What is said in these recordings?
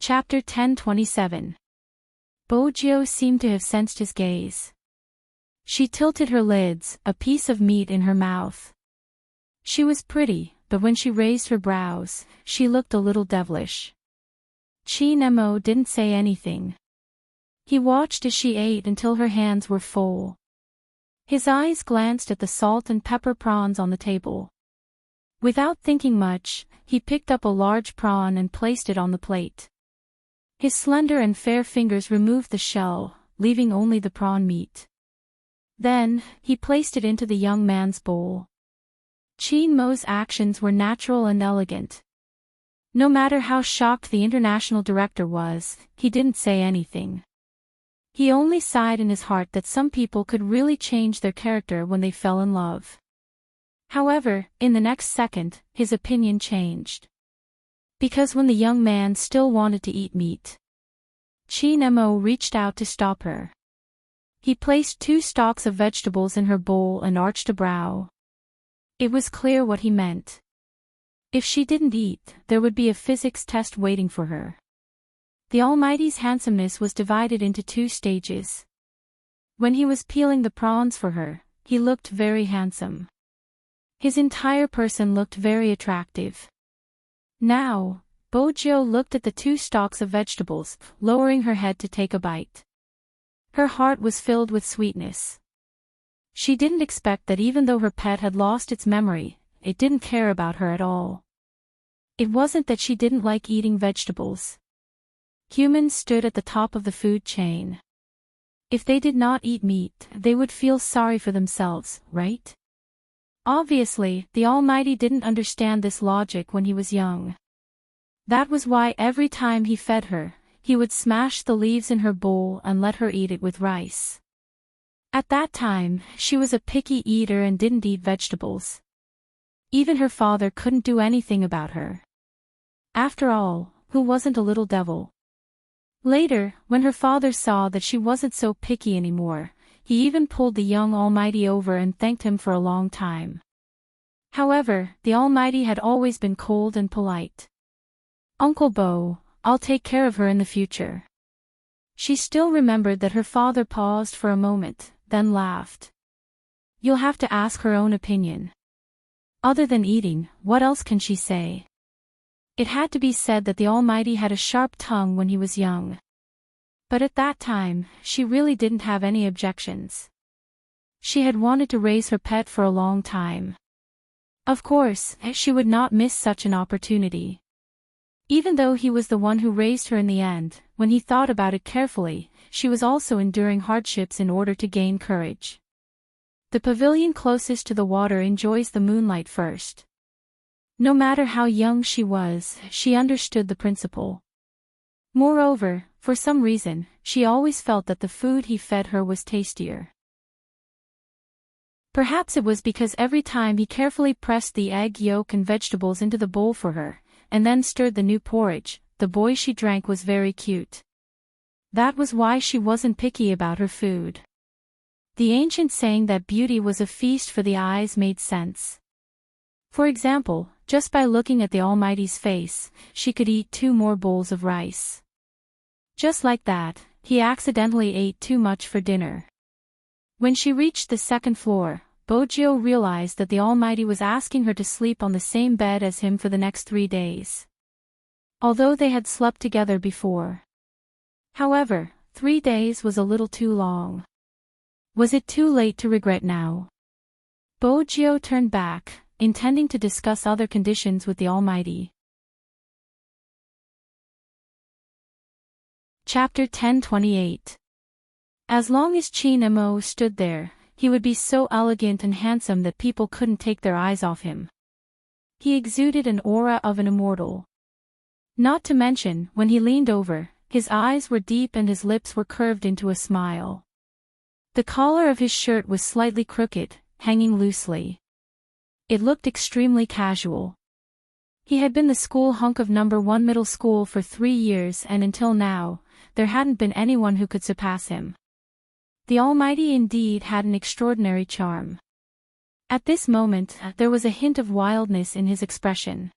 Chapter 10:27. Bojio seemed to have sensed his gaze. She tilted her lids, a piece of meat in her mouth. She was pretty, but when she raised her brows, she looked a little devilish. Chi-Nemo didn't say anything. He watched as she ate until her hands were full. His eyes glanced at the salt and pepper prawns on the table. Without thinking much, he picked up a large prawn and placed it on the plate. His slender and fair fingers removed the shell, leaving only the prawn meat. Then, he placed it into the young man's bowl. Chi-Nemo's actions were natural and elegant. No matter how shocked the international director was, he didn't say anything. He only sighed in his heart that some people could really change their character when they fell in love. However, in the next second, his opinion changed. Because when the young man still wanted to eat meat, Chi-Nemo reached out to stop her. He placed 2 stalks of vegetables in her bowl and arched a brow. It was clear what he meant. If she didn't eat, there would be a physics test waiting for her. The Almighty's handsomeness was divided into 2 stages. When he was peeling the prawns for her, he looked very handsome. His entire person looked very attractive. Now, Bojio looked at the 2 stalks of vegetables, lowering her head to take a bite. Her heart was filled with sweetness. She didn't expect that even though her pet had lost its memory, it didn't care about her at all. It wasn't that she didn't like eating vegetables. Humans stood at the top of the food chain. If they did not eat meat, they would feel sorry for themselves, right? Obviously, the Almighty didn't understand this logic when he was young. That was why every time he fed her, he would smash the leaves in her bowl and let her eat it with rice. At that time, she was a picky eater and didn't eat vegetables. Even her father couldn't do anything about her. After all, who wasn't a little devil? Later, when her father saw that she wasn't so picky anymore, he even pulled the young Almighty over and thanked him for a long time. However, the Almighty had always been cold and polite. "Uncle Bo, I'll take care of her in the future." She still remembered that her father paused for a moment, then laughed. "You'll have to ask her own opinion. Other than eating, what else can she say?" It had to be said that the Almighty had a sharp tongue when he was young. But at that time, she really didn't have any objections. She had wanted to raise her pet for a long time. Of course, she would not miss such an opportunity. Even though he was the one who raised her in the end, when he thought about it carefully, she was also enduring hardships in order to gain courage. The pavilion closest to the water enjoys the moonlight first. No matter how young she was, she understood the principle. Moreover, for some reason, she always felt that the food he fed her was tastier. Perhaps it was because every time he carefully pressed the egg yolk and vegetables into the bowl for her, and then stirred the new porridge, the boy she drank was very cute. That was why she wasn't picky about her food. The ancient saying that beauty was a feast for the eyes made sense. For example, just by looking at the Almighty's face, she could eat 2 more bowls of rice. Just like that, he accidentally ate too much for dinner. When she reached the 2nd floor, Bojio realized that the Almighty was asking her to sleep on the same bed as him for the next 3 days. Although they had slept together before. However, 3 days was a little too long. Was it too late to regret now? Bojio turned back, intending to discuss other conditions with the Almighty. Chapter 10:28. As long as Chi-Nemo stood there, he would be so elegant and handsome that people couldn't take their eyes off him. He exuded an aura of an immortal. Not to mention, when he leaned over, his eyes were deep and his lips were curved into a smile. The collar of his shirt was slightly crooked, hanging loosely. It looked extremely casual. He had been the school hunk of number 1 middle school for 3 years and until now, there hadn't been anyone who could surpass him. The Almighty indeed had an extraordinary charm. At this moment, there was a hint of wildness in his expression.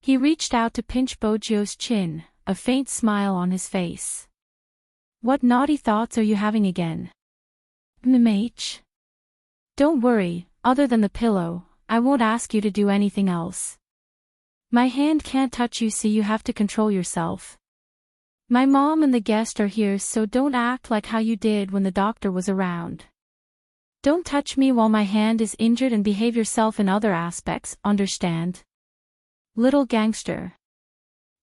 He reached out to pinch Bojio's chin, a faint smile on his face. What naughty thoughts are you having again? MH? Don't worry, other than the pillow, I won't ask you to do anything else. My hand can't touch you, so you have to control yourself. My mom and the guest are here, so don't act like how you did when the doctor was around. Don't touch me while my hand is injured and behave yourself in other aspects, understand? Little gangster.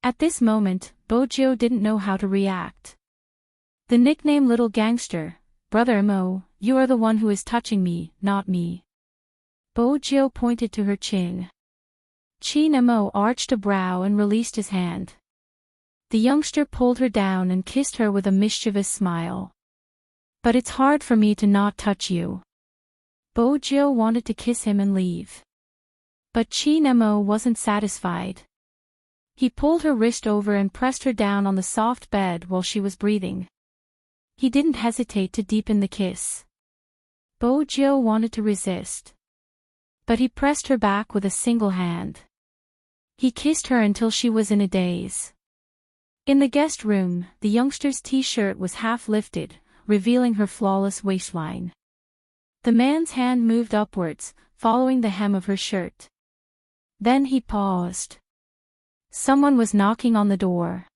At this moment, Bojo didn't know how to react. The nickname Little Gangster, Brother Mo, you are the one who is touching me, not me. Bojo pointed to her chin. Chin Mo arched a brow and released his hand. The youngster pulled her down and kissed her with a mischievous smile. But it's hard for me to not touch you. Bojo wanted to kiss him and leave. But Chin Mo wasn't satisfied. He pulled her wrist over and pressed her down on the soft bed while she was breathing. He didn't hesitate to deepen the kiss. Bojo wanted to resist. But he pressed her back with a single hand. He kissed her until she was in a daze. In the guest room, the youngster's t-shirt was half lifted, revealing her flawless waistline. The man's hand moved upwards, following the hem of her shirt. Then he paused. Someone was knocking on the door.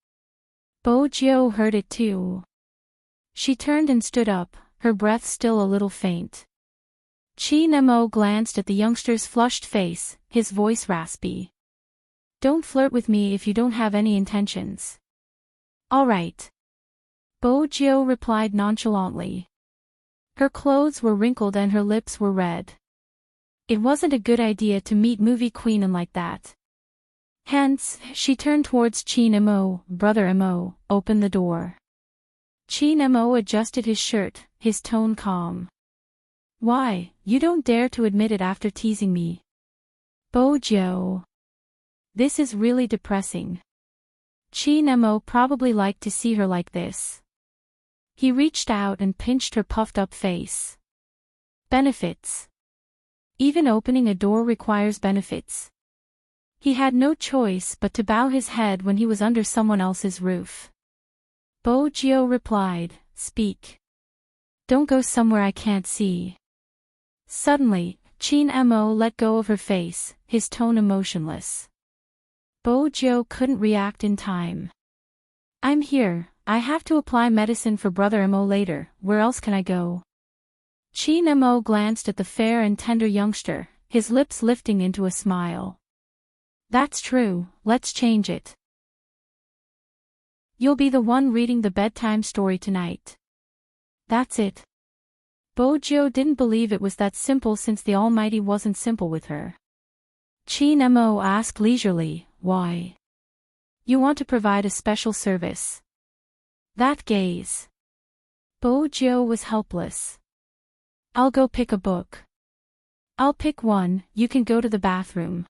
Bojo heard it too. She turned and stood up, her breath still a little faint. Chin Mo glanced at the youngster's flushed face, his voice raspy. Don't flirt with me if you don't have any intentions. All right. Bojo replied nonchalantly. Her clothes were wrinkled and her lips were red. It wasn't a good idea to meet movie queen like that. Hence, she turned towards Chin Mo. Brother Mo, open the door. Chin Mo adjusted his shirt, his tone calm. Why, you don't dare to admit it after teasing me. Bojo. This is really depressing. Chin Mo probably liked to see her like this. He reached out and pinched her puffed-up face. Benefits. Even opening a door requires benefits. He had no choice but to bow his head when he was under someone else's roof. Bojo replied, Speak. Don't go somewhere I can't see. Suddenly, Chin Mo let go of her face, his tone emotionless. Bojo couldn't react in time. I'm here, I have to apply medicine for Brother Mo later, where else can I go? Chin Mo glanced at the fair and tender youngster, his lips lifting into a smile. That's true, let's change it. You'll be the one reading the bedtime story tonight. That's it. Bojo didn't believe it was that simple since the Almighty wasn't simple with her. Chin Mo asked leisurely, Why? You want to provide a special service? That gaze. Bojo was helpless. I'll go pick a book. I'll pick one, you can go to the bathroom.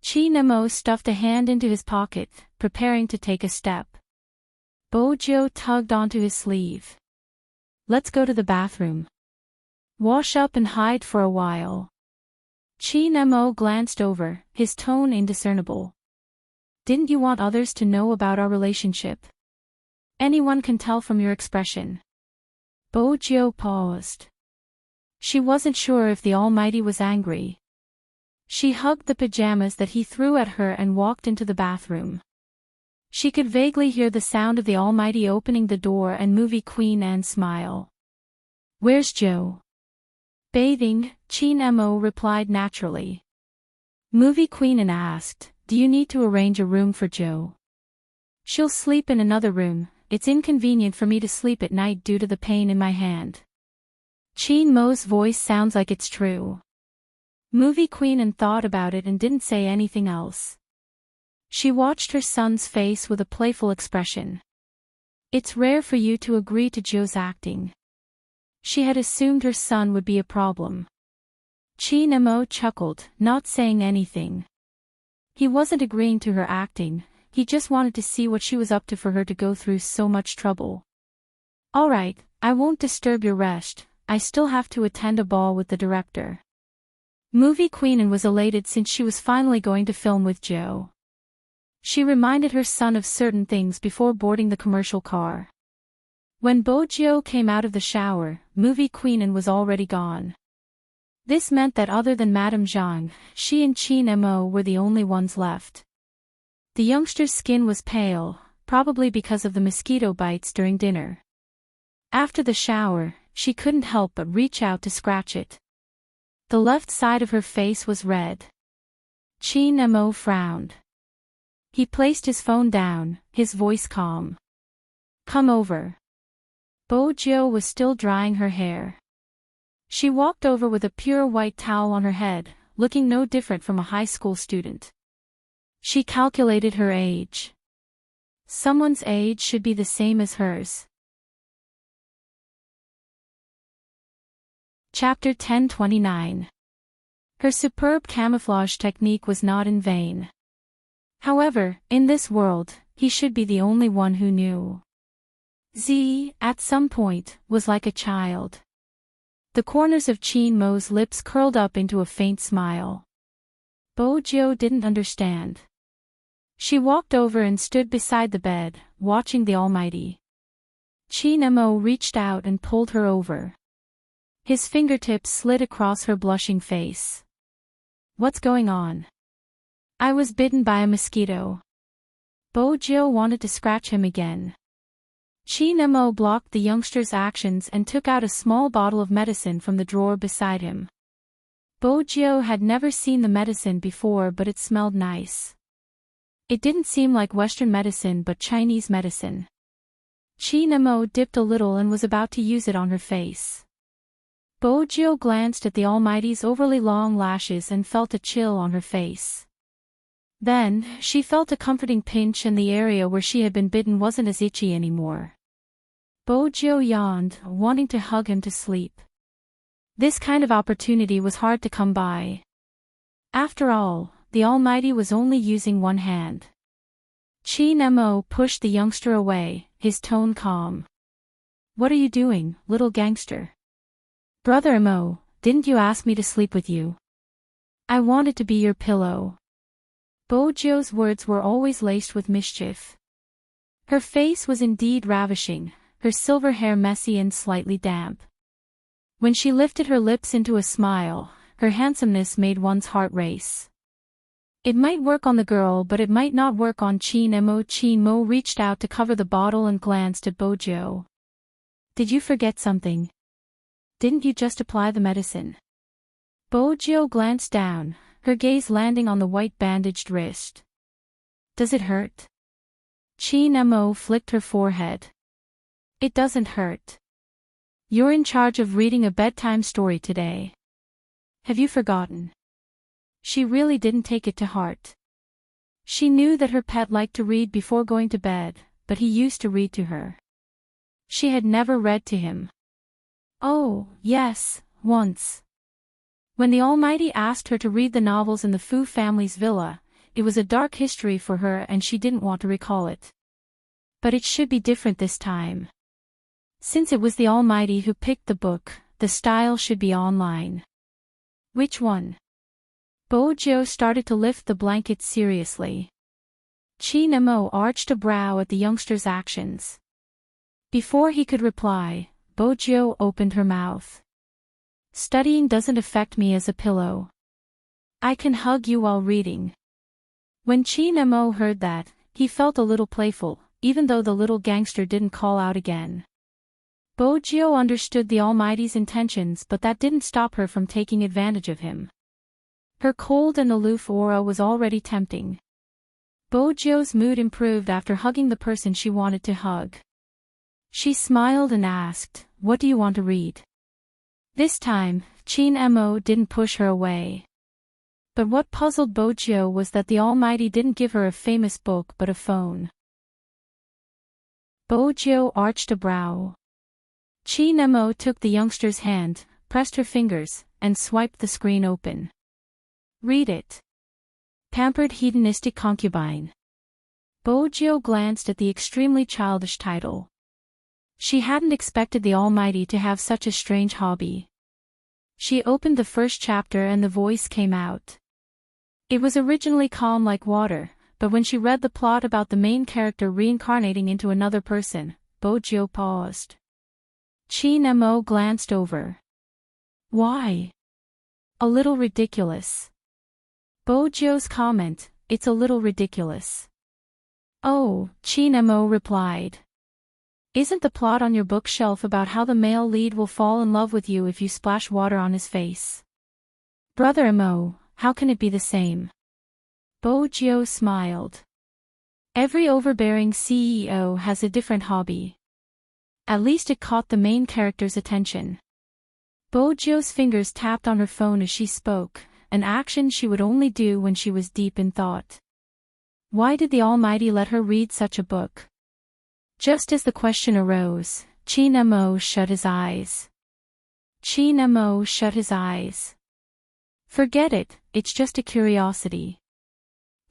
Chin Mo stuffed a hand into his pocket, preparing to take a step. Bojo tugged onto his sleeve. Let's go to the bathroom. Wash up and hide for a while. Chin Mo glanced over, his tone indiscernible. Didn't you want others to know about our relationship? Anyone can tell from your expression. Bojo paused. She wasn't sure if the Almighty was angry. She hugged the pajamas that he threw at her and walked into the bathroom. She could vaguely hear the sound of the Almighty opening the door and movie Queen Anne smile. Where's Joe? Bathing, Chin Mo replied naturally. Movie Queen Anne asked, Do you need to arrange a room for Joe? She'll sleep in another room, it's inconvenient for me to sleep at night due to the pain in my hand. Chin Mo's voice sounds like it's true. Movie Queen Anne thought about it and didn't say anything else. She watched her son's face with a playful expression. It's rare for you to agree to Joe's acting. She had assumed her son would be a problem. Chin Mo chuckled, not saying anything. He wasn't agreeing to her acting, he just wanted to see what she was up to for her to go through so much trouble. All right, I won't disturb your rest, I still have to attend a ball with the director. Movie Queen Anne was elated since she was finally going to film with Joe. She reminded her son of certain things before boarding the commercial car. When Bojo came out of the shower, movie queen was already gone. This meant that other than Madame Zhang, she and Qin Mo were the only ones left. The youngster's skin was pale, probably because of the mosquito bites during dinner. After the shower, she couldn't help but reach out to scratch it. The left side of her face was red. Qin Mo frowned. He placed his phone down, his voice calm. "Come over." Bojo was still drying her hair. She walked over with a pure white towel on her head, looking no different from a high school student. She calculated her age. Someone's age should be the same as hers. Chapter 1029. Her superb camouflage technique was not in vain. However, in this world, he should be the only one who knew. Z, at some point, was like a child. The corners of Qin Mo's lips curled up into a faint smile. Bojo didn't understand. She walked over and stood beside the bed, watching the Almighty. Qin Mo reached out and pulled her over. His fingertips slid across her blushing face. "What's going on?" "I was bitten by a mosquito." Bojo wanted to scratch him again. Qin Mo blocked the youngster's actions and took out a small bottle of medicine from the drawer beside him. Bojo had never seen the medicine before, but it smelled nice. It didn't seem like Western medicine but Chinese medicine. Qin Mo dipped a little and was about to use it on her face. Bojo glanced at the Almighty's overly long lashes and felt a chill on her face. Then, she felt a comforting pinch and the area where she had been bitten wasn't as itchy anymore. Bojo yawned, wanting to hug him to sleep. This kind of opportunity was hard to come by. After all, the Almighty was only using one hand. Qin Mo pushed the youngster away, his tone calm. "What are you doing, little gangster?" "Brother Mo, didn't you ask me to sleep with you?" "I wanted to be your pillow." Bojo's words were always laced with mischief. Her face was indeed ravishing, her silver hair messy and slightly damp. When she lifted her lips into a smile, her handsomeness made one's heart race. It might work on the girl, but it might not work on Qin Mo. Qin Mo reached out to cover the bottle and glanced at Bojo. "Did you forget something? Didn't you just apply the medicine?" Bojo glanced down, her gaze landing on the white bandaged wrist. "Does it hurt?" Qin Mo flicked her forehead. "It doesn't hurt. You're in charge of reading a bedtime story today. Have you forgotten?" She really didn't take it to heart. She knew that her pet liked to read before going to bed, but he used to read to her. She had never read to him. Oh, yes, once. When the Almighty asked her to read the novels in the Fu family's villa, it was a dark history for her and she didn't want to recall it. But it should be different this time. Since it was the Almighty who picked the book, the style should be online. Which one? Bojo started to lift the blanket seriously. Qin Mo arched a brow at the youngster's actions. Before he could reply, Bojo opened her mouth. "Studying doesn't affect me as a pillow. I can hug you while reading." When Qin Mo heard that, he felt a little playful, even though the little gangster didn't call out again. Bojo understood the Almighty's intentions, but that didn't stop her from taking advantage of him. Her cold and aloof aura was already tempting. Bojo's mood improved after hugging the person she wanted to hug. She smiled and asked, "What do you want to read?" This time, Qin Mo didn't push her away. But what puzzled Bojo was that the Almighty didn't give her a famous book but a phone. Bojo arched a brow. Qin Mo took the youngster's hand, pressed her fingers, and swiped the screen open. "Read it." "Pampered Hedonistic Concubine." Bojo glanced at the extremely childish title. She hadn't expected the Almighty to have such a strange hobby. She opened the first chapter and the voice came out. It was originally calm like water, but when she read the plot about the main character reincarnating into another person, Bojo paused. Chin Mo glanced over. Why? A little ridiculous. Bojo's comment, it's a little ridiculous. Oh, Chin Mo replied. Isn't the plot on your bookshelf about how the male lead will fall in love with you if you splash water on his face? Brother Mo, how can it be the same? Bojo smiled. Every overbearing CEO has a different hobby. At least it caught the main character's attention. Bojo's fingers tapped on her phone as she spoke, an action she would only do when she was deep in thought. Why did the Almighty let her read such a book? Just as the question arose, Chin Mo shut his eyes. Chin Mo shut his eyes. Forget it, it's just a curiosity.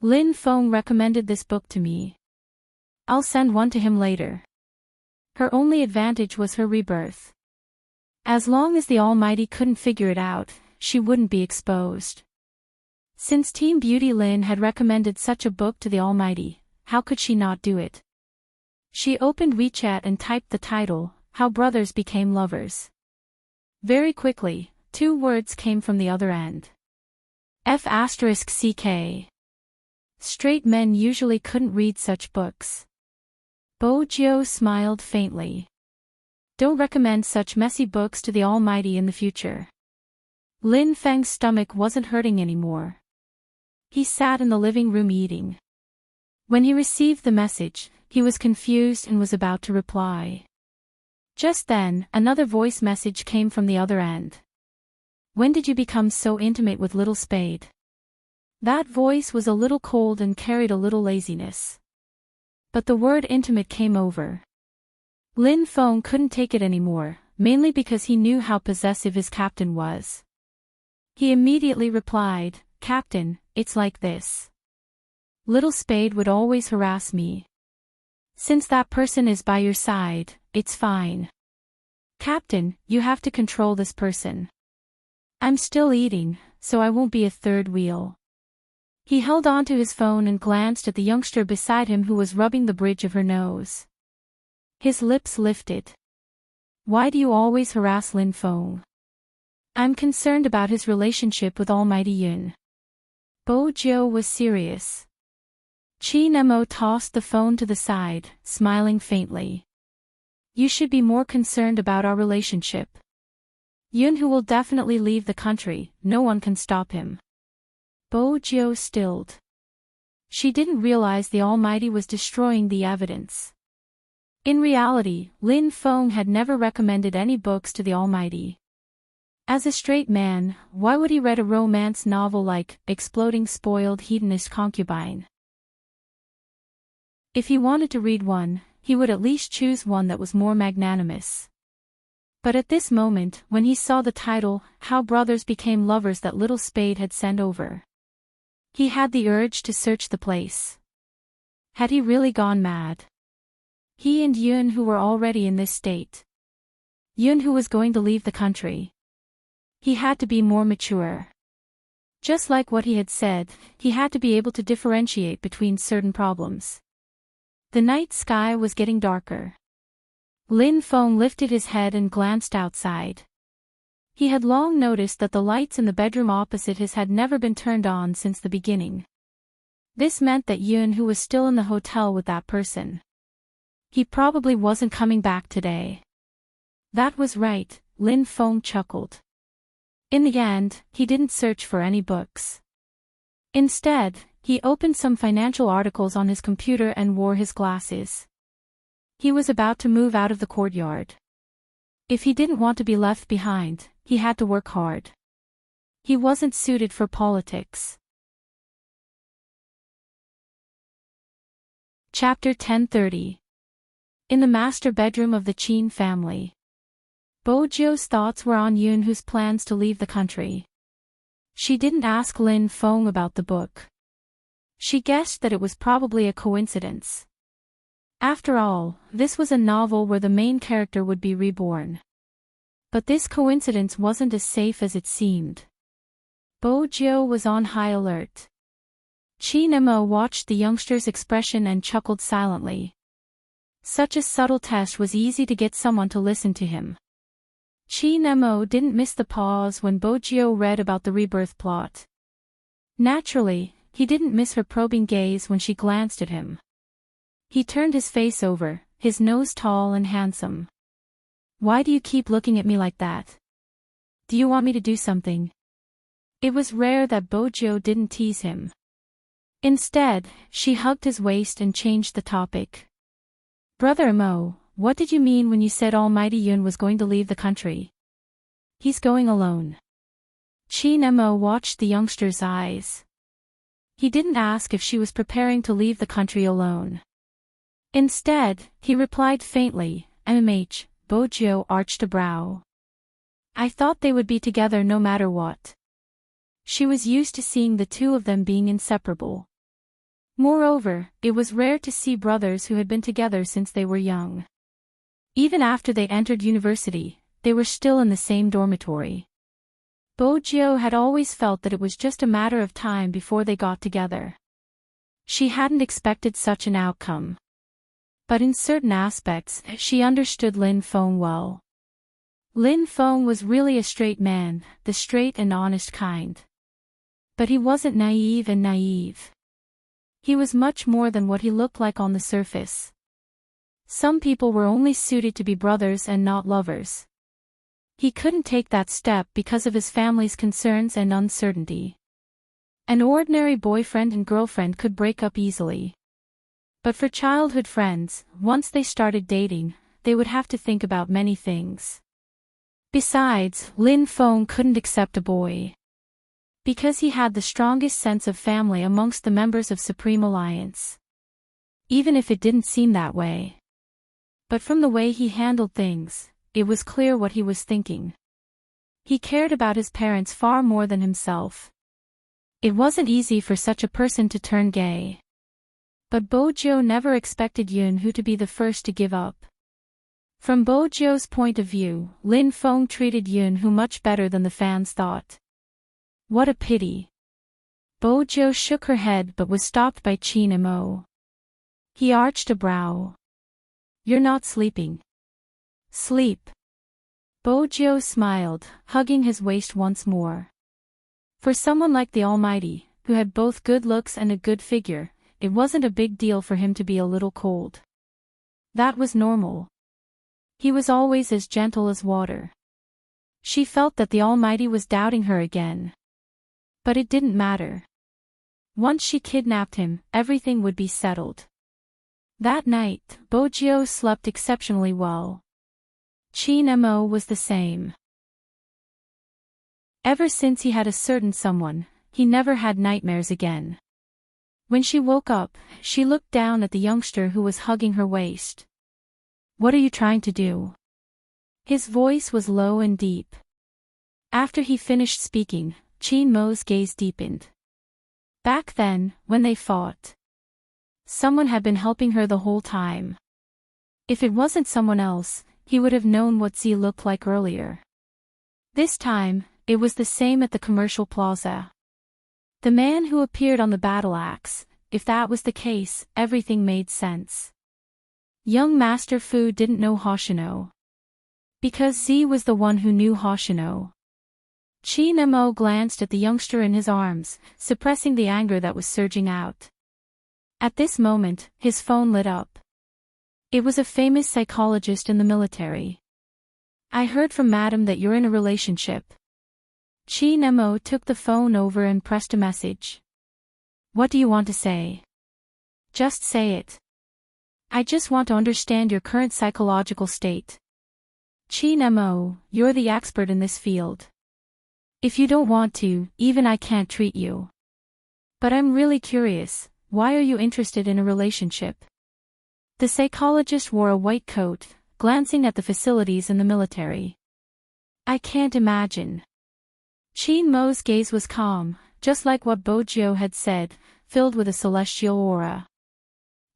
Lin Feng recommended this book to me. I'll send one to him later. Her only advantage was her rebirth. As long as the Almighty couldn't figure it out, she wouldn't be exposed. Since Team Beauty Lin had recommended such a book to the Almighty, how could she not do it? She opened WeChat and typed the title, How Brothers Became Lovers. Very quickly, 2 words came from the other end. F***CK. Straight men usually couldn't read such books. Bojo smiled faintly. Don't recommend such messy books to the Almighty in the future. Lin Feng's stomach wasn't hurting anymore. He sat in the living room eating. When he received the message, he was confused and was about to reply. Just then, another voice message came from the other end. When did you become so intimate with Little Spade? That voice was a little cold and carried a little laziness. But the word intimate came over. Lin Feng couldn't take it anymore, mainly because he knew how possessive his captain was. He immediately replied, Captain, it's like this. Little Spade would always harass me. Since that person is by your side, it's fine. Captain, you have to control this person. I'm still eating, so I won't be a third wheel. He held on to his phone and glanced at the youngster beside him who was rubbing the bridge of her nose. His lips lifted. Why do you always harass Lin Feng? I'm concerned about his relationship with Almighty Yun. Bojo was serious. Chin Mo tossed the phone to the side, smiling faintly. You should be more concerned about our relationship. Yun who will definitely leave the country, no one can stop him. Bojo stilled. She didn't realize the Almighty was destroying the evidence. In reality, Lin Feng had never recommended any books to the Almighty. As a straight man, why would he read a romance novel like Exploding Spoiled Hedonist Concubine? If he wanted to read one, he would at least choose one that was more magnanimous. But at this moment, when he saw the title, How Brothers Became Lovers that Little Spade had sent over, he had the urge to search the place. Had he really gone mad? He and Yun who were already in this state. Yun who was going to leave the country. He had to be more mature. Just like what he had said, he had to be able to differentiate between certain problems. The night sky was getting darker. Lin Feng lifted his head and glanced outside. He had long noticed that the lights in the bedroom opposite his had never been turned on since the beginning. This meant that Yun who was still in the hotel with that person. He probably wasn't coming back today. That was right, Lin Feng chuckled. In the end, he didn't search for any books. Instead, he opened some financial articles on his computer and wore his glasses. He was about to move out of the courtyard. If he didn't want to be left behind, he had to work hard. He wasn't suited for politics. Chapter 1030. In the master bedroom of the Qin family. Bojo's thoughts were on Yun whose plans to leave the country. She didn't ask Lin Feng about the book. She guessed that it was probably a coincidence. After all, this was a novel where the main character would be reborn. But this coincidence wasn't as safe as it seemed. Bojo was on high alert. Chi Nemo watched the youngster's expression and chuckled silently. Such a subtle test was easy to get someone to listen to him. Chi Nemo didn't miss the pause when Bojio read about the rebirth plot. Naturally, he didn't miss her probing gaze when she glanced at him. He turned his face over, his nose tall and handsome. "Why do you keep looking at me like that? Do you want me to do something?" It was rare that Bojio didn't tease him. Instead, she hugged his waist and changed the topic. "Brother Mo, what did you mean when you said Almighty Yun was going to leave the country?" "He's going alone." Chi Nemo watched the youngster's eyes. He didn't ask if she was preparing to leave the country alone. Instead, he replied faintly, "MMH." Bojio arched a brow. "I thought they would be together no matter what." She was used to seeing the two of them being inseparable. Moreover, it was rare to see brothers who had been together since they were young. Even after they entered university, they were still in the same dormitory. Bojio had always felt that it was just a matter of time before they got together. She hadn't expected such an outcome. But in certain aspects, she understood Lin Feng well. Lin Feng was really a straight man, the straight and honest kind. But he wasn't naive. He was much more than what he looked like on the surface. Some people were only suited to be brothers and not lovers. He couldn't take that step because of his family's concerns and uncertainty. An ordinary boyfriend and girlfriend could break up easily. But for childhood friends, once they started dating, they would have to think about many things. Besides, Lin Feng couldn't accept a boy. Because he had the strongest sense of family amongst the members of Supreme Alliance. Even if it didn't seem that way. But from the way he handled things, it was clear what he was thinking. He cared about his parents far more than himself. It wasn't easy for such a person to turn gay. But Bojio never expected Yunhu to be the first to give up. From Bojio's point of view, Lin Feng treated Yunhu much better than the fans thought. What a pity. Bojio shook her head but was stopped by Chi Nemo. He arched a brow. "You're not sleeping." "Sleep." Bojio smiled, hugging his waist once more. For someone like the Almighty, who had both good looks and a good figure, it wasn't a big deal for him to be a little cold. That was normal. He was always as gentle as water. She felt that the Almighty was doubting her again. But it didn't matter. Once she kidnapped him, everything would be settled. That night, Bojio slept exceptionally well. Chi Nemo was the same. Ever since he had a certain someone, he never had nightmares again. When she woke up, she looked down at the youngster who was hugging her waist. "What are you trying to do?" His voice was low and deep. After he finished speaking, Chi Mo's gaze deepened. Back then, when they fought, someone had been helping her the whole time. If it wasn't someone else, he would have known what Z looked like earlier. This time, it was the same at the commercial plaza. The man who appeared on the battle axe, if that was the case, everything made sense. Young Master Fu didn't know Hoshino. Because Z was the one who knew Hoshino. Chi Nemo glanced at the youngster in his arms, suppressing the anger that was surging out. At this moment, his phone lit up. It was a famous psychologist in the military. "I heard from Madam that you're in a relationship." Chi Nemo took the phone over and pressed a message. "What do you want to say?" "Just say it." "I just want to understand your current psychological state." "Chi Nemo, you're the expert in this field. If you don't want to, even I can't treat you. But I'm really curious, why are you interested in a relationship?" The psychologist wore a white coat, glancing at the facilities in the military. "I can't imagine." Chi Mo's gaze was calm, just like what Bojio had said, filled with a celestial aura.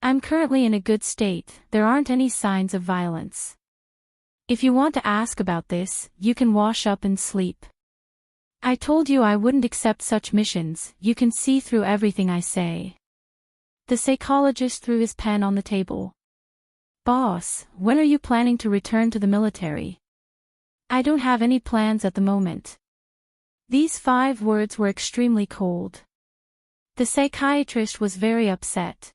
"I'm currently in a good state, there aren't any signs of violence. If you want to ask about this, you can wash up and sleep." I told you I wouldn't accept such missions. You can see through everything I say. The psychologist threw his pen on the table. Boss, when are you planning to return to the military? I don't have any plans at the moment. These 5 words were extremely cold. The psychiatrist was very upset.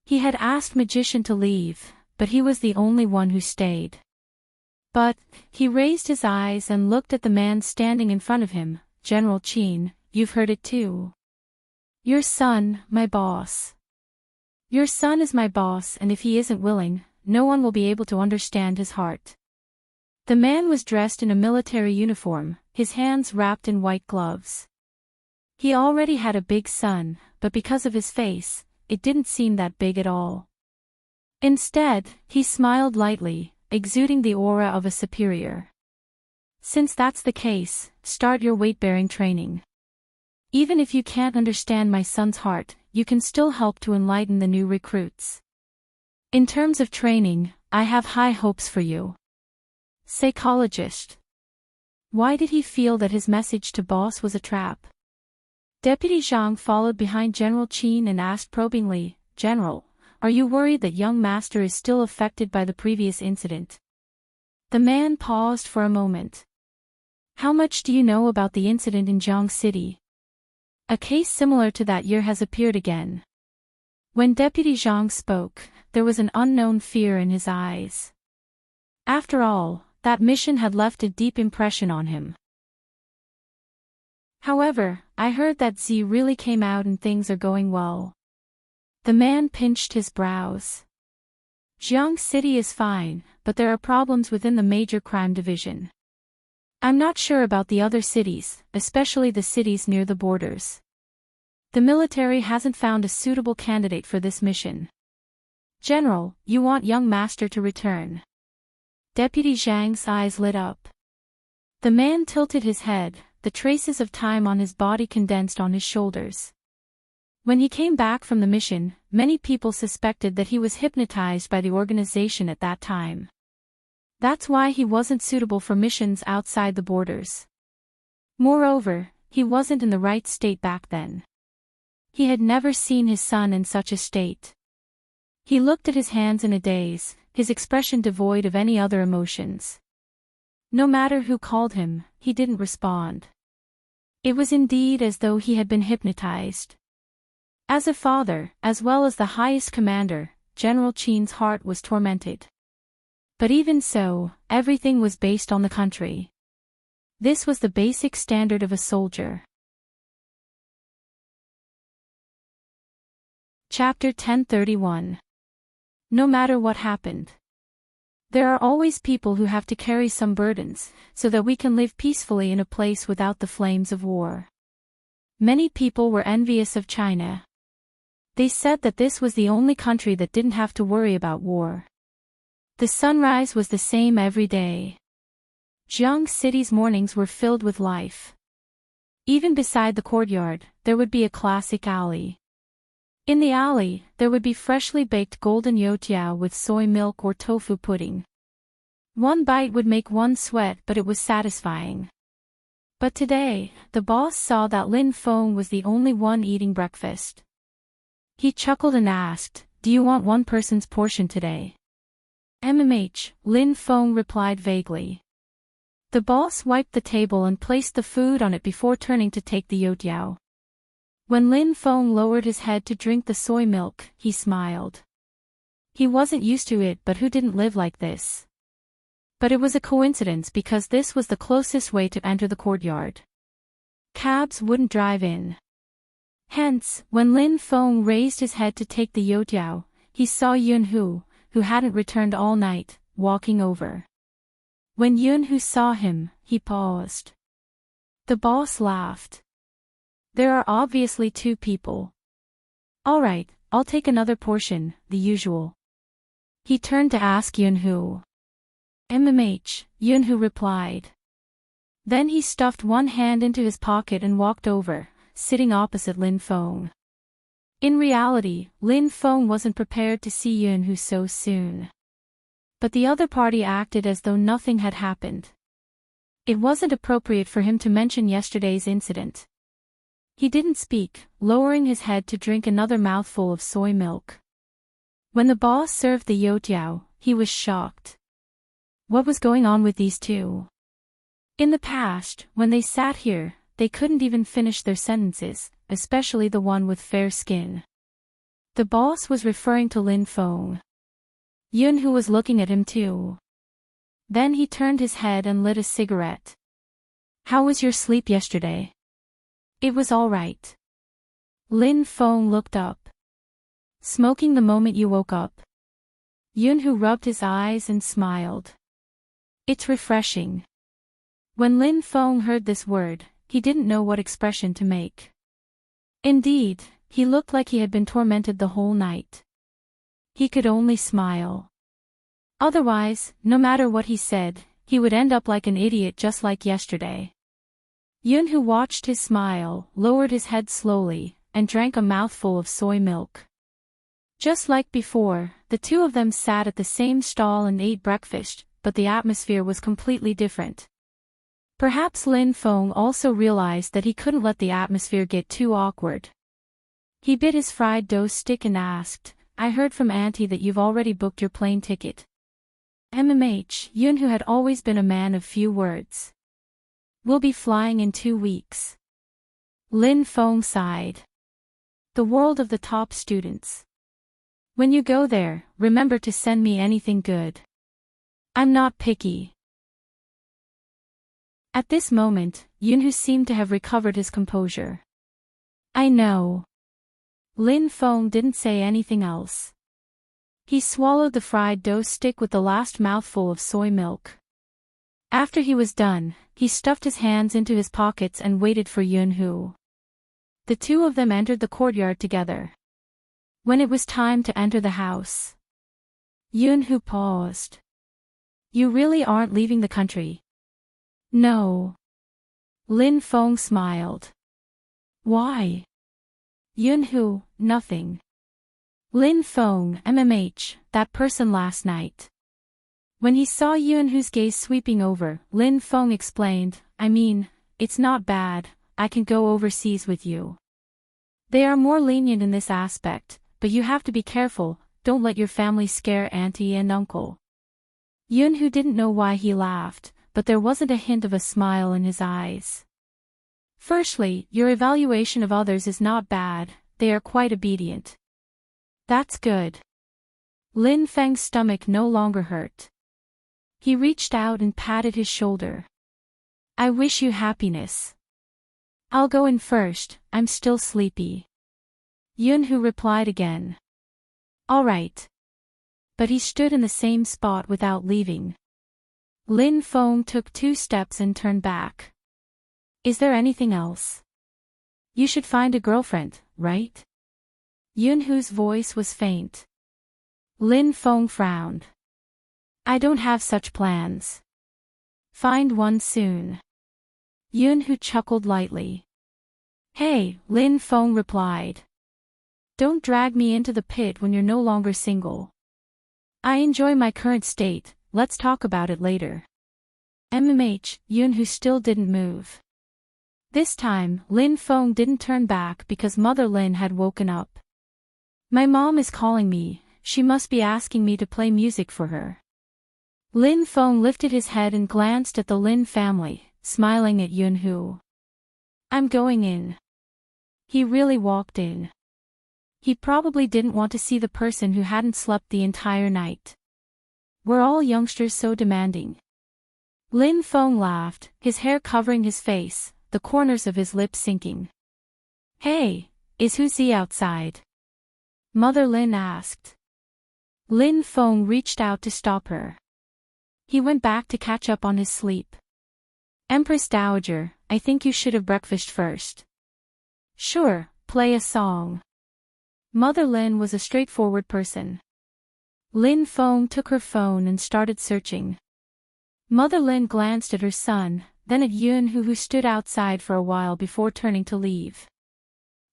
He had asked Magician to leave, but he was the only one who stayed. But, he raised his eyes and looked at the man standing in front of him. General Qin, you've heard it too. Your son, my boss. Your son is my boss, and if he isn't willing, no one will be able to understand his heart. The man was dressed in a military uniform, his hands wrapped in white gloves. He already had a big son, but because of his face, it didn't seem that big at all. Instead, he smiled lightly, exuding the aura of a superior. Since that's the case, start your weight-bearing training. Even if you can't understand my son's heart, you can still help to enlighten the new recruits. In terms of training, I have high hopes for you. Psychologist. Why did he feel that his message to boss was a trap? Deputy Zhang followed behind General Qin and asked probingly, General, are you worried that young master is still affected by the previous incident? The man paused for a moment. How much do you know about the incident in Jiang City? A case similar to that year has appeared again. When Deputy Zhang spoke, there was an unknown fear in his eyes. After all, that mission had left a deep impression on him. However, I heard that Z really came out and things are going well. The man pinched his brows. Jiang City is fine, but there are problems within the major crime division. I'm not sure about the other cities, especially the cities near the borders. The military hasn't found a suitable candidate for this mission. General, you want young master to return. Deputy Zhang's eyes lit up. The man tilted his head, the traces of time on his body condensed on his shoulders. When he came back from the mission, many people suspected that he was hypnotized by the organization at that time. That's why he wasn't suitable for missions outside the borders. Moreover, he wasn't in the right state back then. He had never seen his son in such a state. He looked at his hands in a daze, his expression devoid of any other emotions. No matter who called him, he didn't respond. It was indeed as though he had been hypnotized. As a father, as well as the highest commander, General Qin's heart was tormented. But even so, everything was based on the country. This was the basic standard of a soldier. Chapter 1031. No matter what happened. There are always people who have to carry some burdens, so that we can live peacefully in a place without the flames of war. Many people were envious of China. They said that this was the only country that didn't have to worry about war. The sunrise was the same every day. Jiang City's mornings were filled with life. Even beside the courtyard, there would be a classic alley. In the alley, there would be freshly baked golden youtiao with soy milk or tofu pudding. One bite would make one sweat, but it was satisfying. But today, the boss saw that Lin Feng was the only one eating breakfast. He chuckled and asked, "Do you want one person's portion today?" Lin Feng replied vaguely. The boss wiped the table and placed the food on it before turning to take the youtiao. When Lin Feng lowered his head to drink the soy milk, he smiled. He wasn't used to it, but who didn't live like this? But it was a coincidence because this was the closest way to enter the courtyard. Cabs wouldn't drive in. Hence, when Lin Feng raised his head to take the youtiao, he saw Yunhu, who hadn't returned all night, walking over. When Yunhu saw him, he paused. The boss laughed. There are obviously two people. All right, I'll take another portion, the usual. He turned to ask Yunhu. Yunhu replied. Then he stuffed one hand into his pocket and walked over, sitting opposite Lin Feng. In reality, Lin Feng wasn't prepared to see Yunhu so soon. But the other party acted as though nothing had happened. It wasn't appropriate for him to mention yesterday's incident. He didn't speak, lowering his head to drink another mouthful of soy milk. When the boss served the youtiao, he was shocked. What was going on with these two? In the past, when they sat here, they couldn't even finish their sentences, especially the one with fair skin. The boss was referring to Lin Feng. Yun, who was looking at him too. Then he turned his head and lit a cigarette. How was your sleep yesterday? It was all right. Lin Feng looked up. Smoking the moment you woke up? Yun, who rubbed his eyes and smiled. It's refreshing. When Lin Feng heard this word, he didn't know what expression to make. Indeed, he looked like he had been tormented the whole night. He could only smile. Otherwise, no matter what he said, he would end up like an idiot just like yesterday. Yun, who watched his smile, lowered his head slowly, and drank a mouthful of soy milk. Just like before, the two of them sat at the same stall and ate breakfast, but the atmosphere was completely different. Perhaps Lin Feng also realized that he couldn't let the atmosphere get too awkward. He bit his fried dough stick and asked, I heard from Auntie that you've already booked your plane ticket. Yun, who had always been a man of few words. We'll be flying in 2 weeks. Lin Feng sighed. The world of the top students. When you go there, remember to send me anything good. I'm not picky. At this moment, Yun, who seemed to have recovered his composure. I know. Lin Feng didn't say anything else. He swallowed the fried dough stick with the last mouthful of soy milk. After he was done, he stuffed his hands into his pockets and waited for Yun Hu. The two of them entered the courtyard together. When it was time to enter the house, Yun Hu paused. You really aren't leaving the country? No. Lin Feng smiled. Why? Yun Hu, nothing. Lin Feng, that person last night. When he saw Yun Hu's gaze sweeping over, Lin Feng explained, it's not bad, I can go overseas with you. They are more lenient in this aspect, but you have to be careful, don't let your family scare Auntie and Uncle. Yun Hu didn't know why he laughed, but there wasn't a hint of a smile in his eyes. Firstly, your evaluation of others is not bad, they are quite obedient. That's good. Lin Feng's stomach no longer hurt. He reached out and patted his shoulder. I wish you happiness. I'll go in first, I'm still sleepy. Yun Hu replied again. All right. But he stood in the same spot without leaving. Lin Feng took 2 steps and turned back. Is there anything else? You should find a girlfriend, right? Yun Hu's voice was faint. Lin Feng frowned. I don't have such plans. Find one soon. Yun Hu chuckled lightly. Hey, Lin Feng replied. Don't drag me into the pit when you're no longer single. I enjoy my current state, let's talk about it later. Yun Hu still didn't move. This time, Lin Feng didn't turn back because Mother Lin had woken up. My mom is calling me, she must be asking me to play music for her. Lin Feng lifted his head and glanced at the Lin family, smiling at Yun Hu. I'm going in. He really walked in. He probably didn't want to see the person who hadn't slept the entire night. Were all youngsters so demanding? Lin Feng laughed, his hair covering his face, the corners of his lips sinking. Hey, is Huzi outside? Mother Lin asked. Lin Feng reached out to stop her. He went back to catch up on his sleep. Empress Dowager, I think you should have breakfast first. Sure, play a song. Mother Lin was a straightforward person. Lin Feng took her phone and started searching. Mother Lin glanced at her son, then at Yun Hu, who stood outside for a while before turning to leave.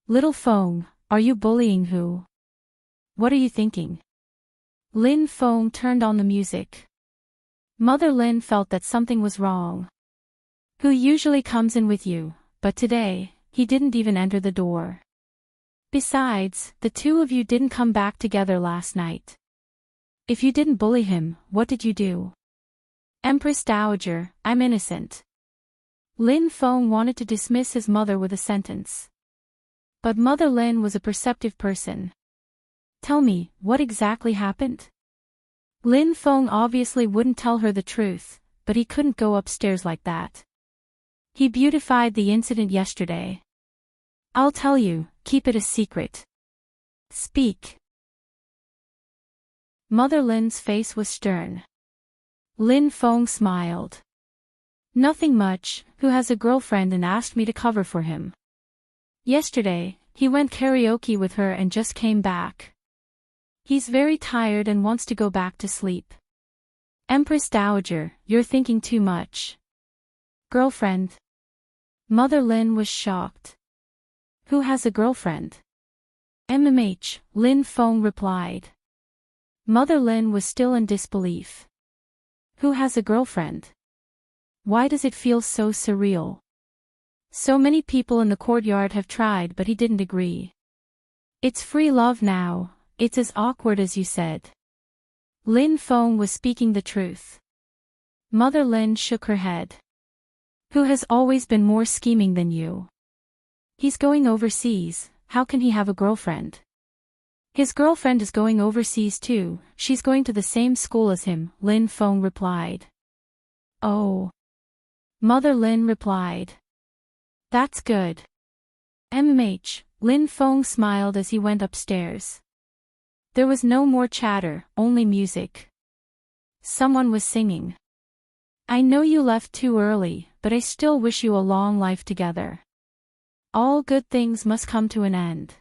Little Feng, are you bullying Hu? What are you thinking? Lin Feng turned on the music. Mother Lin felt that something was wrong. who usually comes in with you, but today, he didn't even enter the door. Besides, the two of you didn't come back together last night. If you didn't bully him, what did you do? Empress Dowager, I'm innocent. Lin Feng wanted to dismiss his mother with a sentence. But Mother Lin was a perceptive person. Tell me, what exactly happened? Lin Feng obviously wouldn't tell her the truth, but he couldn't go upstairs like that. He beautified the incident yesterday. I'll tell you, keep it a secret. Speak. Mother Lin's face was stern. Lin Feng smiled. Nothing much, who has a girlfriend and asked me to cover for him. Yesterday, he went karaoke with her and just came back. He's very tired and wants to go back to sleep. Empress Dowager, you're thinking too much. Girlfriend? Mother Lin was shocked. Who has a girlfriend? MMH, Lin Feng replied. Mother Lin was still in disbelief. Who has a girlfriend? Why does it feel so surreal? So many people in the courtyard have tried but he didn't agree. It's free love now, it's as awkward as you said. Lin Feng was speaking the truth. Mother Lin shook her head. Who has always been more scheming than you? He's going overseas, how can he have a girlfriend? His girlfriend is going overseas too, she's going to the same school as him, Lin Feng replied. Oh. Mother Lin replied. That's good. MMH, Lin Feng smiled as he went upstairs. There was no more chatter, only music. Someone was singing. I know you left too early, but I still wish you a long life together. All good things must come to an end.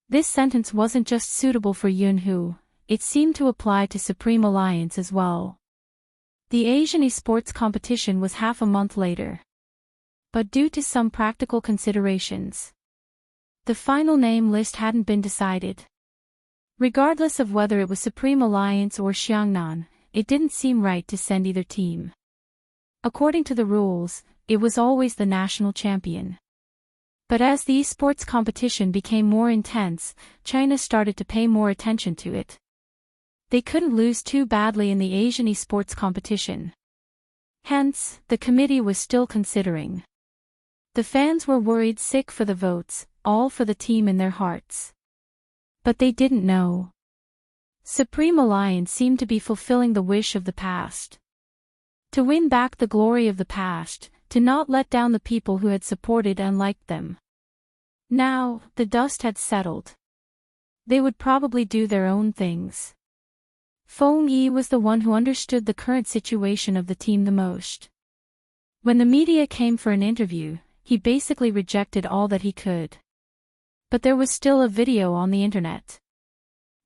This sentence wasn't just suitable for Yunhu, it seemed to apply to Supreme Alliance as well. The Asian esports competition was half a month later. But due to some practical considerations, the final name list hadn't been decided. Regardless of whether it was Supreme Alliance or Xiangnan, it didn't seem right to send either team. According to the rules, it was always the national champion. But as the esports competition became more intense, China started to pay more attention to it. They couldn't lose too badly in the Asian esports competition. Hence, the committee was still considering. The fans were worried sick for the votes, all for the team in their hearts. But they didn't know. Supreme Alliance seemed to be fulfilling the wish of the past. To win back the glory of the past, to not let down the people who had supported and liked them. Now, the dust had settled. They would probably do their own things. Feng Yi was the one who understood the current situation of the team the most. When the media came for an interview, he basically rejected all that he could. But there was still a video on the internet.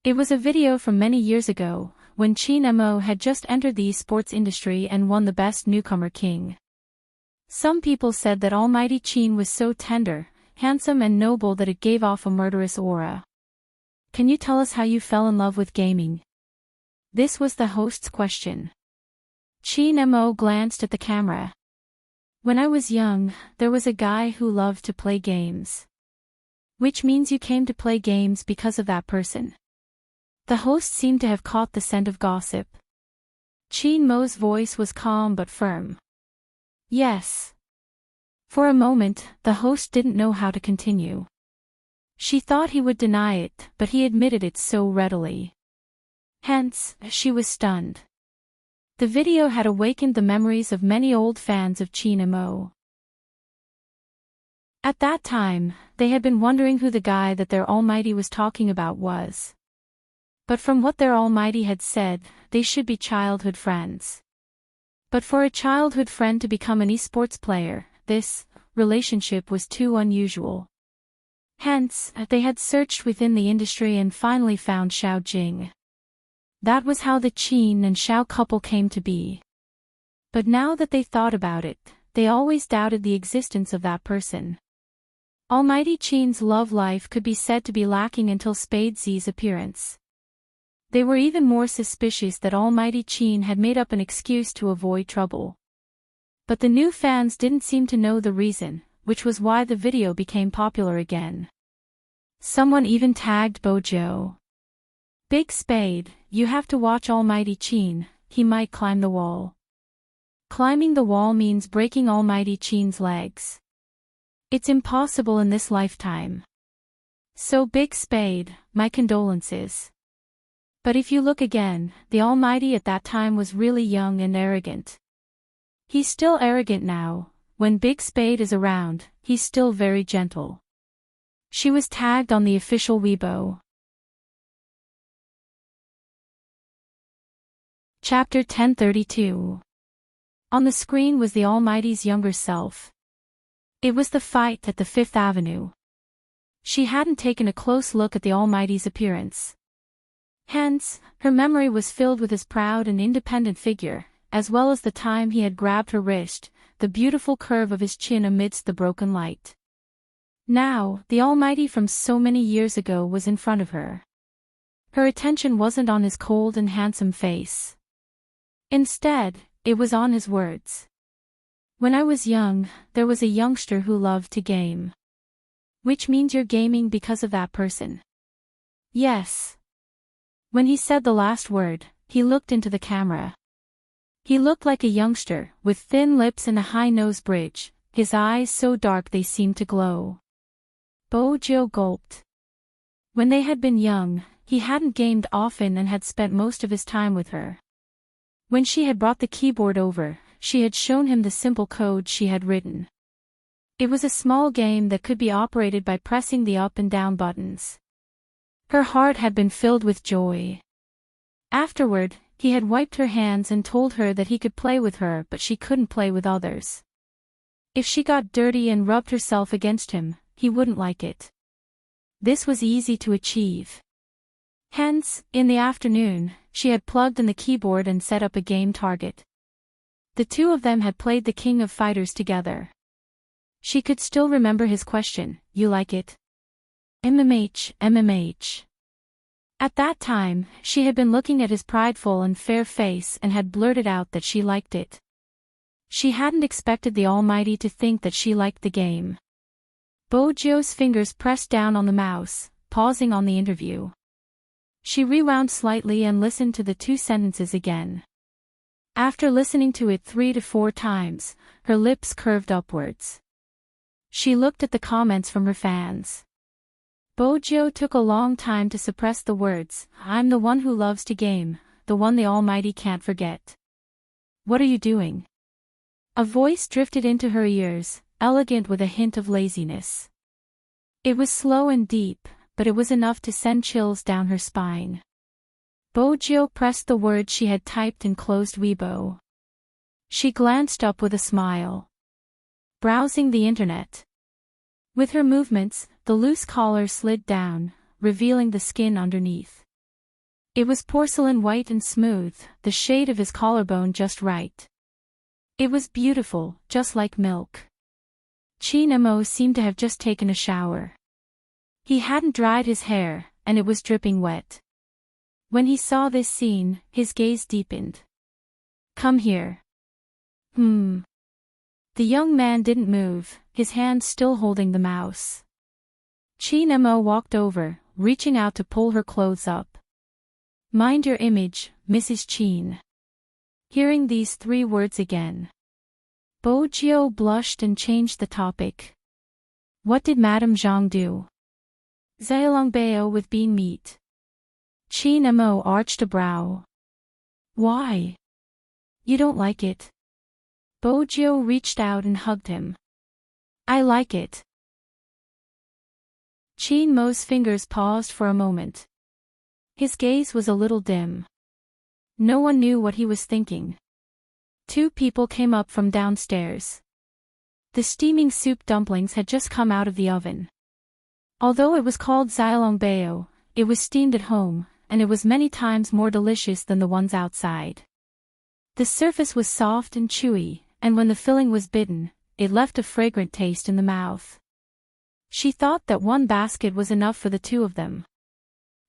It was a video from many years ago, when Qin Mo had just entered the esports industry and won the Best Newcomer King. Some people said that Almighty Qin was so tender, handsome and noble that it gave off a murderous aura. Can you tell us how you fell in love with gaming? This was the host's question. Qin Mo glanced at the camera. When I was young, there was a guy who loved to play games. Which means you came to play games because of that person. The host seemed to have caught the scent of gossip. Qin Mo's voice was calm but firm. Yes. For a moment, the host didn't know how to continue. She thought he would deny it, but he admitted it so readily. Hence, she was stunned. The video had awakened the memories of many old fans of Qin Mo. At that time, they had been wondering who the guy that their Almighty was talking about was. But from what their Almighty had said, they should be childhood friends. But for a childhood friend to become an esports player, this relationship was too unusual. Hence, they had searched within the industry and finally found Xiao Jing. That was how the Qin and Xiao couple came to be. But now that they thought about it, they always doubted the existence of that person. Almighty Qin's love life could be said to be lacking until Spade Z's appearance. They were even more suspicious that Almighty Qin had made up an excuse to avoid trouble. But the new fans didn't seem to know the reason, which was why the video became popular again. Someone even tagged Bojo. Big Spade, you have to watch Almighty Chin, he might climb the wall. Climbing the wall means breaking Almighty Chin's legs. It's impossible in this lifetime. So Big Spade, my condolences. But if you look again, the Almighty at that time was really young and arrogant. He's still arrogant now. When Big Spade is around, he's still very gentle. She was tagged on the official Weibo. Chapter 1032. On the screen was the Almighty's younger self. It was the fight at the Fifth Avenue. She hadn't taken a close look at the Almighty's appearance. Hence, her memory was filled with his proud and independent figure, as well as the time he had grabbed her wrist, the beautiful curve of his chin amidst the broken light. Now, the Almighty from so many years ago was in front of her. Her attention wasn't on his cold and handsome face. Instead, it was on his words. When I was young, there was a youngster who loved to game. Which means you're gaming because of that person. Yes. When he said the last word, he looked into the camera. He looked like a youngster, with thin lips and a high nose bridge, his eyes so dark they seemed to glow. Bojo gulped. When they had been young, he hadn't gamed often and had spent most of his time with her. When she had brought the keyboard over, she had shown him the simple code she had written. It was a small game that could be operated by pressing the up and down buttons. Her heart had been filled with joy. Afterward, he had wiped her hands and told her that he could play with her but she couldn't play with others. If she got dirty and rubbed herself against him, he wouldn't like it. This was easy to achieve. Hence, in the afternoon, she had plugged in the keyboard and set up a game target. The two of them had played the King of Fighters together. She could still remember his question, "You like it?" MMH. At that time, she had been looking at his prideful and fair face and had blurted out that she liked it. She hadn't expected the Almighty to think that she liked the game. Bojo's fingers pressed down on the mouse, pausing on the interview. She rewound slightly and listened to the two sentences again. After listening to it 3 to 4 times, her lips curved upwards. She looked at the comments from her fans. Bojo took a long time to suppress the words, "I'm the one who loves to game, the one the Almighty can't forget." "What are you doing?" A voice drifted into her ears, elegant with a hint of laziness. It was slow and deep, but it was enough to send chills down her spine. Bojo pressed the words she had typed in closed Weibo. She glanced up with a smile. Browsing the internet. With her movements, the loose collar slid down, revealing the skin underneath. It was porcelain white and smooth, the shade of his collarbone just right. It was beautiful, just like milk. Chin seemed to have just taken a shower. He hadn't dried his hair, and it was dripping wet. When he saw this scene, his gaze deepened. "Come here." The young man didn't move, his hand still holding the mouse. Chin walked over, reaching out to pull her clothes up. "Mind your image, Mrs. Chin." Hearing these 3 words again, Bojo blushed and changed the topic. "What did Madame Zhang do?" "Xiaolongbao with bean meat." Chin arched a brow. "Why? You don't like it?" Bojo reached out and hugged him. "I like it." Chin Mo's fingers paused for a moment. His gaze was a little dim. No one knew what he was thinking. 2 people came up from downstairs. The steaming soup dumplings had just come out of the oven. Although it was called xiaolongbao, it was steamed at home, and it was many times more delicious than the ones outside. The surface was soft and chewy, and when the filling was bitten, it left a fragrant taste in the mouth. She thought that 1 basket was enough for the 2 of them.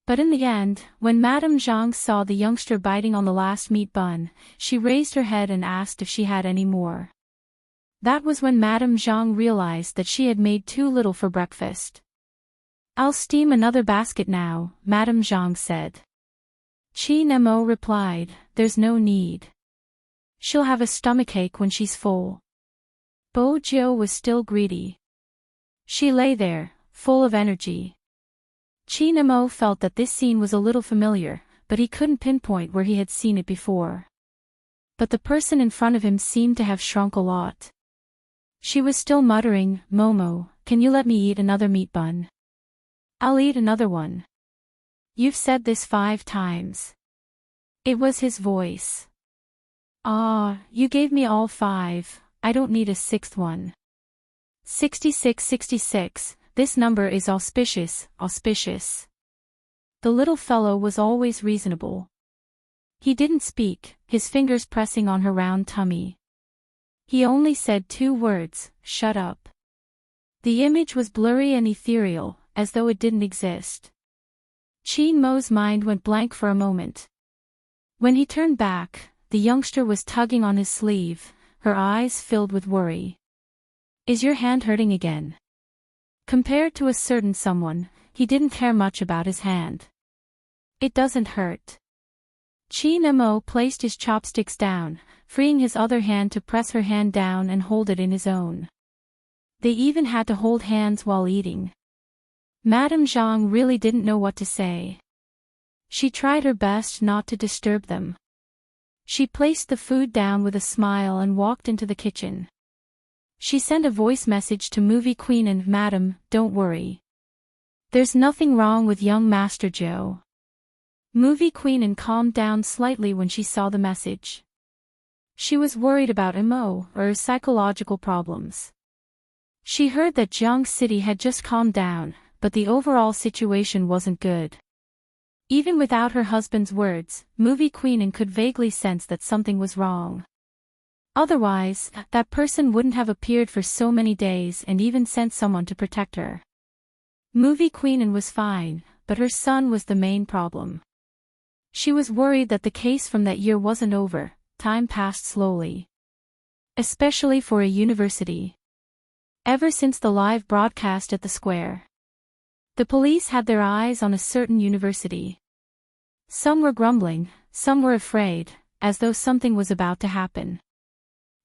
But in the end, when Madame Zhang saw the youngster biting on the last meat bun, she raised her head and asked if she had any more. That was when Madame Zhang realized that she had made too little for breakfast. "I'll steam another basket now," Madame Zhang said. Qi Nemo replied, "There's no need. She'll have a stomachache when she's full." Bo Jiu was still greedy. She lay there, full of energy. Qi Nemo felt that this scene was a little familiar, but he couldn't pinpoint where he had seen it before. But the person in front of him seemed to have shrunk a lot. She was still muttering, "Momo, can you let me eat another meat bun? I'll eat another one. You've said this 5 times. It was his voice. "Ah, you gave me all 5, I don't need a 6th one. 6666, this number is auspicious, auspicious." The little fellow was always reasonable. He didn't speak, his fingers pressing on her round tummy. He only said 2 words, "Shut up." The image was blurry and ethereal, as though it didn't exist. Qi Mo's mind went blank for a moment. When he turned back, the youngster was tugging on his sleeve, her eyes filled with worry. "Is your hand hurting again?" Compared to a certain someone, he didn't care much about his hand. "It doesn't hurt." Qi Nemo placed his chopsticks down, freeing his other hand to press her hand down and hold it in his own. They even had to hold hands while eating. Madame Zhang really didn't know what to say. She tried her best not to disturb them. She placed the food down with a smile and walked into the kitchen. She sent a voice message to Movie Queen and, "Madam, don't worry. There's nothing wrong with young Master Joe." Movie Queen calmed down slightly when she saw the message. She was worried about Emo, or psychological problems. She heard that Jiang City had just calmed down, but the overall situation wasn't good. Even without her husband's words, Movie Queen could vaguely sense that something was wrong. Otherwise, that person wouldn't have appeared for so many days and even sent someone to protect her. Movie Queen was fine, but her son was the main problem. She was worried that the case from that year wasn't over. Time passed slowly. Especially for a university. Ever since the live broadcast at the square, the police had their eyes on a certain university. Some were grumbling, some were afraid, as though something was about to happen.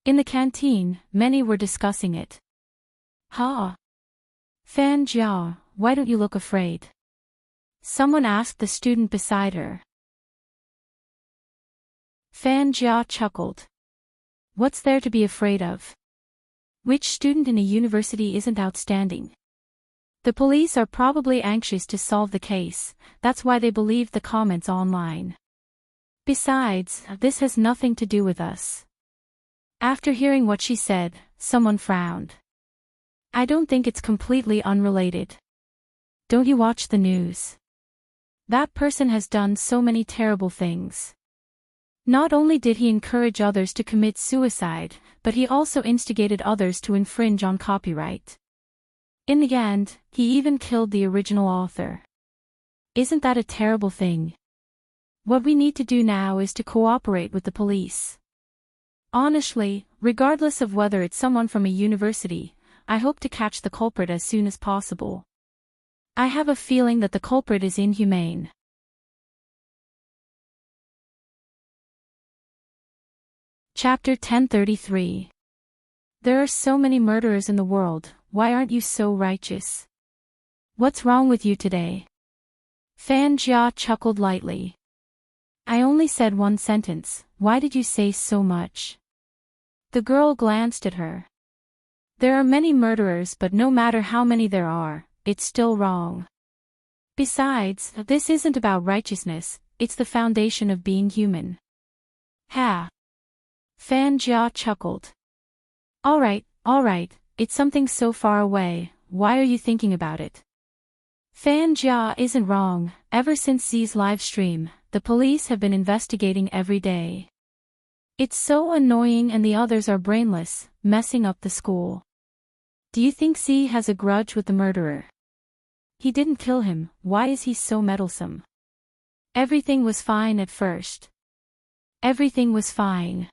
In the canteen, many were discussing it. "Ha! Fan Jia, why don't you look afraid?" Someone asked the student beside her. Fan Jia chuckled. "What's there to be afraid of? Which student in a university isn't outstanding? The police are probably anxious to solve the case, that's why they believed the comments online. Besides, this has nothing to do with us." After hearing what she said, someone frowned. "I don't think it's completely unrelated. Don't you watch the news? That person has done so many terrible things. Not only did he encourage others to commit suicide, but he also instigated others to infringe on copyright. In the end, he even killed the original author. Isn't that a terrible thing? What we need to do now is to cooperate with the police. Honestly, regardless of whether it's someone from a university, I hope to catch the culprit as soon as possible. I have a feeling that the culprit is inhumane." Chapter 1033. There are so many murderers in the world, why aren't you so righteous? What's wrong with you today? Fan Jia chuckled lightly. I only said one sentence, why did you say so much? The girl glanced at her. There are many murderers, but no matter how many there are, it's still wrong. Besides, this isn't about righteousness, it's the foundation of being human. Ha! Fan Jia chuckled. Alright, it's something so far away, why are you thinking about it? Fan Jia isn't wrong, ever since Z's live stream, the police have been investigating every day. It's so annoying and the others are brainless, messing up the school. Do you think Z has a grudge with the murderer? He didn't kill him, why is he so meddlesome? Everything was fine at first. Everything was fine.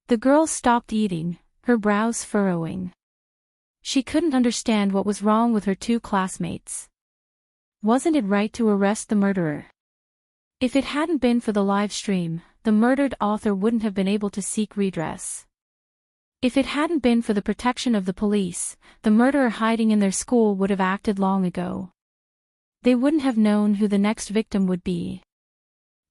The girl stopped eating, her brows furrowing. She couldn't understand what was wrong with her two classmates. Wasn't it right to arrest the murderer? If it hadn't been for the live stream, the murdered author wouldn't have been able to seek redress. If it hadn't been for the protection of the police, the murderer hiding in their school would have acted long ago. They wouldn't have known who the next victim would be.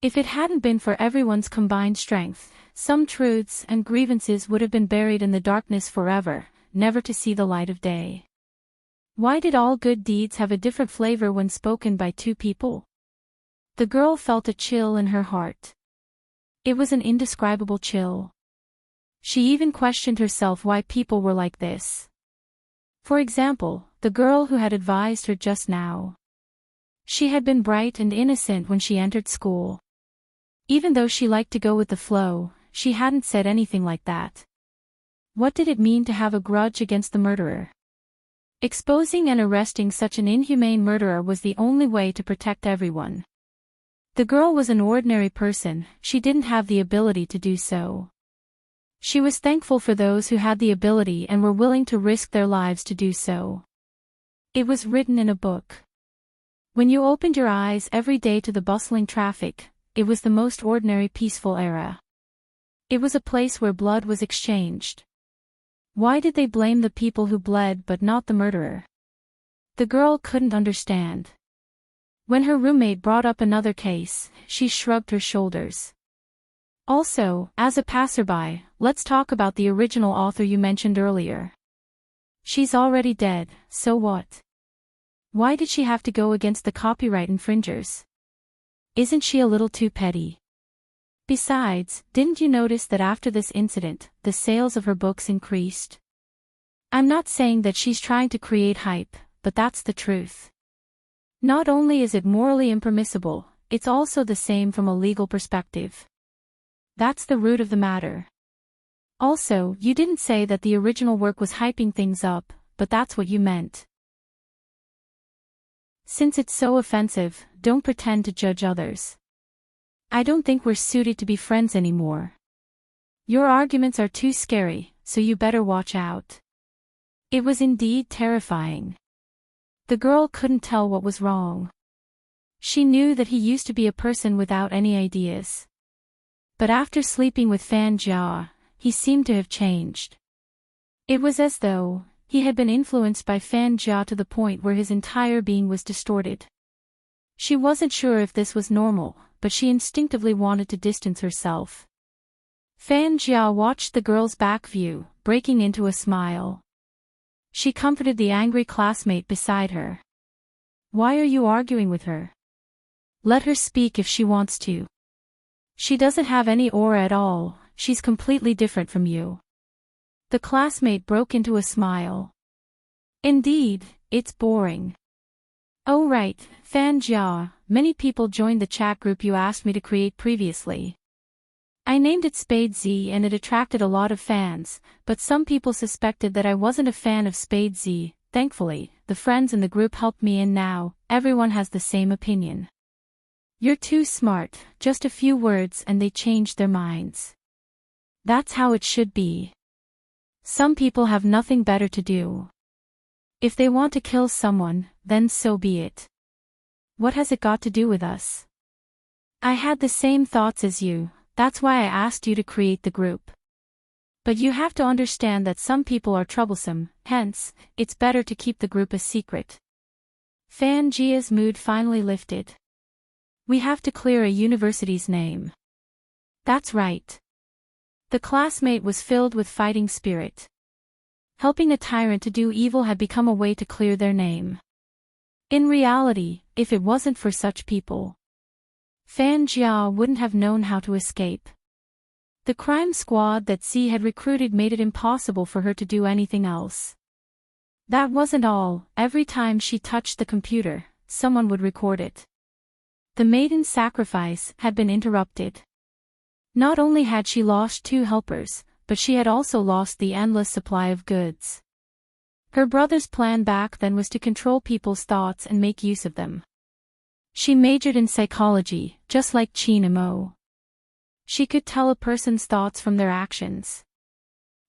If it hadn't been for everyone's combined strength, some truths and grievances would have been buried in the darkness forever, never to see the light of day. Why did all good deeds have a different flavor when spoken by two people? The girl felt a chill in her heart. It was an indescribable chill. She even questioned herself why people were like this. For example, the girl who had advised her just now. She had been bright and innocent when she entered school. Even though she liked to go with the flow, she hadn't said anything like that. What did it mean to have a grudge against the murderer? Exposing and arresting such an inhumane murderer was the only way to protect everyone. The girl was an ordinary person, she didn't have the ability to do so. She was thankful for those who had the ability and were willing to risk their lives to do so. It was written in a book. When you opened your eyes every day to the bustling traffic, it was the most ordinary peaceful era. It was a place where blood was exchanged. Why did they blame the people who bled but not the murderer? The girl couldn't understand. When her roommate brought up another case, she shrugged her shoulders. Also, as a passerby, let's talk about the original author you mentioned earlier. She's already dead, so what? Why did she have to go against the copyright infringers? Isn't she a little too petty? Besides, didn't you notice that after this incident, the sales of her books increased? I'm not saying that she's trying to create hype, but that's the truth. Not only is it morally impermissible, it's also the same from a legal perspective. That's the root of the matter. Also, you didn't say that the original work was hyping things up, but that's what you meant. Since it's so offensive, don't pretend to judge others. I don't think we're suited to be friends anymore. Your arguments are too scary, so you better watch out. It was indeed terrifying. The girl couldn't tell what was wrong. She knew that he used to be a person without any ideas. But after sleeping with Fan Jia, he seemed to have changed. It was as though he had been influenced by Fan Jia to the point where his entire being was distorted. She wasn't sure if this was normal, but she instinctively wanted to distance herself. Fan Jia watched the girl's back view, breaking into a smile. She comforted the angry classmate beside her. Why are you arguing with her? Let her speak if she wants to. She doesn't have any aura at all, she's completely different from you. The classmate broke into a smile. Indeed, it's boring. Oh right, Fan Jia, many people joined the chat group you asked me to create previously. I named it Spade Z and it attracted a lot of fans, but some people suspected that I wasn't a fan of Spade Z. Thankfully, the friends in the group helped me and now, everyone has the same opinion. You're too smart, just a few words and they changed their minds. That's how it should be. Some people have nothing better to do. If they want to kill someone, then so be it. What has it got to do with us? I had the same thoughts as you, that's why I asked you to create the group. But you have to understand that some people are troublesome, hence, it's better to keep the group a secret. Fan Jia's mood finally lifted. We have to clear a university's name. That's right. The classmate was filled with fighting spirit. Helping a tyrant to do evil had become a way to clear their name. In reality, if it wasn't for such people, Fan Jia wouldn't have known how to escape. The crime squad that C had recruited made it impossible for her to do anything else. That wasn't all, every time she touched the computer, someone would record it. The maiden's sacrifice had been interrupted. Not only had she lost 2 helpers, but she had also lost the endless supply of goods. Her brother's plan back then was to control people's thoughts and make use of them. She majored in psychology, just like Qin Mo. She could tell a person's thoughts from their actions.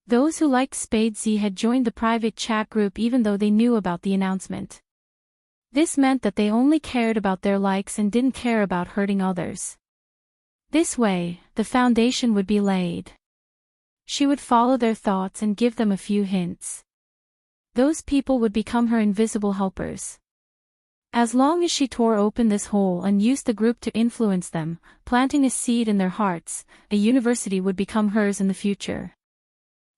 Those who liked Spade Z had joined the private chat group even though they knew about the announcement. This meant that they only cared about their likes and didn't care about hurting others. This way, the foundation would be laid. She would follow their thoughts and give them a few hints. Those people would become her invisible helpers. As long as she tore open this hole and used the group to influence them, planting a seed in their hearts, a university would become hers in the future.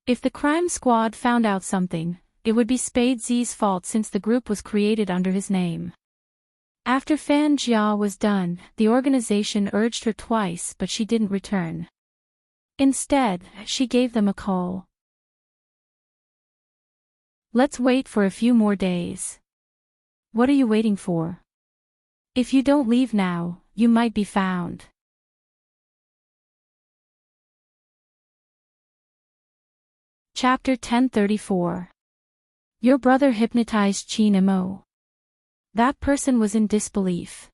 If the crime squad found out something, it would be Spade Z's fault since the group was created under his name. After Fan Jia was done, the organization urged her twice but she didn't return. Instead, she gave them a call. Let's wait for a few more days. What are you waiting for? If you don't leave now, you might be found. Chapter 1034. Your brother hypnotized Qin Mo. That person was in disbelief.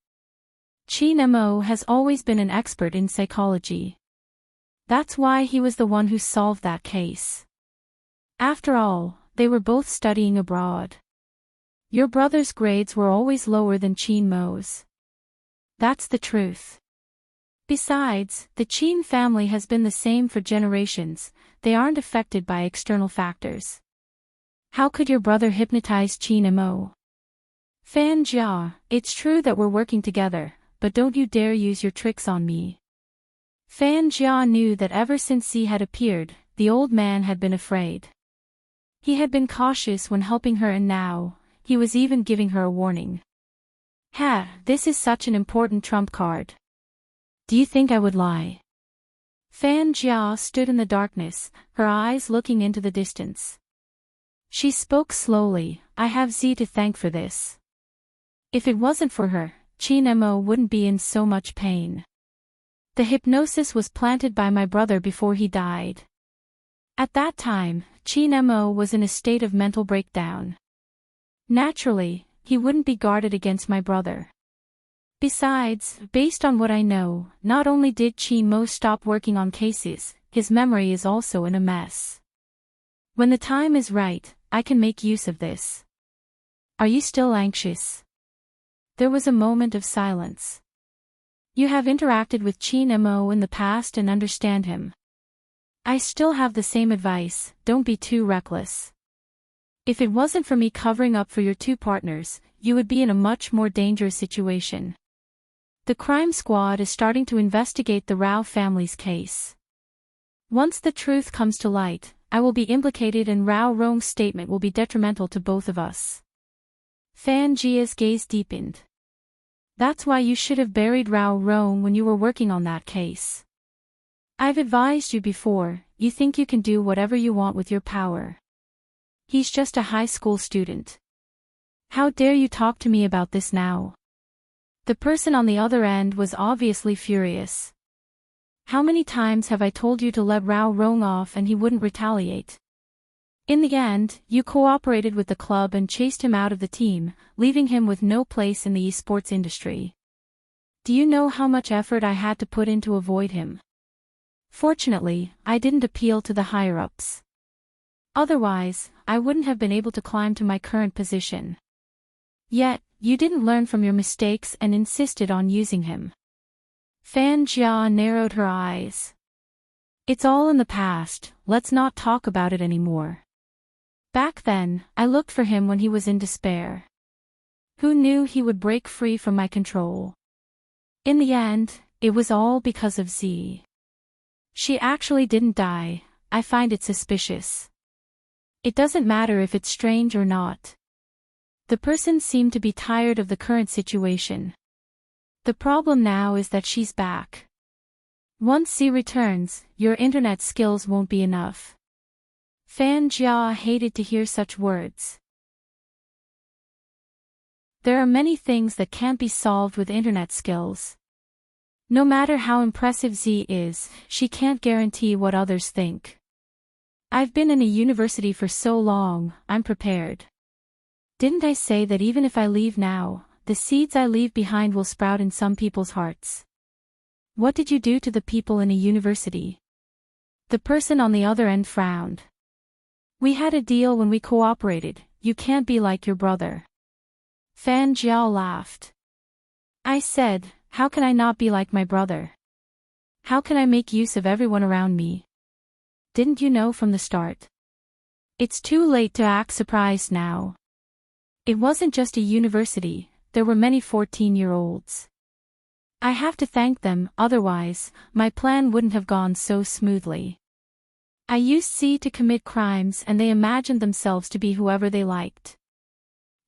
Qin Mo has always been an expert in psychology. That's why he was the one who solved that case. After all, they were both studying abroad. Your brother's grades were always lower than Qin Mo's. That's the truth. Besides, the Qin family has been the same for generations, they aren't affected by external factors. How could your brother hypnotize Qin Mo? Fan Jia, it's true that we're working together, but don't you dare use your tricks on me. Fan Jia knew that ever since Z had appeared, the old man had been afraid. He had been cautious when helping her and now, he was even giving her a warning. This is such an important trump card. Do you think I would lie? Fan Jia stood in the darkness, her eyes looking into the distance. She spoke slowly, I have Z to thank for this. If it wasn't for her, Qin Mo wouldn't be in so much pain. The hypnosis was planted by my brother before he died. At that time, Qin Mo was in a state of mental breakdown. Naturally, he wouldn't be guarded against my brother. Besides, based on what I know, not only did Qin Mo stop working on cases, his memory is also in a mess. When the time is right, I can make use of this. Are you still anxious? There was a moment of silence. You have interacted with Qin Mo in the past and understand him. I still have the same advice, don't be too reckless. If it wasn't for me covering up for your two partners, you would be in a much more dangerous situation. The crime squad is starting to investigate the Rao family's case. Once the truth comes to light, I will be implicated and Rao Rong's statement will be detrimental to both of us. Fan Jia's gaze deepened. That's why you should have buried Rao Rong when you were working on that case. I've advised you before, you think you can do whatever you want with your power. He's just a high school student. How dare you talk to me about this now? The person on the other end was obviously furious. How many times have I told you to let Rao Rong off and he wouldn't retaliate? In the end, you cooperated with the club and chased him out of the team, leaving him with no place in the esports industry. Do you know how much effort I had to put in to avoid him? Fortunately, I didn't appeal to the higher-ups. Otherwise, I wouldn't have been able to climb to my current position. Yet, you didn't learn from your mistakes and insisted on using him. Fan Jia narrowed her eyes. It's all in the past, let's not talk about it anymore. Back then, I looked for him when he was in despair. Who knew he would break free from my control? In the end, it was all because of Z. She actually didn't die, I find it suspicious. It doesn't matter if it's strange or not. The person seemed to be tired of the current situation. The problem now is that she's back. Once Z returns, your internet skills won't be enough. Fan Jia hated to hear such words. There are many things that can't be solved with internet skills. No matter how impressive Z is, she can't guarantee what others think. I've been in a university for so long, I'm prepared. Didn't I say that even if I leave now, the seeds I leave behind will sprout in some people's hearts? What did you do to the people in a university? The person on the other end frowned. We had a deal when we cooperated, you can't be like your brother. Fan Jiao laughed. I said, how can I not be like my brother? How can I make use of everyone around me? Didn't you know from the start? It's too late to act surprised now. It wasn't just a university, there were many 14-year-olds. I have to thank them, otherwise, my plan wouldn't have gone so smoothly. I used C to commit crimes and they imagined themselves to be whoever they liked.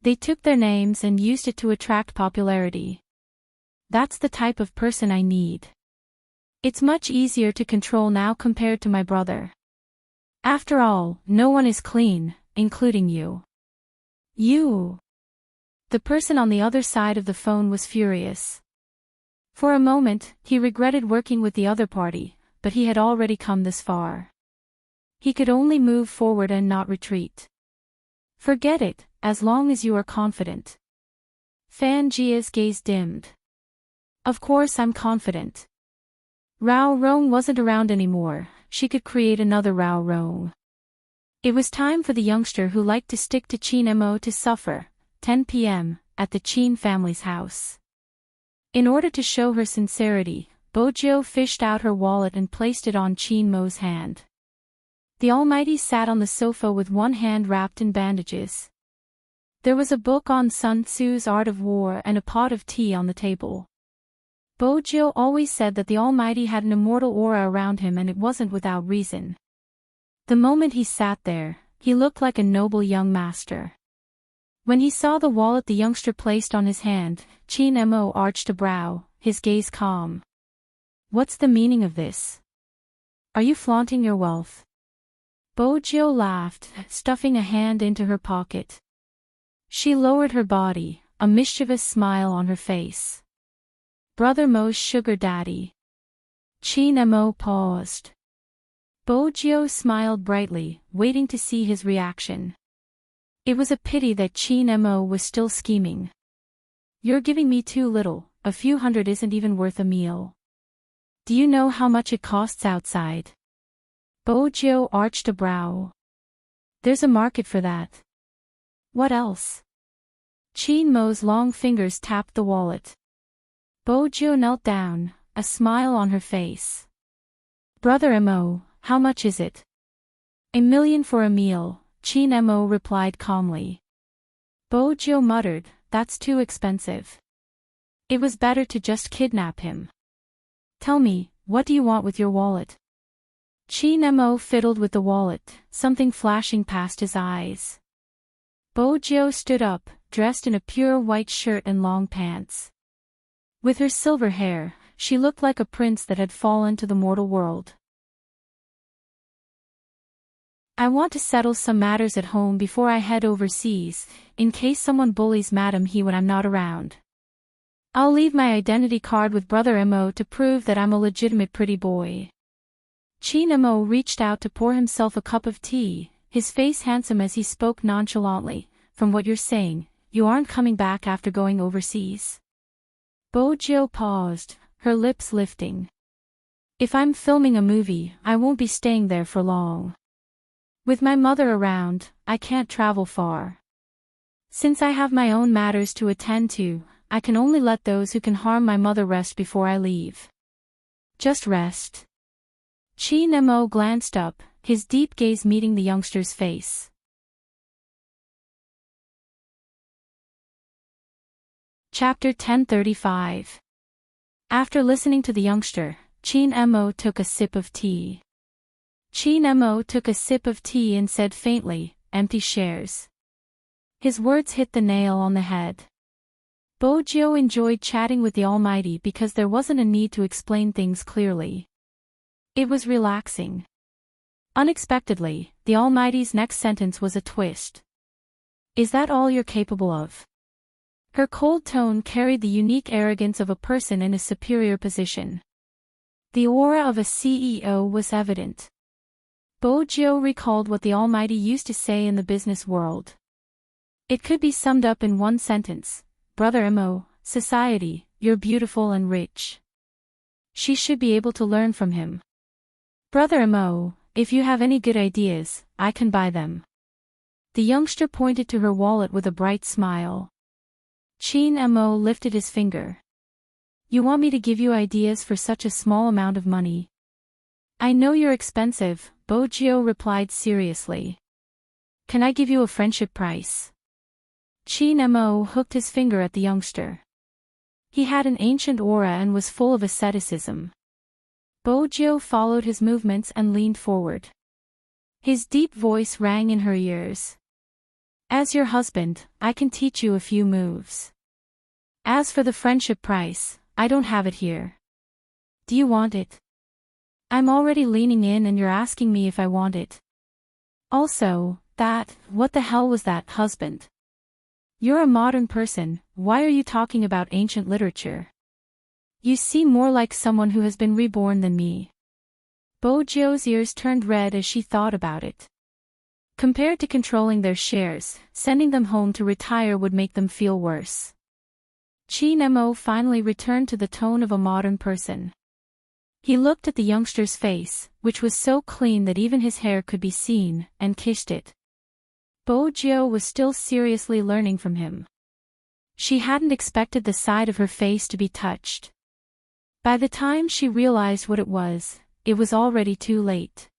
They took their names and used it to attract popularity. That's the type of person I need. It's much easier to control now compared to my brother. After all, no one is clean, including you. You. The person on the other side of the phone was furious. For a moment, he regretted working with the other party, but he had already come this far. He could only move forward and not retreat. Forget it, as long as you are confident. Fan Jia's gaze dimmed. Of course I'm confident. Rao Rong wasn't around anymore, she could create another Rao Rong. It was time for the youngster who liked to stick to Qin Mo to suffer, 10 p.m., at the Qin family's house. In order to show her sincerity, Bojiu fished out her wallet and placed it on Qin Mo's hand. The Almighty sat on the sofa with one hand wrapped in bandages. There was a book on Sun Tzu's Art of War and a pot of tea on the table. Bojiu always said that the Almighty had an immortal aura around him and it wasn't without reason. The moment he sat there, he looked like a noble young master. When he saw the wallet the youngster placed on his hand, Qin Mo arched a brow, his gaze calm. What's the meaning of this? Are you flaunting your wealth? Bojiu laughed, stuffing a hand into her pocket. She lowered her body, a mischievous smile on her face. Brother Mo's sugar daddy. Qin Mo paused. Bojiu smiled brightly, waiting to see his reaction. It was a pity that Qin Mo was still scheming. You're giving me too little, a few hundred isn't even worth a meal. Do you know how much it costs outside? Bojiu arched a brow. There's a market for that. What else? Qin Mo's long fingers tapped the wallet. Bojiu knelt down, a smile on her face. Brother Mo, how much is it? 1 million for a meal, Qin Mo replied calmly. Bojiu muttered, that's too expensive. It was better to just kidnap him. Tell me, what do you want with your wallet? Qin Mo fiddled with the wallet, something flashing past his eyes. Bojiu stood up, dressed in a pure white shirt and long pants. With her silver hair, she looked like a prince that had fallen to the mortal world. I want to settle some matters at home before I head overseas, in case someone bullies Madam He when I'm not around. I'll leave my identity card with Brother Mo to prove that I'm a legitimate pretty boy. Qin Mo reached out to pour himself a cup of tea, his face handsome as he spoke nonchalantly. From what you're saying, you aren't coming back after going overseas? Bojiu paused, her lips lifting. If I'm filming a movie, I won't be staying there for long. With my mother around, I can't travel far. Since I have my own matters to attend to, I can only let those who can harm my mother rest before I leave. Just rest. Qin Mo glanced up, his deep gaze meeting the youngster's face. Chapter 1035. After listening to the youngster, Qin Mo took a sip of tea. Qin Mo took a sip of tea and said faintly, empty shares. His words hit the nail on the head. Bojiu enjoyed chatting with the Almighty because there wasn't a need to explain things clearly. It was relaxing. Unexpectedly, the Almighty's next sentence was a twist. Is that all you're capable of? Her cold tone carried the unique arrogance of a person in a superior position. The aura of a CEO was evident. Bojiu recalled what the Almighty used to say in the business world. It could be summed up in one sentence. Brother Mo, society, you're beautiful and rich. She should be able to learn from him. Brother Mo, if you have any good ideas, I can buy them. The youngster pointed to her wallet with a bright smile. Chin Mo lifted his finger. You want me to give you ideas for such a small amount of money? I know you're expensive, Bojio replied seriously. Can I give you a friendship price? Chin Mo hooked his finger at the youngster. He had an ancient aura and was full of asceticism. Bojio followed his movements and leaned forward. His deep voice rang in her ears. As your husband, I can teach you a few moves. As for the friendship price, I don't have it here. Do you want it? I'm already leaning in and you're asking me if I want it. Also, what the hell was that, husband? You're a modern person, why are you talking about ancient literature? You seem more like someone who has been reborn than me. Bojio's ears turned red as she thought about it. Compared to controlling their shares, sending them home to retire would make them feel worse. Chin Mo finally returned to the tone of a modern person. He looked at the youngster's face, which was so clean that even his hair could be seen, and kissed it. Bojio was still seriously learning from him. She hadn't expected the side of her face to be touched. By the time she realized what it was already too late.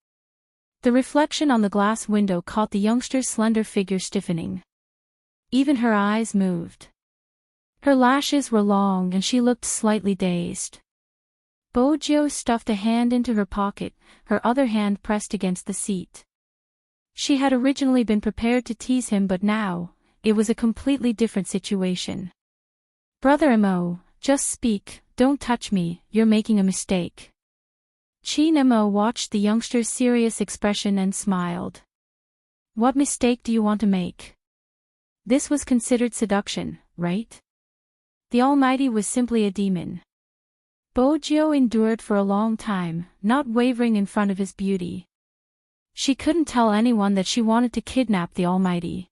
The reflection on the glass window caught the youngster's slender figure stiffening. Even her eyes moved. Her lashes were long and she looked slightly dazed. Bojio stuffed a hand into her pocket, her other hand pressed against the seat. She had originally been prepared to tease him, but now, it was a completely different situation. Brother Mo, just speak, don't touch me, you're making a mistake. Chin Mo watched the youngster's serious expression and smiled. What mistake do you want to make? This was considered seduction, right? The Almighty was simply a demon. Bojio endured for a long time, not wavering in front of his beauty. She couldn't tell anyone that she wanted to kidnap the Almighty.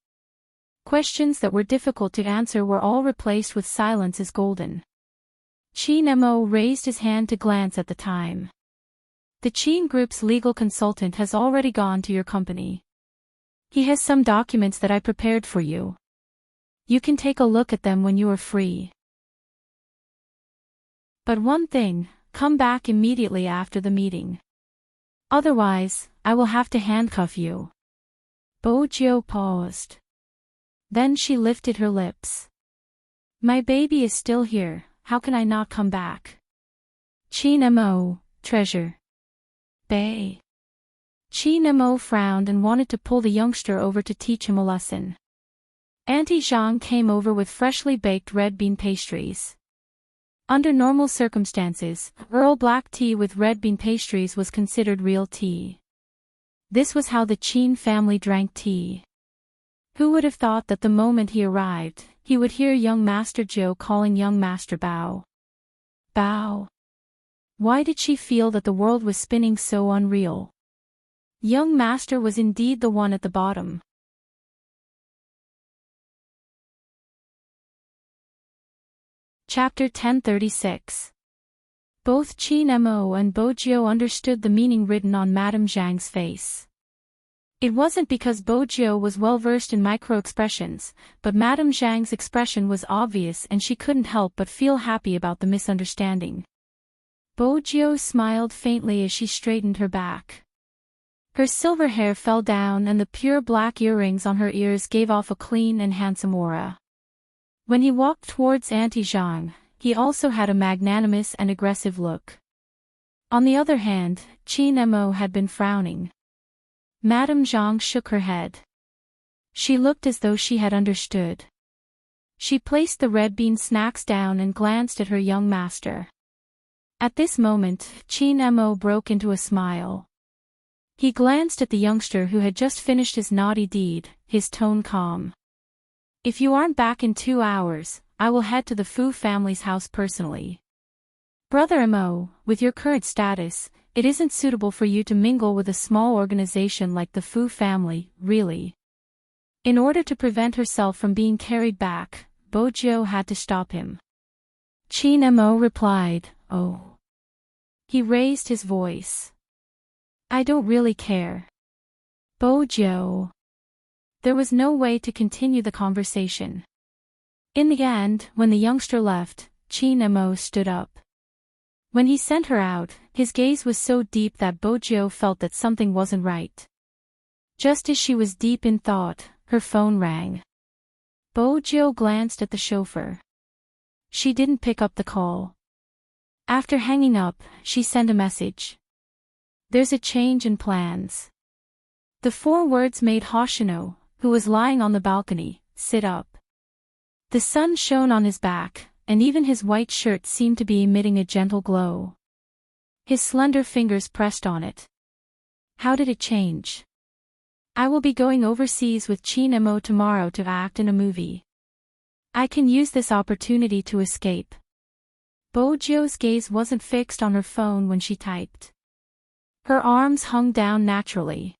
Questions that were difficult to answer were all replaced with silence as golden. Chin Mo raised his hand to glance at the time. The Chin Group's legal consultant has already gone to your company. He has some documents that I prepared for you. You can take a look at them when you are free. But one thing, come back immediately after the meeting. Otherwise, I will have to handcuff you. Bojio paused. Then she lifted her lips. My baby is still here, how can I not come back? Chin Mo, treasure. Bae. Chin Mo frowned and wanted to pull the youngster over to teach him a lesson. Auntie Zhang came over with freshly baked red bean pastries. Under normal circumstances, Earl black tea with red bean pastries was considered real tea. This was how the Chin family drank tea. Who would have thought that the moment he arrived, he would hear young Master Zhou calling young Master Bao. Bao. Why did she feel that the world was spinning so unreal? Young Master was indeed the one at the bottom. Chapter 1036. Both Chin Mo and Bojio understood the meaning written on Madame Zhang's face. It wasn't because Bojio was well versed in micro-expressions, but Madame Zhang's expression was obvious and she couldn't help but feel happy about the misunderstanding. Bojio smiled faintly as she straightened her back. Her silver hair fell down and the pure black earrings on her ears gave off a clean and handsome aura. When he walked towards Auntie Zhang, he also had a magnanimous and aggressive look. On the other hand, Chin Mo had been frowning. Madame Zhang shook her head. She looked as though she had understood. She placed the red bean snacks down and glanced at her young master. At this moment, Chin Mo broke into a smile. He glanced at the youngster who had just finished his naughty deed, his tone calm. If you aren't back in 2 hours, I will head to the Fu family's house personally. Brother Mo, with your current status, it isn't suitable for you to mingle with a small organization like the Fu family, really. In order to prevent herself from being carried back, Bojio had to stop him. Chin Mo replied, Oh. He raised his voice. I don't really care. Bojo. There was no way to continue the conversation. In the end, when the youngster left, Chin Mo stood up. When he sent her out, his gaze was so deep that Bojo felt that something wasn't right. Just as she was deep in thought, her phone rang. Bojo glanced at the chauffeur. She didn't pick up the call. After hanging up, she sent a message. There's a change in plans. The 4 words made Hoshino, who was lying on the balcony, sit up. The sun shone on his back, and even his white shirt seemed to be emitting a gentle glow. His slender fingers pressed on it. How did it change? I will be going overseas with Chin Mo tomorrow to act in a movie. I can use this opportunity to escape. Bojo's gaze wasn't fixed on her phone when she typed. Her arms hung down naturally.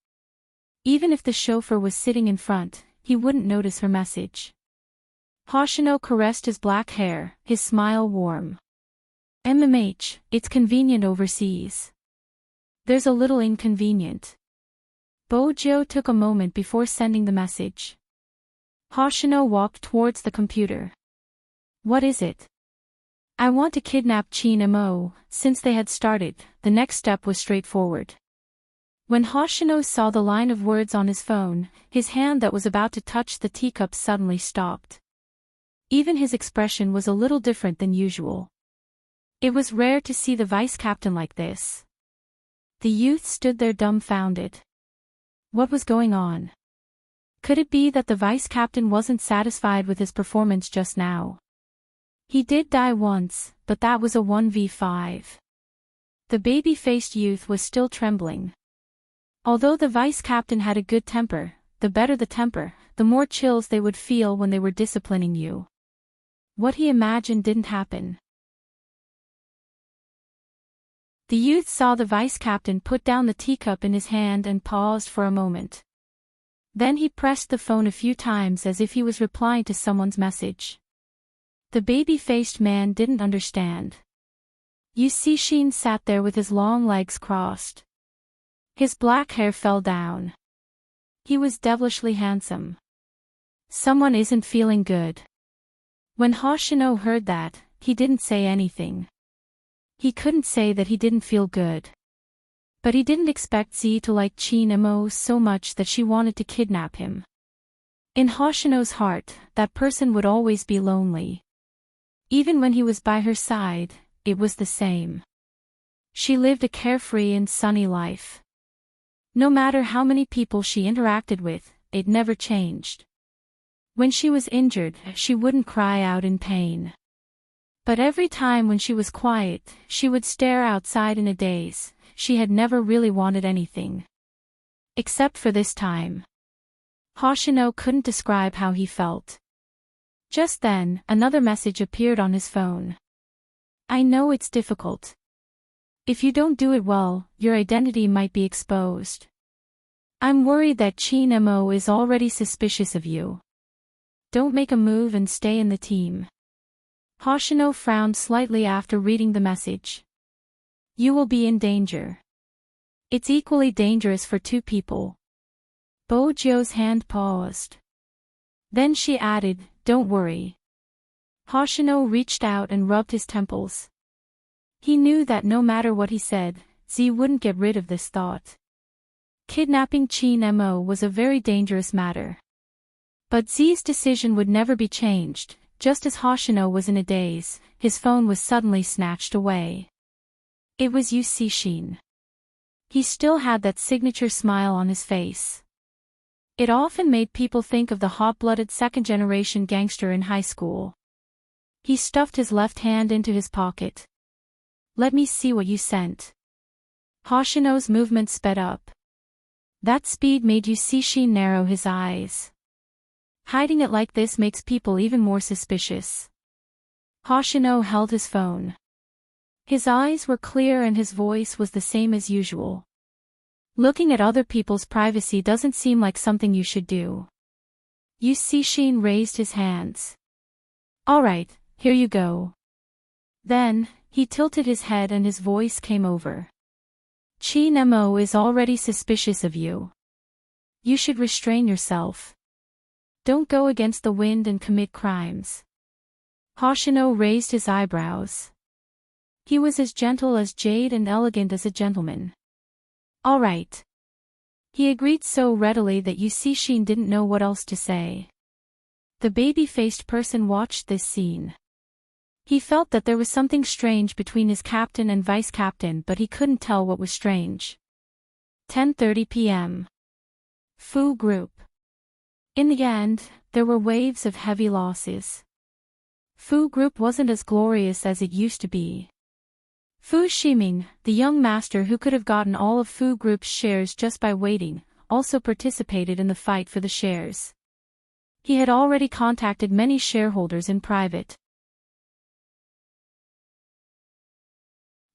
Even if the chauffeur was sitting in front, he wouldn't notice her message. Hoshino caressed his black hair, his smile warm. It's convenient overseas. There's a little inconvenient. Bojo took a moment before sending the message. Hoshino walked towards the computer. What is it? I want to kidnap Chin Mo. Since they had started, the next step was straightforward. When Hoshino saw the line of words on his phone, his hand that was about to touch the teacup suddenly stopped. Even his expression was a little different than usual. It was rare to see the vice captain like this. The youth stood there dumbfounded. What was going on? Could it be that the vice captain wasn't satisfied with his performance just now? He did die once, but that was a 1v5. The baby-faced youth was still trembling. Although the vice captain had a good temper, the better the temper, the more chills they would feel when they were disciplining you. What he imagined didn't happen. The youth saw the vice captain put down the teacup in his hand and paused for a moment. Then he pressed the phone a few times as if he was replying to someone's message. The baby-faced man didn't understand. Shin sat there with his long legs crossed. His black hair fell down. He was devilishly handsome. Someone isn't feeling good. When Hoshino heard that, he didn't say anything. He couldn't say that he didn't feel good. But he didn't expect Z to like Chin Mo so much that she wanted to kidnap him. In Hoshino's heart, that person would always be lonely. Even when he was by her side, it was the same. She lived a carefree and sunny life. No matter how many people she interacted with, it never changed. When she was injured, she wouldn't cry out in pain. But every time when she was quiet, she would stare outside in a daze. She had never really wanted anything. Except for this time. Hoshino couldn't describe how he felt. Just then, another message appeared on his phone. I know it's difficult. If you don't do it well, your identity might be exposed. I'm worried that Chin Mo is already suspicious of you. Don't make a move and stay in the team. Hoshino frowned slightly after reading the message. You will be in danger. It's equally dangerous for 2 people. Bojo's hand paused. Then she added, don't worry. Hoshino reached out and rubbed his temples. He knew that no matter what he said, Z wouldn't get rid of this thought. Kidnapping Chin Mo was a very dangerous matter. But Z's decision would never be changed. Just as Hoshino was in a daze, his phone was suddenly snatched away. It was Shin. He still had that signature smile on his face. It often made people think of the hot-blooded second-generation gangster in high school. He stuffed his left hand into his pocket. Let me see what you sent. Hoshino's movement sped up. That speed made Shin narrow his eyes. Hiding it like this makes people even more suspicious. Hoshino held his phone. His eyes were clear and his voice was the same as usual. Looking at other people's privacy doesn't seem like something you should do. Shin raised his hands. All right, here you go. Then, he tilted his head and his voice came over. Chin Mo is already suspicious of you. You should restrain yourself. Don't go against the wind and commit crimes. Hoshino raised his eyebrows. He was as gentle as jade and elegant as a gentleman. All right. He agreed so readily that Yusishin didn't know what else to say. The baby-faced person watched this scene. He felt that there was something strange between his captain and vice-captain, but he couldn't tell what was strange. 10:30 p.m. Fu Group. In the end, there were waves of heavy losses. Fu Group wasn't as glorious as it used to be. Fu Ximing, the young master who could have gotten all of Fu Group's shares just by waiting, also participated in the fight for the shares. He had already contacted many shareholders in private.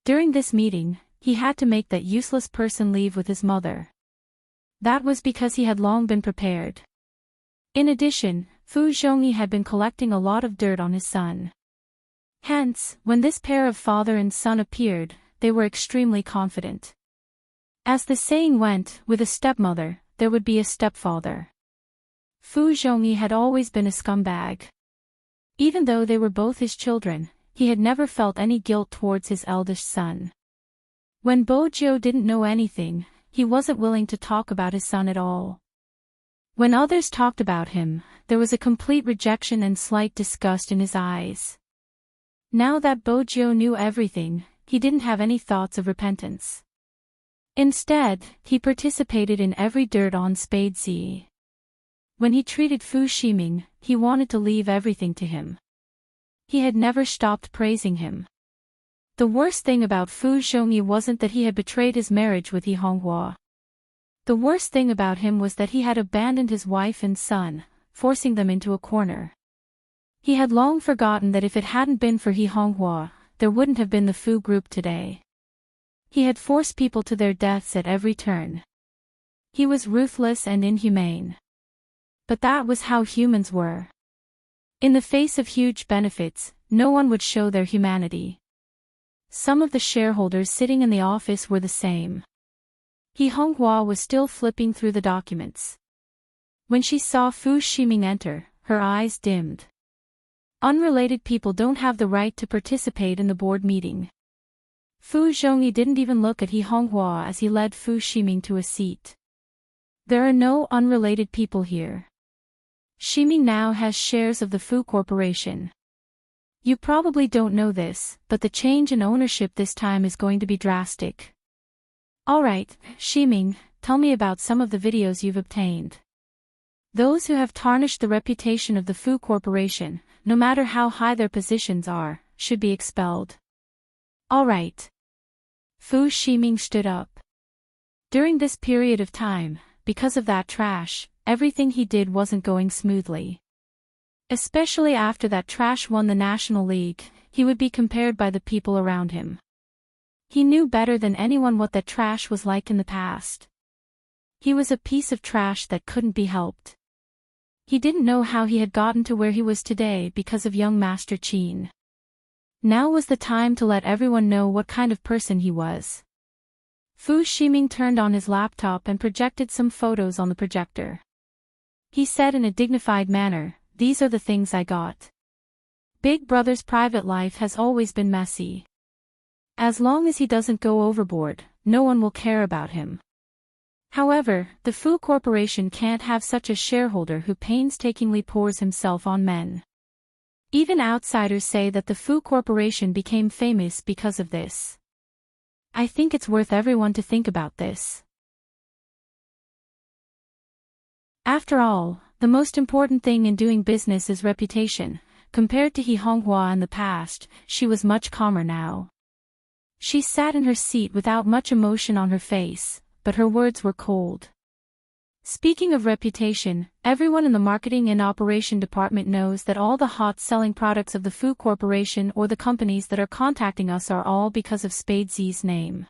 During this meeting, he had to make that useless person leave with his mother. That was because he had long been prepared. In addition, Fu Zhongyi had been collecting a lot of dirt on his son. Hence, when this pair of father and son appeared, they were extremely confident. As the saying went, with a stepmother, there would be a stepfather. Fu Zhongyi had always been a scumbag. Even though they were both his children, he had never felt any guilt towards his eldest son. When Bojiu didn't know anything, he wasn't willing to talk about his son at all. When others talked about him, there was a complete rejection and slight disgust in his eyes. Now that Bojiu knew everything, he didn't have any thoughts of repentance. Instead, he participated in every dirt on Spadesea. When he treated Fu Ximing, he wanted to leave everything to him. He had never stopped praising him. The worst thing about Fu Zhongyi wasn't that he had betrayed his marriage with Yi Honghua. The worst thing about him was that he had abandoned his wife and son, forcing them into a corner. He had long forgotten that if it hadn't been for Yi Honghua, there wouldn't have been the Fu Group today. He had forced people to their deaths at every turn. He was ruthless and inhumane. But that was how humans were. In the face of huge benefits, no one would show their humanity. Some of the shareholders sitting in the office were the same. Yi Honghua was still flipping through the documents. When she saw Fu Ximing enter, her eyes dimmed. Unrelated people don't have the right to participate in the board meeting. Fu Zhongyi didn't even look at Yi Honghua as he led Fu Ximing to a seat. There are no unrelated people here. Ximing now has shares of the Fu Corporation. You probably don't know this, but the change in ownership this time is going to be drastic. Alright, Ximing, tell me about some of the videos you've obtained. Those who have tarnished the reputation of the Fu Corporation, no matter how high their positions are, should be expelled. Alright. Fu Ximing stood up. During this period of time, because of that trash, everything he did wasn't going smoothly. Especially after that trash won the National League, he would be compared by the people around him. He knew better than anyone what that trash was like in the past. He was a piece of trash that couldn't be helped. He didn't know how he had gotten to where he was today because of young Master Qin. Now was the time to let everyone know what kind of person he was. Fu Ximing turned on his laptop and projected some photos on the projector. He said in a dignified manner, "These are the things I got. Big Brother's private life has always been messy. As long as he doesn't go overboard, no one will care about him. However, the Fu Corporation can't have such a shareholder who painstakingly pours himself on men. Even outsiders say that the Fu Corporation became famous because of this. I think it's worth everyone to think about this. After all, the most important thing in doing business is reputation. Compared to Yi Honghua in the past, she was much calmer now. She sat in her seat without much emotion on her face, but her words were cold. Speaking of reputation, everyone in the marketing and operation department knows that all the hot-selling products of the Fu Corporation or the companies that are contacting us are all because of Spadesea's name.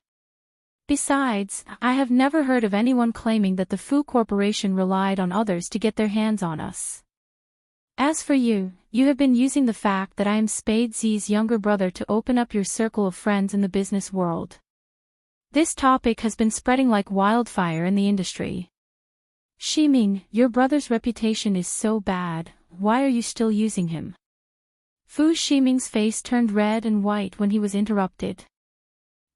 Besides, I have never heard of anyone claiming that the Fu Corporation relied on others to get their hands on us. As for you, you have been using the fact that I am Spadesea's younger brother to open up your circle of friends in the business world. This topic has been spreading like wildfire in the industry. Shiming, your brother's reputation is so bad, why are you still using him? Fu Shiming's face turned red and white when he was interrupted.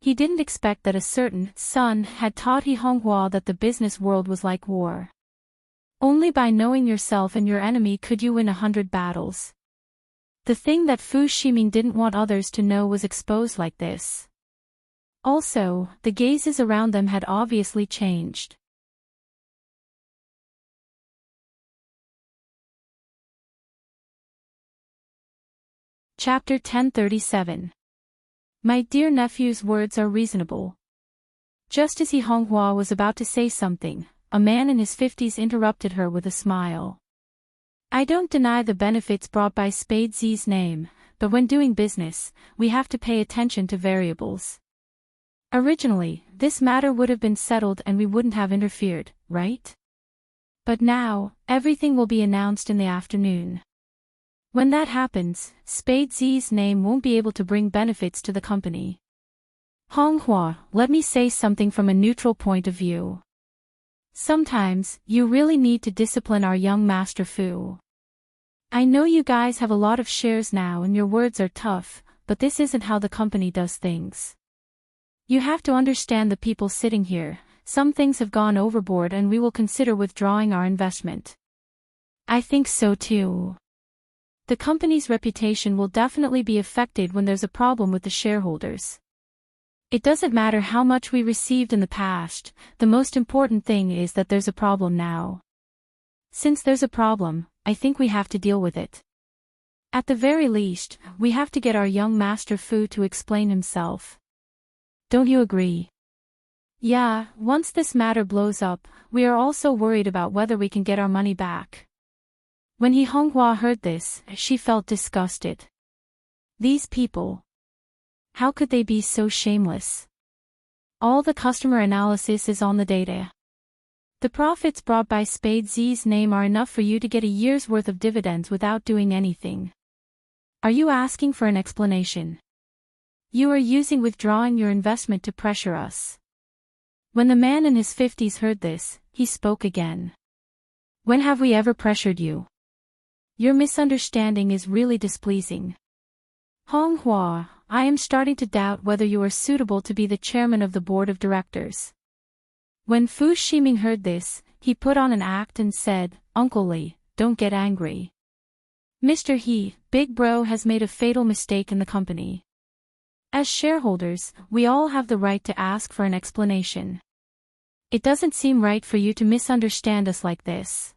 He didn't expect that a certain son had taught He Honghua that the business world was like war. Only by knowing yourself and your enemy could you win 100 battles. The thing that Fu Shiming didn't want others to know was exposed like this. Also, the gazes around them had obviously changed. Chapter 1037. My dear nephew's words are reasonable. Just as He Honghua was about to say something, a man in his 50s interrupted her with a smile. I don't deny the benefits brought by Spade Z's name, but when doing business, we have to pay attention to variables. Originally, this matter would have been settled and we wouldn't have interfered, right? But now, everything will be announced in the afternoon. When that happens, Spade Z's name won't be able to bring benefits to the company. Honghua, let me say something from a neutral point of view. Sometimes, you really need to discipline our young master Fu. I know you guys have a lot of shares now and your words are tough, but this isn't how the company does things. You have to understand the people sitting here, some things have gone overboard and we will consider withdrawing our investment. I think so too. The company's reputation will definitely be affected when there's a problem with the shareholders. It doesn't matter how much we received in the past, the most important thing is that there's a problem now. Since there's a problem, I think we have to deal with it. At the very least, we have to get our young master Fu to explain himself. Don't you agree? Yeah, once this matter blows up, we are also worried about whether we can get our money back. When He Honghua heard this, she felt disgusted. These people. How could they be so shameless? All the customer analysis is on the data. The profits brought by Spade Z's name are enough for you to get a year's worth of dividends without doing anything. Are you asking for an explanation? You are using withdrawing your investment to pressure us. When the man in his 50s heard this, he spoke again. When have we ever pressured you? Your misunderstanding is really displeasing. Honghua, I am starting to doubt whether you are suitable to be the chairman of the board of directors. When Fu Shiming heard this, he put on an act and said, Uncle Li, don't get angry. Mr. He, Big Bro has made a fatal mistake in the company. As shareholders, we all have the right to ask for an explanation. It doesn't seem right for you to misunderstand us like this.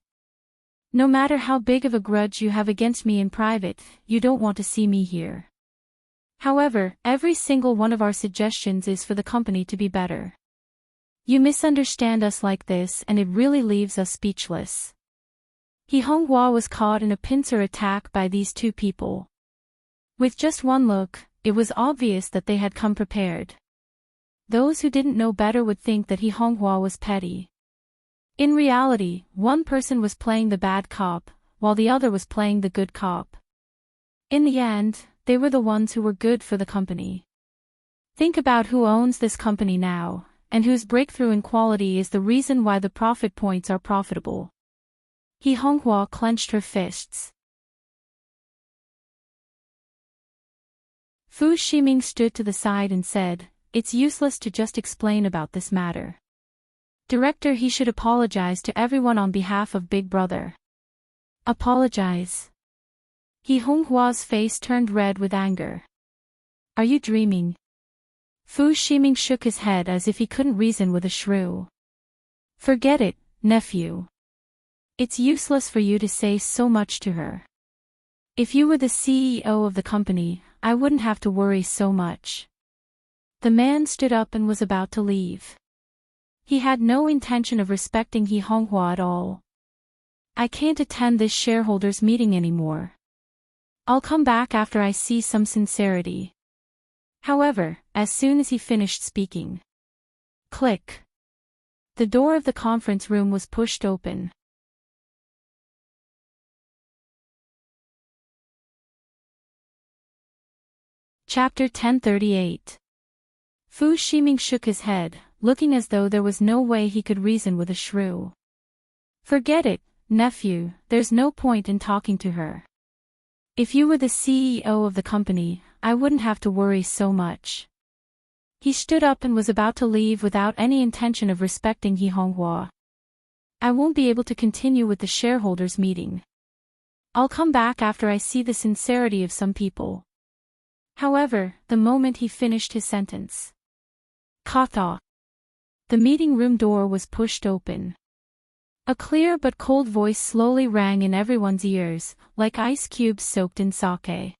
No matter how big of a grudge you have against me in private, you don't want to see me here. However, every single one of our suggestions is for the company to be better. You misunderstand us like this and it really leaves us speechless. He Honghua was caught in a pincer attack by these two people. With just one look, it was obvious that they had come prepared. Those who didn't know better would think that He Honghua was petty. In reality, one person was playing the bad cop, while the other was playing the good cop. In the end, they were the ones who were good for the company. Think about who owns this company now, and whose breakthrough in quality is the reason why the profit points are profitable. He Honghua clenched her fists. Fu Shiming stood to the side and said, It's useless to just explain about this matter. Director, he should apologize to everyone on behalf of Big Brother. Apologize? He Honghua's face turned red with anger. Are you dreaming? Fu Shiming shook his head as if he couldn't reason with a shrew. Forget it, nephew. It's useless for you to say so much to her. If you were the CEO of the company, I wouldn't have to worry so much. The man stood up and was about to leave. He had no intention of respecting He Honghua at all. I can't attend this shareholders' meeting anymore. I'll come back after I see some sincerity. However, as soon as he finished speaking. Click. The door of the conference room was pushed open. Chapter 1038. Fu Shiming shook his head, looking as though there was no way he could reason with a shrew. Forget it, nephew, there's no point in talking to her. If you were the CEO of the company, I wouldn't have to worry so much. He stood up and was about to leave without any intention of respecting He Honghua. I won't be able to continue with the shareholders' meeting. I'll come back after I see the sincerity of some people. However, the moment he finished his sentence, Katha, the meeting room door was pushed open. A clear but cold voice slowly rang in everyone's ears, like ice cubes soaked in sake.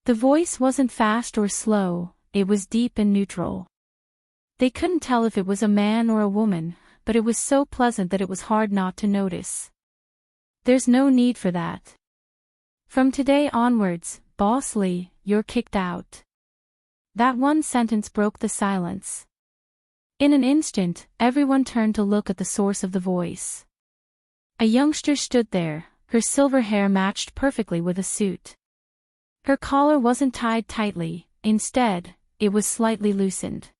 The voice wasn't fast or slow, it was deep and neutral. They couldn't tell if it was a man or a woman, but it was so pleasant that it was hard not to notice. There's no need for that. From today onwards, Boss Lee, you're kicked out. That one sentence broke the silence. In an instant, everyone turned to look at the source of the voice. A youngster stood there, her silver hair matched perfectly with a suit. Her collar wasn't tied tightly, instead, it was slightly loosened.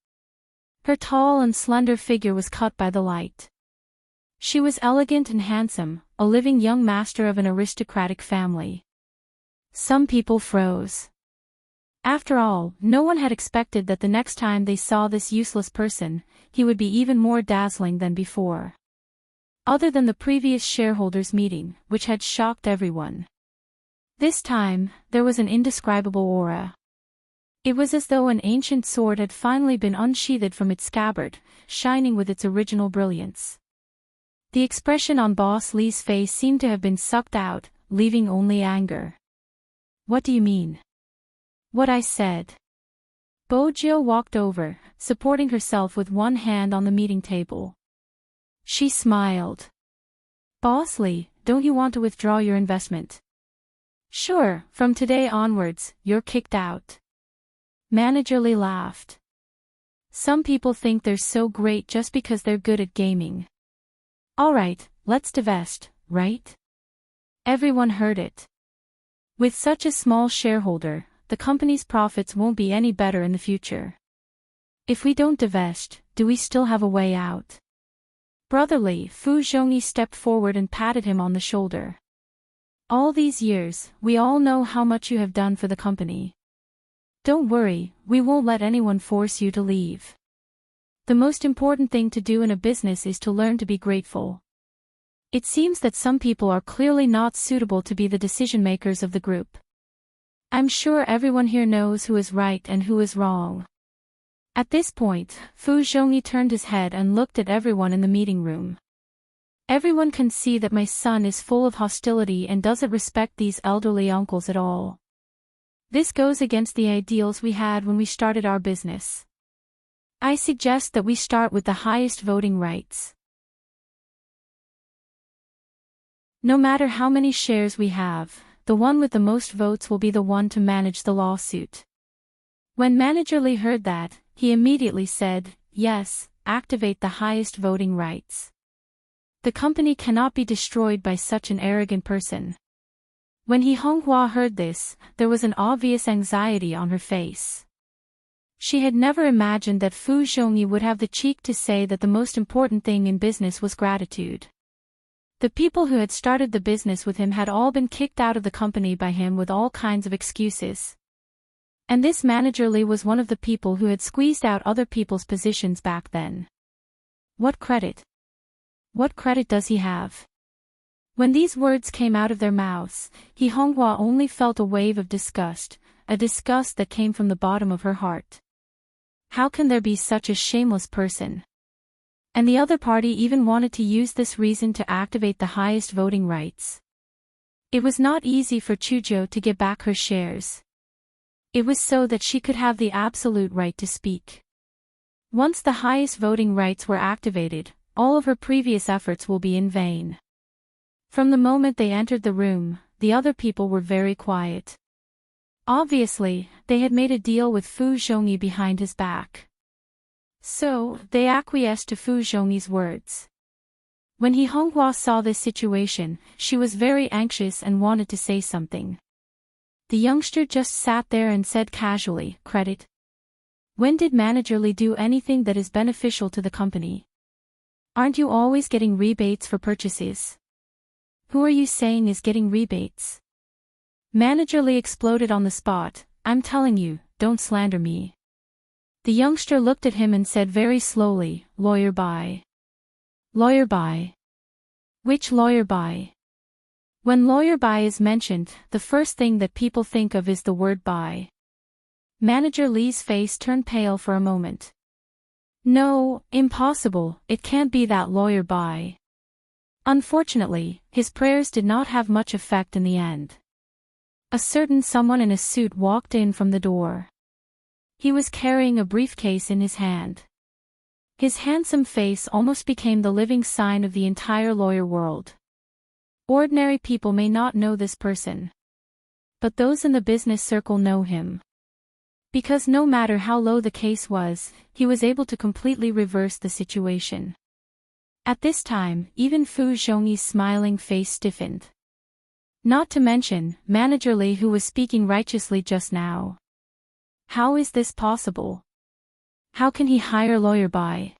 Her tall and slender figure was cut by the light. She was elegant and handsome, a living young master of an aristocratic family. Some people froze. After all, no one had expected that the next time they saw this useless person, he would be even more dazzling than before. Other than the previous shareholders' meeting, which had shocked everyone. This time, there was an indescribable aura. It was as though an ancient sword had finally been unsheathed from its scabbard, shining with its original brilliance. The expression on Boss Lee's face seemed to have been sucked out, leaving only anger. What do you mean? What I said. Bojo walked over, supporting herself with one hand on the meeting table. She smiled. Boss Lee, don't you want to withdraw your investment? Sure, from today onwards, you're kicked out. Manager Lee laughed. Some people think they're so great just because they're good at gaming. Alright, let's divest, right? Everyone heard it. With such a small shareholder, the company's profits won't be any better in the future. If we don't divest, do we still have a way out? Brotherly, Fu Zhongyi stepped forward and patted him on the shoulder. All these years, we all know how much you have done for the company. Don't worry, we won't let anyone force you to leave. The most important thing to do in a business is to learn to be grateful. It seems that some people are clearly not suitable to be the decision makers of the group. I'm sure everyone here knows who is right and who is wrong. At this point, Fu Zhongyi turned his head and looked at everyone in the meeting room. Everyone can see that my son is full of hostility and doesn't respect these elderly uncles at all. This goes against the ideals we had when we started our business. I suggest that we start with the highest voting rights. No matter how many shares we have, the one with the most votes will be the one to manage the lawsuit. When Manager Lee heard that, he immediately said, yes, activate the highest voting rights. The company cannot be destroyed by such an arrogant person. When He Honghua heard this, there was an obvious anxiety on her face. She had never imagined that Fu Zhongyi would have the cheek to say that the most important thing in business was gratitude. The people who had started the business with him had all been kicked out of the company by him with all kinds of excuses. And this Manager Lee was one of the people who had squeezed out other people's positions back then. What credit? What credit does he have? When these words came out of their mouths, He Honghua only felt a wave of disgust, a disgust that came from the bottom of her heart. How can there be such a shameless person? And the other party even wanted to use this reason to activate the highest voting rights. It was not easy for Chuzhou to get back her shares. It was so that she could have the absolute right to speak. Once the highest voting rights were activated, all of her previous efforts will be in vain. From the moment they entered the room, the other people were very quiet. Obviously, they had made a deal with Fu Zhongyi behind his back. So, they acquiesced to Fu Zhongyi's words. When He Honghua saw this situation, she was very anxious and wanted to say something. The youngster just sat there and said casually, credit. When did Manager Lee do anything that is beneficial to the company? Aren't you always getting rebates for purchases? Who are you saying is getting rebates? Manager Lee exploded on the spot. I'm telling you, don't slander me. The youngster looked at him and said very slowly, Lawyer Bai. Lawyer Bai. Which Lawyer Bai? When Lawyer Bai is mentioned, the first thing that people think of is the word Bai. Manager Lee's face turned pale for a moment. No, impossible, it can't be that Lawyer Bai. Unfortunately, his prayers did not have much effect in the end. A certain someone in a suit walked in from the door. He was carrying a briefcase in his hand. His handsome face almost became the living sign of the entire lawyer world. Ordinary people may not know this person, but those in the business circle know him. Because no matter how low the case was, he was able to completely reverse the situation. At this time, even Fu Zhongyi's smiling face stiffened. Not to mention, Manager Lee who was speaking righteously just now. How is this possible? How can he hire Lawyer Bai?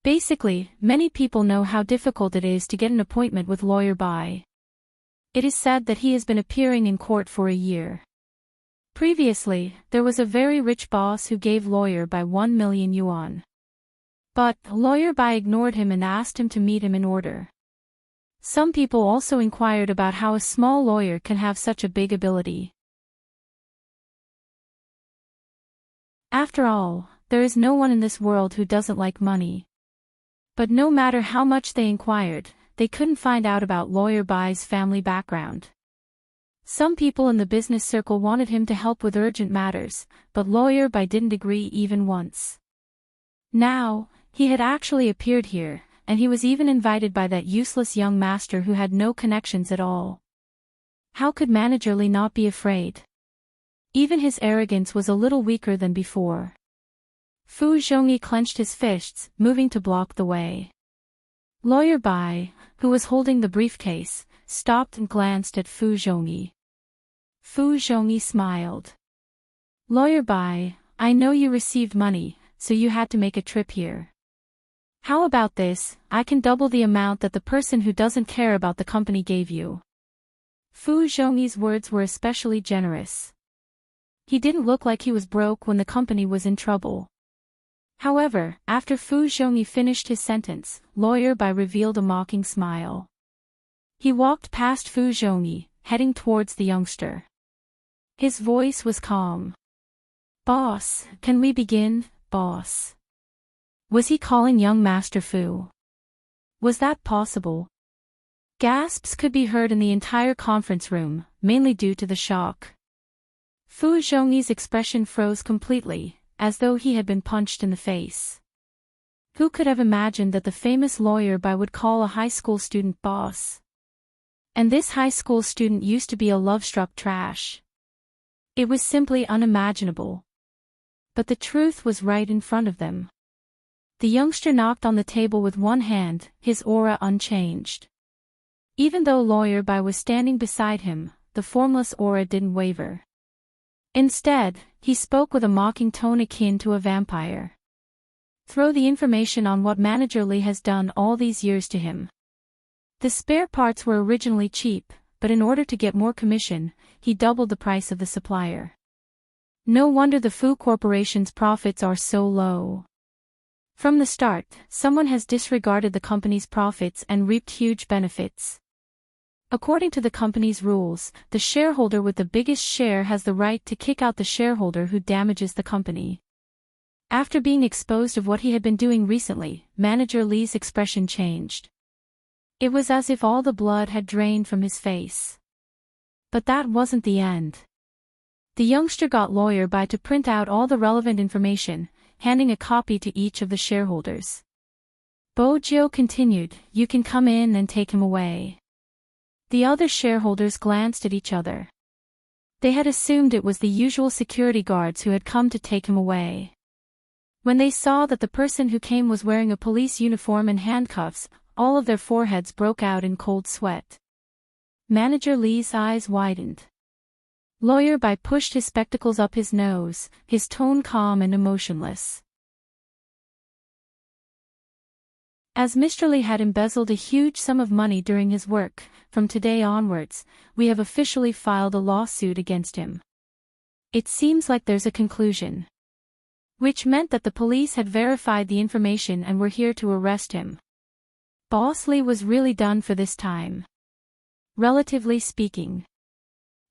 Basically, many people know how difficult it is to get an appointment with Lawyer Bai. It is said that he has been appearing in court for a year. Previously, there was a very rich boss who gave Lawyer Bai 1 million yuan. But, Lawyer Bai ignored him and asked him to meet him in order. Some people also inquired about how a small lawyer can have such a big ability. After all, there is no one in this world who doesn't like money. But no matter how much they inquired, they couldn't find out about Lawyer Bai's family background. Some people in the business circle wanted him to help with urgent matters, but Lawyer Bai didn't agree even once. Now, he had actually appeared here, and he was even invited by that useless young master who had no connections at all. How could Manager Lee not be afraid? Even his arrogance was a little weaker than before. Fu Zhongyi clenched his fists, moving to block the way. Lawyer Bai, who was holding the briefcase, stopped and glanced at Fu Zhongyi. Fu Zhongyi smiled. Lawyer Bai, I know you received money, so you had to make a trip here. How about this, I can double the amount that the person who doesn't care about the company gave you. Fu Zhongyi's words were especially generous. He didn't look like he was broke when the company was in trouble. However, after Fu Zhongyi finished his sentence, Lawyer Bai revealed a mocking smile. He walked past Fu Zhongyi, heading towards the youngster. His voice was calm. Boss, can we begin, boss? Was he calling young Master Fu? Was that possible? Gasps could be heard in the entire conference room, mainly due to the shock. Fu Zhongyi's expression froze completely, as though he had been punched in the face. Who could have imagined that the famous Lawyer Bai would call a high school student boss? And this high school student used to be a love-struck trash. It was simply unimaginable. But the truth was right in front of them. The youngster knocked on the table with one hand, his aura unchanged. Even though Lawyer Bai was standing beside him, the formless aura didn't waver. Instead, he spoke with a mocking tone akin to a vampire. Throw the information on what Manager Lee has done all these years to him. The spare parts were originally cheap, but in order to get more commission, he doubled the price of the supplier. No wonder the Fu Corporation's profits are so low. From the start, someone has disregarded the company's profits and reaped huge benefits. According to the company's rules, the shareholder with the biggest share has the right to kick out the shareholder who damages the company. After being exposed of what he had been doing recently, Manager Lee's expression changed. It was as if all the blood had drained from his face. But that wasn't the end. The youngster got Lawyer Bai to print out all the relevant information, handing a copy to each of the shareholders. Bo Jiu continued, "You can come in and take him away." The other shareholders glanced at each other. They had assumed it was the usual security guards who had come to take him away. When they saw that the person who came was wearing a police uniform and handcuffs, all of their foreheads broke out in cold sweat. Manager Lee's eyes widened. Lawyer Bai pushed his spectacles up his nose, his tone calm and emotionless. As Mr. Lee had embezzled a huge sum of money during his work, from today onwards, we have officially filed a lawsuit against him. It seems like there's a conclusion. Which meant that the police had verified the information and were here to arrest him. Boss Lee was really done for this time. Relatively speaking.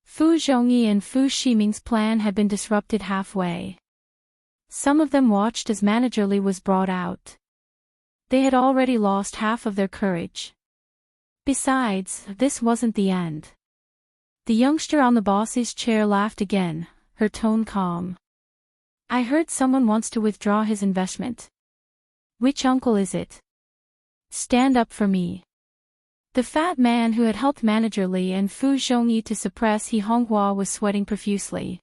Fu Zhongyi and Fu Ximing's plan had been disrupted halfway. Some of them watched as Manager Lee was brought out. They had already lost half of their courage. Besides, this wasn't the end. The youngster on the boss's chair laughed again, her tone calm. I heard someone wants to withdraw his investment. Which uncle is it? Stand up for me. The fat man who had helped Manager Li and Fu Zhongyi to suppress He Honghua was sweating profusely.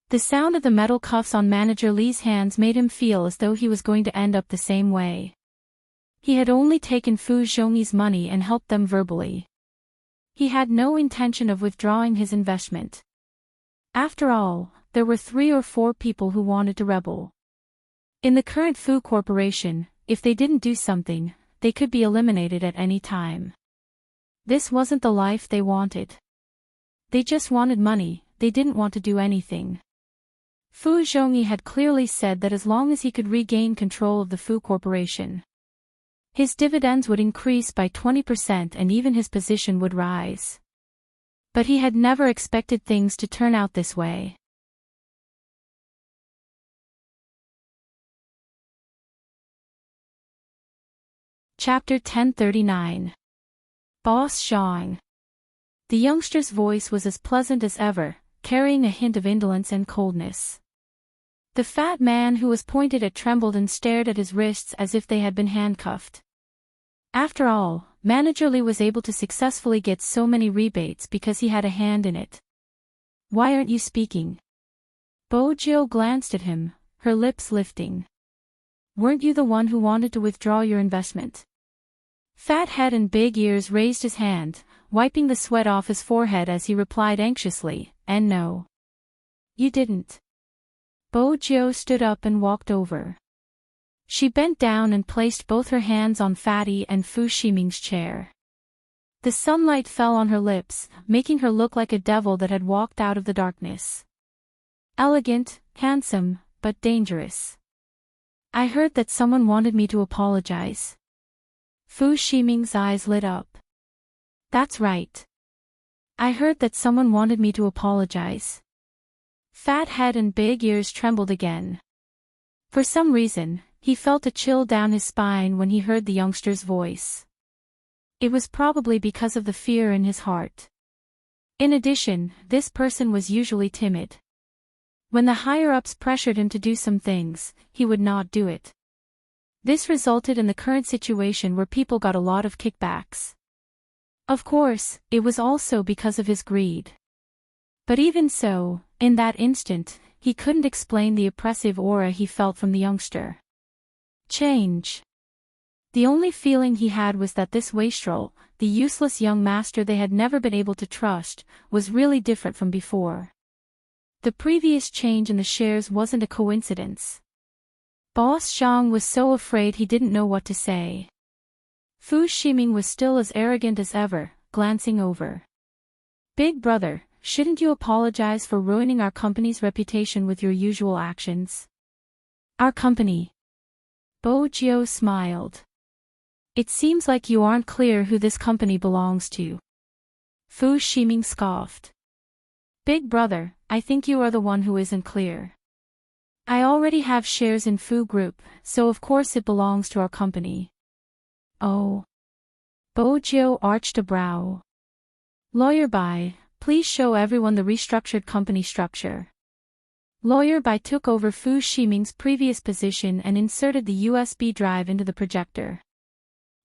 The sound of the metal cuffs on Manager Li's hands made him feel as though he was going to end up the same way. He had only taken Fu Zhongyi's money and helped them verbally. He had no intention of withdrawing his investment. After all, there were 3 or 4 people who wanted to rebel. In the current Fu Corporation, if they didn't do something, they could be eliminated at any time. This wasn't the life they wanted. They just wanted money, they didn't want to do anything. Fu Zhongyi had clearly said that as long as he could regain control of the Fu Corporation, his dividends would increase by 20% and even his position would rise. But he had never expected things to turn out this way. Chapter 1039. Boss Zhang. The youngster's voice was as pleasant as ever, carrying a hint of indolence and coldness. The fat man who was pointed at trembled and stared at his wrists as if they had been handcuffed. After all, Manager Li was able to successfully get so many rebates because he had a hand in it. Why aren't you speaking? Bo Jiu glanced at him, her lips lifting. Weren't you the one who wanted to withdraw your investment? Fat Head and Big Ears raised his hand, wiping the sweat off his forehead as he replied anxiously, and no. You didn't. Bo Jiu stood up and walked over. She bent down and placed both her hands on Fatty and Fu Ximing's chair. The sunlight fell on her lips, making her look like a devil that had walked out of the darkness. Elegant, handsome, but dangerous. I heard that someone wanted me to apologize. Fu Ximing's eyes lit up. That's right. I heard that someone wanted me to apologize. Fat Head and Big Ears trembled again. For some reason, he felt a chill down his spine when he heard the youngster's voice. It was probably because of the fear in his heart. In addition, this person was usually timid. When the higher-ups pressured him to do some things, he would not do it. This resulted in the current situation where people got a lot of kickbacks. Of course, it was also because of his greed. But even so, in that instant, he couldn't explain the oppressive aura he felt from the youngster. Change. The only feeling he had was that this wastrel, the useless young master they had never been able to trust, was really different from before. The previous change in the shares wasn't a coincidence. Boss Zhang was so afraid he didn't know what to say. Fu Ximing was still as arrogant as ever, glancing over. Big brother, shouldn't you apologize for ruining our company's reputation with your usual actions? Our company. Bo Jiu smiled. It seems like you aren't clear who this company belongs to. Fu Ximing scoffed. Big brother, I think you are the one who isn't clear. I already have shares in Fu Group, so of course it belongs to our company. Oh. Bo Jiu arched a brow. Lawyer Bai, please show everyone the restructured company structure. Lawyer Bai took over Fu Ximing's previous position and inserted the USB drive into the projector.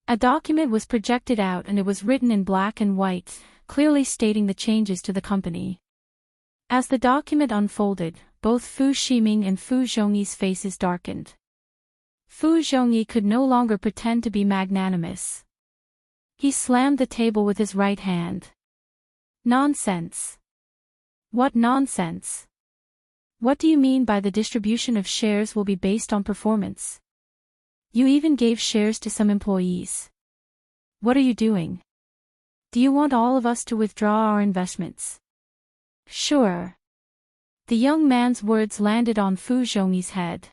A document was projected out and it was written in black and white, clearly stating the changes to the company. As the document unfolded, both Fu Ximing and Fu Zhongyi's faces darkened. Fu Zhongyi could no longer pretend to be magnanimous. He slammed the table with his right hand. Nonsense. What nonsense? What do you mean by the distribution of shares will be based on performance? You even gave shares to some employees. What are you doing? Do you want all of us to withdraw our investments? Sure. The young man's words landed on Fu Zhongyi's head.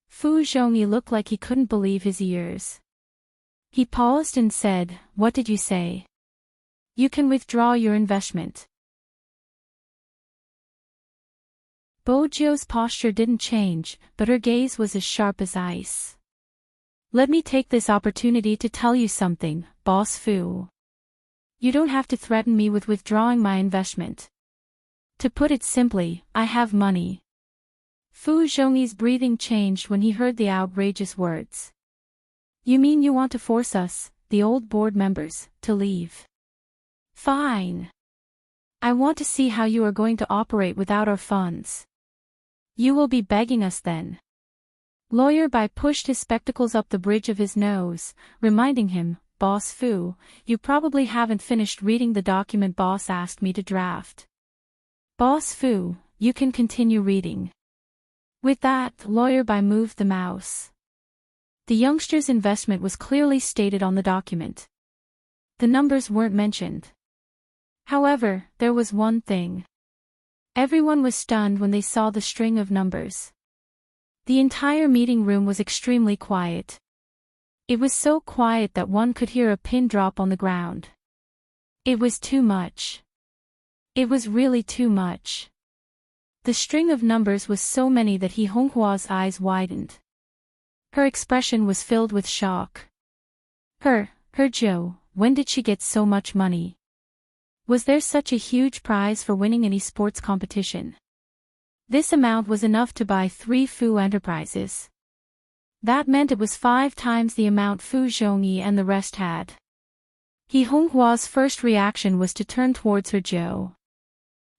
Fu Zhongyi looked like he couldn't believe his ears. He paused and said, "What did you say? You can withdraw your investment." Bojiu's posture didn't change, but her gaze was as sharp as ice. "Let me take this opportunity to tell you something, Boss Fu. You don't have to threaten me with withdrawing my investment. To put it simply, I have money." Fu Zhongyi's breathing changed when he heard the outrageous words. "You mean you want to force us, the old board members, to leave? Fine. I want to see how you are going to operate without our funds. You will be begging us then." Lawyer Bai pushed his spectacles up the bridge of his nose, reminding him, "Boss Fu, you probably haven't finished reading the document boss asked me to draft. Boss Fu, you can continue reading." With that, Lawyer Bai moved the mouse. The youngster's investment was clearly stated on the document. The numbers weren't mentioned. However, there was one thing. Everyone was stunned when they saw the string of numbers. The entire meeting room was extremely quiet. It was so quiet that one could hear a pin drop on the ground. It was too much. It was really too much. The string of numbers was so many that Honghua's eyes widened. Her expression was filled with shock. Her Joe, when did she get so much money? Was there such a huge prize for winning any sports competition? This amount was enough to buy 3 Fu enterprises. That meant it was 5 times the amount Fu Zhongyi and the rest had. Honghua's first reaction was to turn towards her Joe.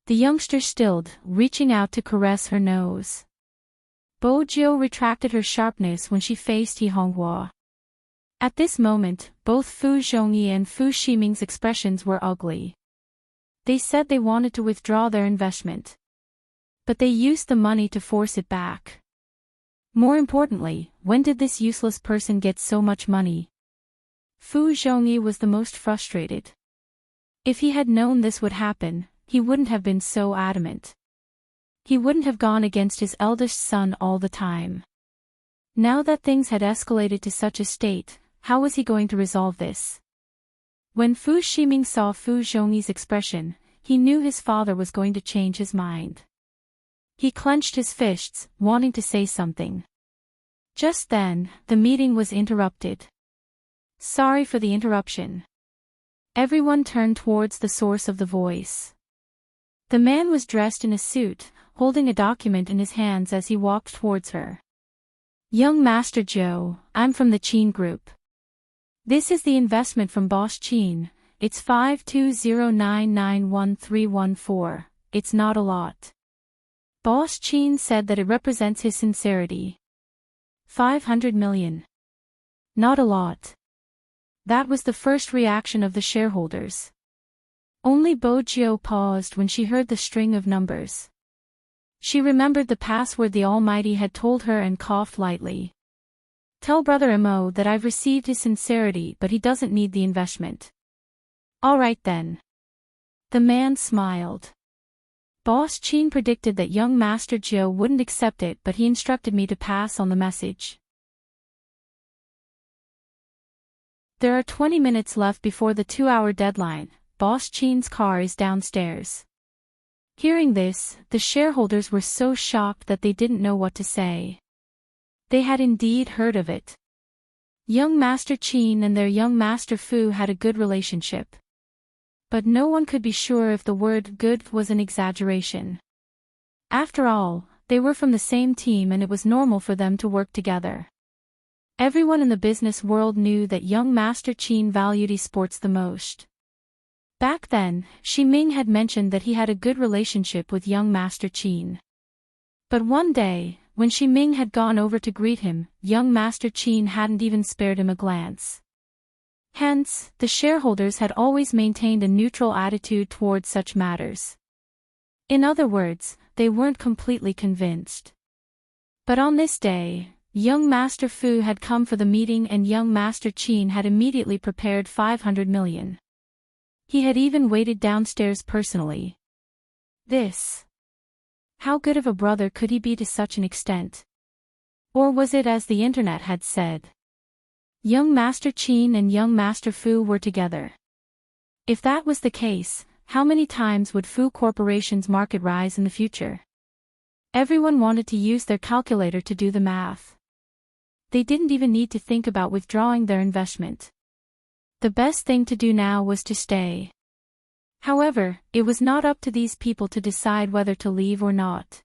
The youngster stilled, reaching out to caress her nose. Bojiu retracted her sharpness when she faced Honghua. At this moment, both Fu Zhongyi and Fu Ximing's expressions were ugly. They said they wanted to withdraw their investment. But they used the money to force it back. More importantly, when did this useless person get so much money? Fu Zhongyi was the most frustrated. If he had known this would happen, he wouldn't have been so adamant. He wouldn't have gone against his eldest son all the time. Now that things had escalated to such a state, how was he going to resolve this? When Fu Ximing saw Fu Zhongyi's expression, he knew his father was going to change his mind. He clenched his fists, wanting to say something. Just then, the meeting was interrupted. "Sorry for the interruption." Everyone turned towards the source of the voice. The man was dressed in a suit, holding a document in his hands as he walked towards her. "Young Master Joe, I'm from the Qin Group. This is the investment from Boss Qin. It's 520991314. It's not a lot." Boss Qin said that it represents his sincerity. 500 million. Not a lot. That was the first reaction of the shareholders. Only Bojiu paused when she heard the string of numbers. She remembered the password the Almighty had told her and coughed lightly. "Tell Brother Mo that I've received his sincerity, but he doesn't need the investment." "All right then." The man smiled. "Boss Qin predicted that young Master Joe wouldn't accept it, but he instructed me to pass on the message." There are 20 minutes left before the 2-hour deadline. Boss Qin's car is downstairs. Hearing this, the shareholders were so shocked that they didn't know what to say. They had indeed heard of it. Young Master Qin and their young Master Fu had a good relationship. But no one could be sure if the word good was an exaggeration. After all, they were from the same team and it was normal for them to work together. Everyone in the business world knew that young Master Qin valued esports the most. Back then, Ximing had mentioned that he had a good relationship with young Master Qin. But one day, when Ximing had gone over to greet him, young Master Qin hadn't even spared him a glance. Hence, the shareholders had always maintained a neutral attitude towards such matters. In other words, they weren't completely convinced. But on this day, Young Master Fu had come for the meeting and young Master Qin had immediately prepared 500 million. He had even waited downstairs personally. How good of a brother could he be to such an extent? Or was it as the internet had said? Young Master Qin and young Master Fu were together. If that was the case, how many times would Fu Corporation's market rise in the future? Everyone wanted to use their calculator to do the math. They didn't even need to think about withdrawing their investment. The best thing to do now was to stay. However, it was not up to these people to decide whether to leave or not.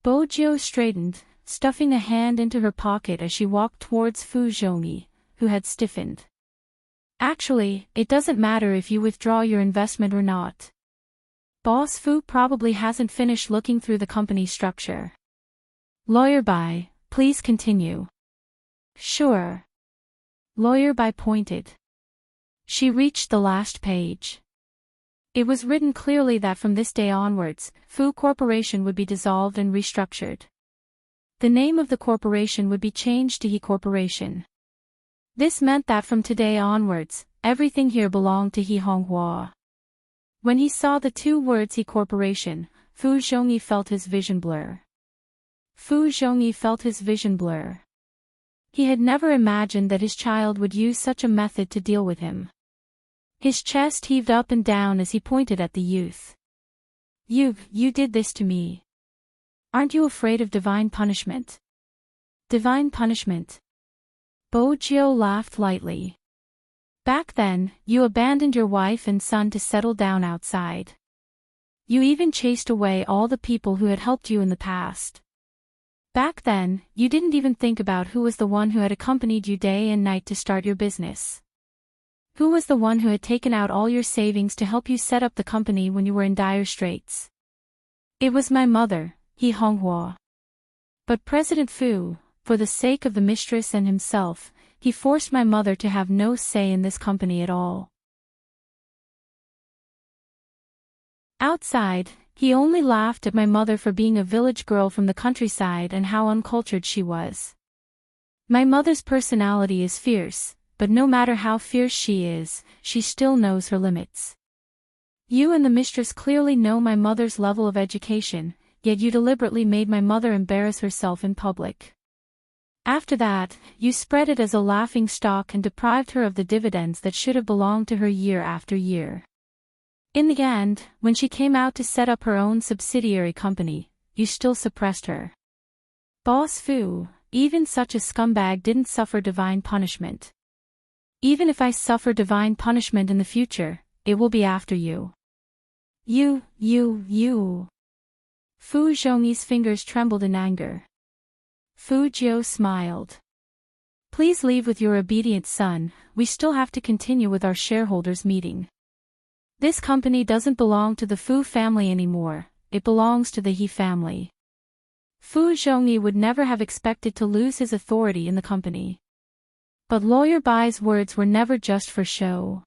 Bo Jiu straightened, stuffing a hand into her pocket as she walked towards Fu Zhongyi, who had stiffened. Actually, it doesn't matter if you withdraw your investment or not. Boss Fu probably hasn't finished looking through the company structure. Lawyer Bai, please continue. Sure. Lawyer Bai pointed. She reached the last page. It was written clearly that from this day onwards, Fu Corporation would be dissolved and restructured. The name of the corporation would be changed to He Corporation. This meant that from today onwards, everything here belonged to He Honghua. When he saw the two words He Corporation, Fu Zhongyi felt his vision blur. Fu Zhongyi felt his vision blur. He had never imagined that his child would use such a method to deal with him. His chest heaved up and down as he pointed at the youth. You did this to me. Aren't you afraid of divine punishment? Divine punishment? Bo Jiu laughed lightly. Back then, you abandoned your wife and son to settle down outside. You even chased away all the people who had helped you in the past. Back then, you didn't even think about who was the one who had accompanied you day and night to start your business. Who was the one who had taken out all your savings to help you set up the company when you were in dire straits? It was my mother, He Honghua. But President Fu, for the sake of the mistress and himself, he forced my mother to have no say in this company at all. Outside, he only laughed at my mother for being a village girl from the countryside and how uncultured she was. My mother's personality is fierce, but no matter how fierce she is, she still knows her limits. You and the mistress clearly know my mother's level of education, yet you deliberately made my mother embarrass herself in public. After that, you spread it as a laughing stock and deprived her of the dividends that should have belonged to her year after year. In the end, when she came out to set up her own subsidiary company, you still suppressed her. Boss Fu, even such a scumbag didn't suffer divine punishment. Even if I suffer divine punishment in the future, it will be after you. You. Fu Zhongyi's fingers trembled in anger. Fu Jiu smiled. Please leave with your obedient son, we still have to continue with our shareholders' meeting. This company doesn't belong to the Fu family anymore, it belongs to the He family. Fu Zhongyi would never have expected to lose his authority in the company. But Lawyer Bai's words were never just for show.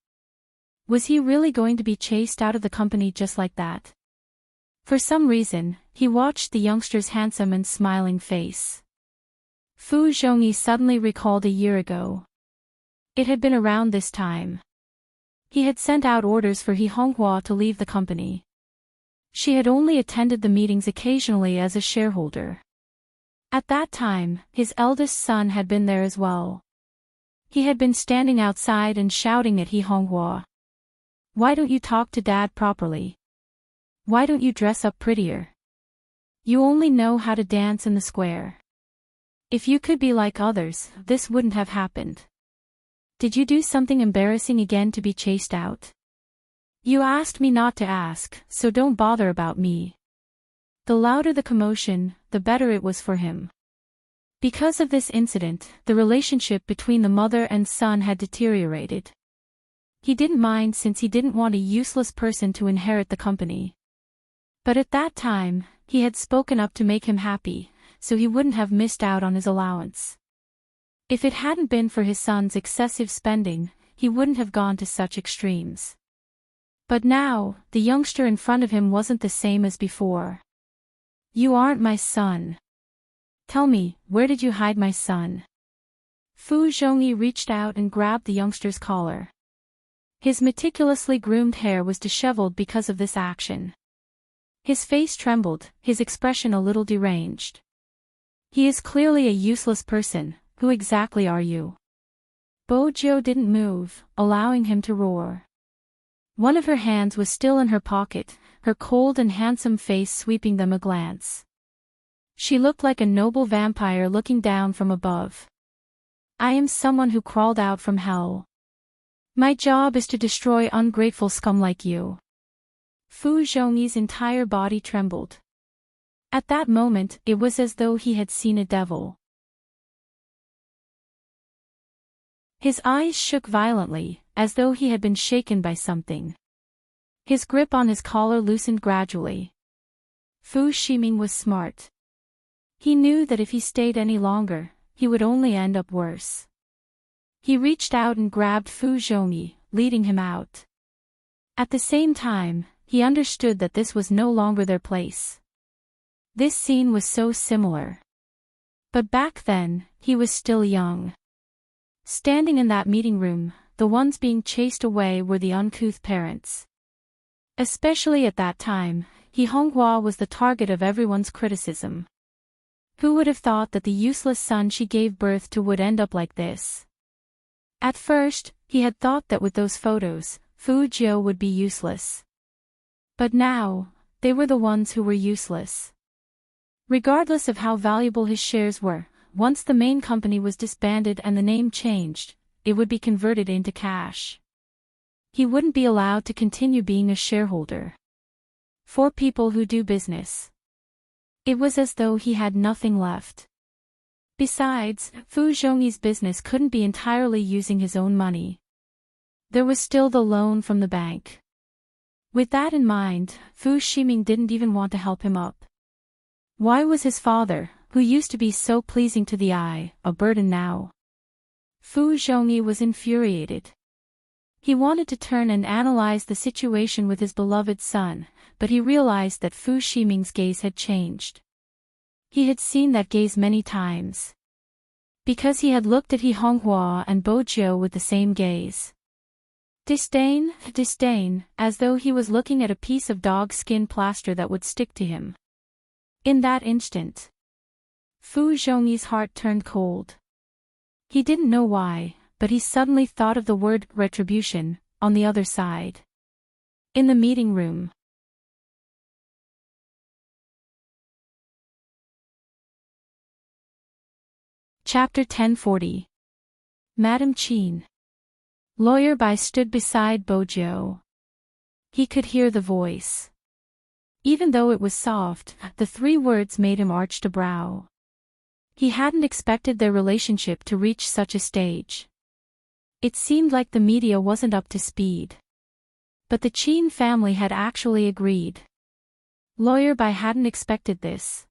Was he really going to be chased out of the company just like that? For some reason, he watched the youngster's handsome and smiling face. Fu Zhongyi suddenly recalled a year ago. It had been around this time. He had sent out orders for He Honghua to leave the company. She had only attended the meetings occasionally as a shareholder. At that time, his eldest son had been there as well. He had been standing outside and shouting at He Honghua. Why don't you talk to Dad properly? Why don't you dress up prettier? You only know how to dance in the square. If you could be like others, this wouldn't have happened. Did you do something embarrassing again to be chased out? You asked me not to ask, so don't bother about me. The louder the commotion, the better it was for him. Because of this incident, the relationship between the mother and son had deteriorated. He didn't mind since he didn't want a useless person to inherit the company. But at that time, he had spoken up to make him happy, so he wouldn't have missed out on his allowance. If it hadn't been for his son's excessive spending, he wouldn't have gone to such extremes. But now, the youngster in front of him wasn't the same as before. You aren't my son. Tell me, where did you hide my son? Fu Zhongyi reached out and grabbed the youngster's collar. His meticulously groomed hair was disheveled because of this action. His face trembled, his expression a little deranged. He is clearly a useless person. Who exactly are you? Bo Jiu didn't move, allowing him to roar. One of her hands was still in her pocket, her cold and handsome face sweeping them a glance. She looked like a noble vampire looking down from above. I am someone who crawled out from hell. My job is to destroy ungrateful scum like you. Fu Zhongyi's entire body trembled. At that moment, it was as though he had seen a devil. His eyes shook violently, as though he had been shaken by something. His grip on his collar loosened gradually. Fu Ximing was smart. He knew that if he stayed any longer, he would only end up worse. He reached out and grabbed Fu Zhongyi, leading him out. At the same time, he understood that this was no longer their place. This scene was so similar. But back then, he was still young. Standing in that meeting room, the ones being chased away were the uncouth parents. Especially at that time, He Honghua was the target of everyone's criticism. Who would have thought that the useless son she gave birth to would end up like this? At first, he had thought that with those photos, Fu Jiu would be useless. But now, they were the ones who were useless. Regardless of how valuable his shares were, once the main company was disbanded and the name changed, it would be converted into cash. He wouldn't be allowed to continue being a shareholder. For people who do business, it was as though he had nothing left. Besides, Fu Zhongyi's business couldn't be entirely using his own money. There was still the loan from the bank. With that in mind, Fu Ximing didn't even want to help him up. Why was his father, who used to be so pleasing to the eye, a burden now? Fu Zhongyi was infuriated. He wanted to turn and analyze the situation with his beloved son, but he realized that Fu Ximing's gaze had changed. He had seen that gaze many times. Because he had looked at He Honghua and Bo Jiu with the same gaze. Disdain, as though he was looking at a piece of dog skin plaster that would stick to him. In that instant, Fu Zhongyi's heart turned cold. He didn't know why, but he suddenly thought of the word retribution on the other side. In the meeting room. Chapter 1040. Madam Qin. Lawyer Bai stood beside Bo Jiu. He could hear the voice. Even though it was soft, the 3 words made him arch a brow. He hadn't expected their relationship to reach such a stage. It seemed like the media wasn't up to speed. But the Qin family had actually agreed. Lawyer Bai hadn't expected this.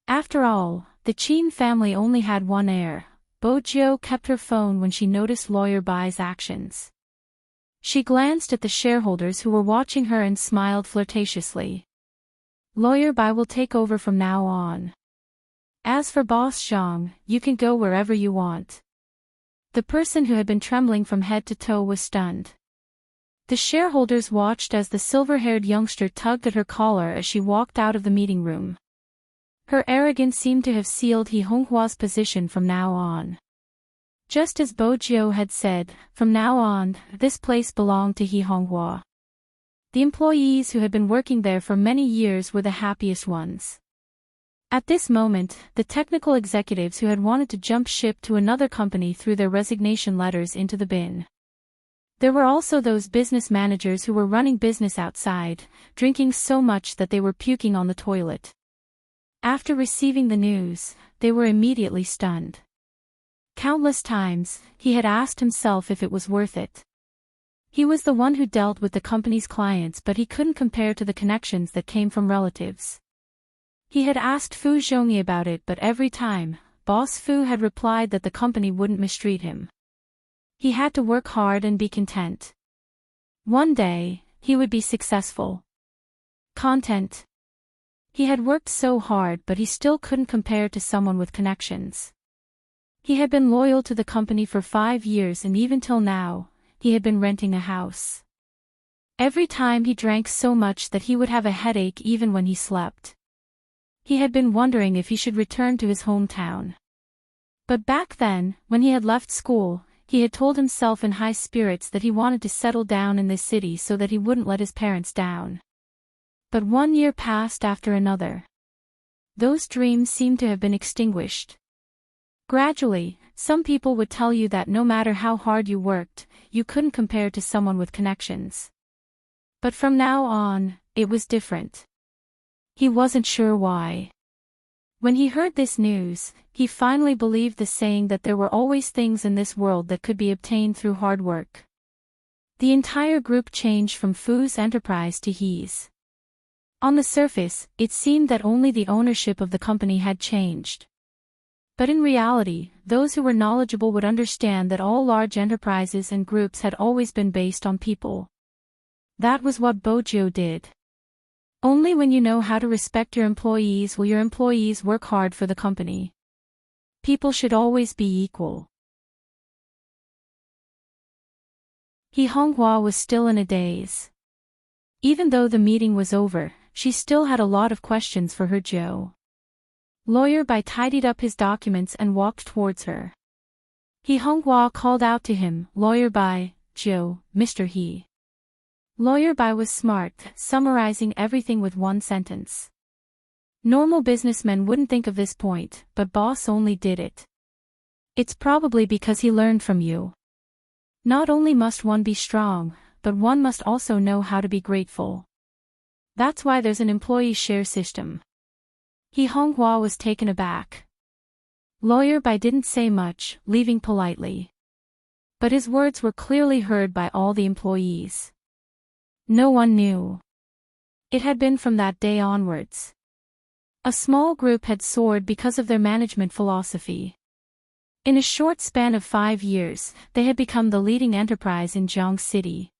After all, the Qin family only had one heir. Bo Jiu kept her phone when she noticed Lawyer Bai's actions. She glanced at the shareholders who were watching her and smiled flirtatiously. Lawyer Bai will take over from now on. As for Boss Zhang, you can go wherever you want. The person who had been trembling from head to toe was stunned. The shareholders watched as the silver-haired youngster tugged at her collar as she walked out of the meeting room. Her arrogance seemed to have sealed He Honghua's position from now on. Just as Bo Jiu had said, from now on, this place belonged to He Honghua. The employees who had been working there for many years were the happiest ones. At this moment, the technical executives who had wanted to jump ship to another company threw their resignation letters into the bin. There were also those business managers who were running business outside, drinking so much that they were puking on the toilet. After receiving the news, they were immediately stunned. Countless times, he had asked himself if it was worth it. He was the one who dealt with the company's clients, but he couldn't compare to the connections that came from relatives. He had asked Fu Zhongyi about it, but every time, Boss Fu had replied that the company wouldn't mistreat him. He had to work hard and be content. One day, he would be successful. Content. He had worked so hard, but he still couldn't compare to someone with connections. He had been loyal to the company for 5 years, and even till now, he had been renting a house. Every time he drank so much that he would have a headache even when he slept. He had been wondering if he should return to his hometown. But back then, when he had left school, he had told himself in high spirits that he wanted to settle down in this city so that he wouldn't let his parents down. But 1 year passed after another. Those dreams seemed to have been extinguished. Gradually, some people would tell you that no matter how hard you worked, you couldn't compare to someone with connections. But from now on, it was different. He wasn't sure why. When he heard this news, he finally believed the saying that there were always things in this world that could be obtained through hard work. The entire group changed from Fu's enterprise to his. On the surface, it seemed that only the ownership of the company had changed. But in reality, those who were knowledgeable would understand that all large enterprises and groups had always been based on people. That was what Bojo did. Only when you know how to respect your employees will your employees work hard for the company. People should always be equal. Honghua was still in a daze. Even though the meeting was over, she still had a lot of questions for her Joe. Lawyer Bai tidied up his documents and walked towards her. Honghua called out to him, "Lawyer Bai, Joe, Mr. He." Lawyer Bai was smart, summarizing everything with one sentence. Normal businessmen wouldn't think of this point, but boss only did it. It's probably because he learned from you. Not only must one be strong, but one must also know how to be grateful. That's why there's an employee share system. Honghua was taken aback. Lawyer Bai didn't say much, leaving politely. But his words were clearly heard by all the employees. No one knew. It had been from that day onwards. A small group had soared because of their management philosophy. In a short span of 5 years, they had become the leading enterprise in Jiang City.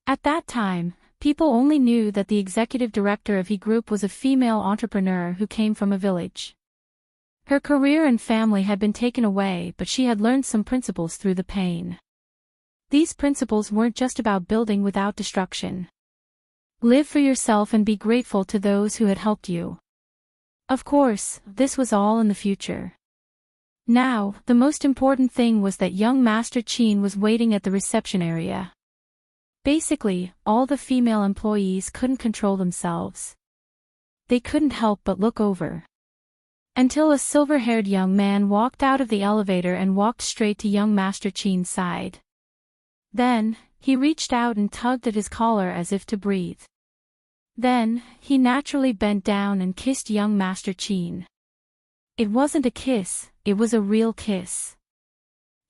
At that time, people only knew that the executive director of He Group was a female entrepreneur who came from a village. Her career and family had been taken away, but she had learned some principles through the pain. These principles weren't just about building without destruction. Live for yourself and be grateful to those who had helped you. Of course, this was all in the future. Now, the most important thing was that young Master Qin was waiting at the reception area. Basically, all the female employees couldn't control themselves. They couldn't help but look over. Until a silver-haired young man walked out of the elevator and walked straight to young Master Qin's side. Then, he reached out and tugged at his collar as if to breathe. Then, he naturally bent down and kissed young Master Qin. It wasn't a kiss, it was a real kiss.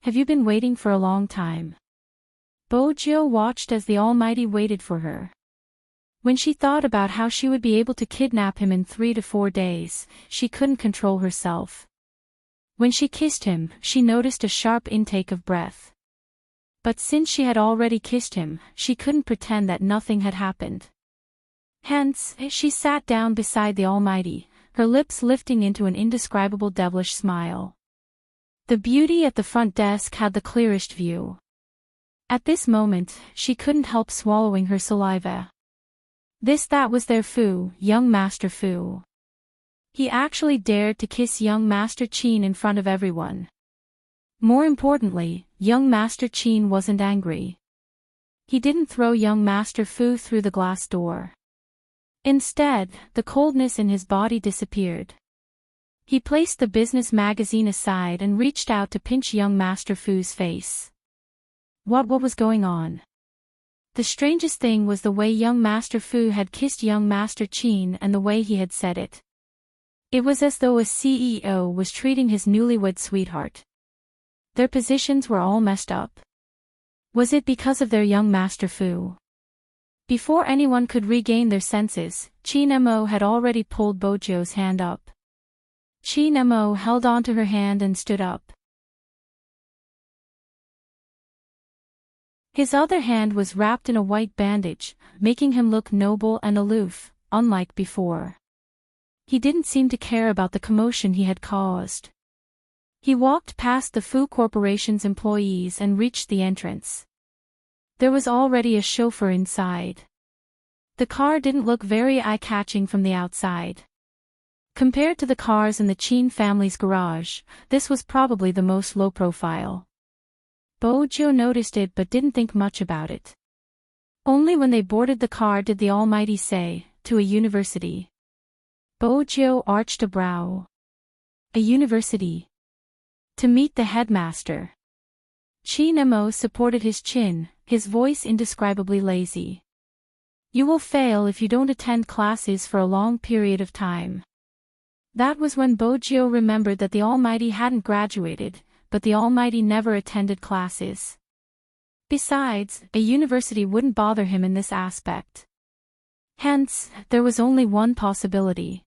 Have you been waiting for a long time? Bojo watched as the Almighty waited for her. When she thought about how she would be able to kidnap him in 3 to 4 days, she couldn't control herself. When she kissed him, she noticed a sharp intake of breath. But since she had already kissed him, she couldn't pretend that nothing had happened. Hence, she sat down beside the Almighty, her lips lifting into an indescribable devilish smile. The beauty at the front desk had the clearest view. At this moment, she couldn't help swallowing her saliva. That was their Fu, young Master Fu. He actually dared to kiss young Master Qin in front of everyone. More importantly, young Master Qin wasn't angry. He didn't throw young Master Fu through the glass door. Instead, the coldness in his body disappeared. He placed the business magazine aside and reached out to pinch young Master Fu's face. What was going on? The strangest thing was the way young Master Fu had kissed young Master Qin and the way he had said it. It was as though a CEO was treating his newlywed sweetheart. Their positions were all messed up. Was it because of their young Master Fu? Before anyone could regain their senses, Qin Mo had already pulled Bojo's hand up. Qin Mo held onto her hand and stood up. His other hand was wrapped in a white bandage, making him look noble and aloof, unlike before. He didn't seem to care about the commotion he had caused. He walked past the Fu Corporation's employees and reached the entrance. There was already a chauffeur inside. The car didn't look very eye-catching from the outside. Compared to the cars in the Chin family's garage, this was probably the most low-profile. Bojo noticed it but didn't think much about it. Only when they boarded the car did the Almighty say, "To a university." Bojo arched a brow. A university. To meet the headmaster. Chin Mo supported his chin, his voice indescribably lazy. "You will fail if you don't attend classes for a long period of time." That was when Bojo remembered that the Almighty hadn't graduated, but the Almighty never attended classes. Besides, a university wouldn't bother him in this aspect. Hence, there was only one possibility.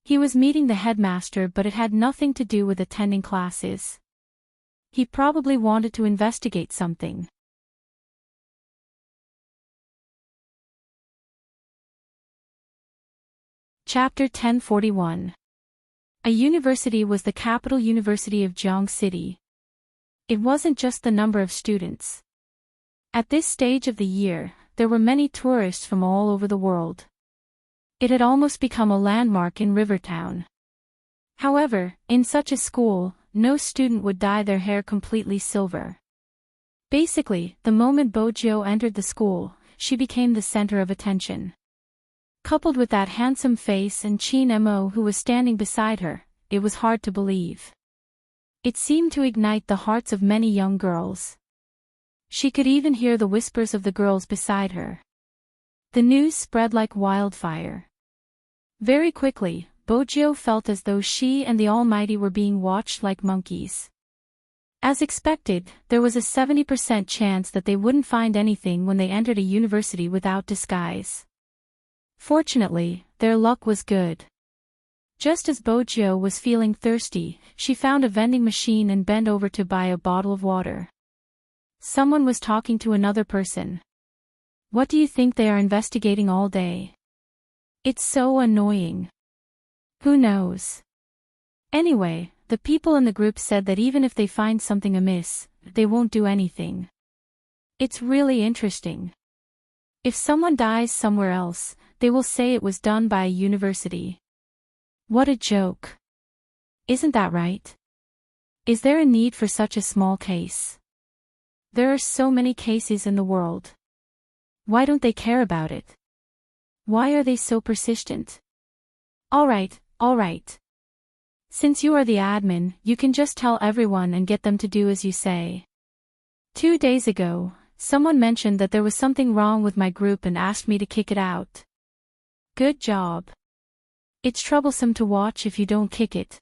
He was meeting the headmaster, but it had nothing to do with attending classes. He probably wanted to investigate something. Chapter 1041. A university was the capital university of Jiang City. It wasn't just the number of students. At this stage of the year, there were many tourists from all over the world. It had almost become a landmark in Rivertown. However, in such a school, no student would dye their hair completely silver. Basically, the moment Bojo entered the school, she became the center of attention. Coupled with that handsome face and Chin Mo who was standing beside her, it was hard to believe. It seemed to ignite the hearts of many young girls. She could even hear the whispers of the girls beside her. The news spread like wildfire. Very quickly, Bojo felt as though she and the Almighty were being watched like monkeys. As expected, there was a 70% chance that they wouldn't find anything when they entered a university without disguise. Fortunately, their luck was good. Just as Bojo was feeling thirsty, she found a vending machine and bent over to buy a bottle of water. Someone was talking to another person. "What do you think they are investigating all day? It's so annoying." "Who knows?" Anyway, the people in the group said that even if they find something amiss, they won't do anything. It's really interesting. If someone dies somewhere else, they will say it was done by a university. What a joke. Isn't that right? Is there a need for such a small case? There are so many cases in the world. Why don't they care about it? Why are they so persistent? All right. Since you are the admin, you can just tell everyone and get them to do as you say. 2 days ago, someone mentioned that there was something wrong with my group and asked me to kick it out. Good job. It's troublesome to watch if you don't kick it.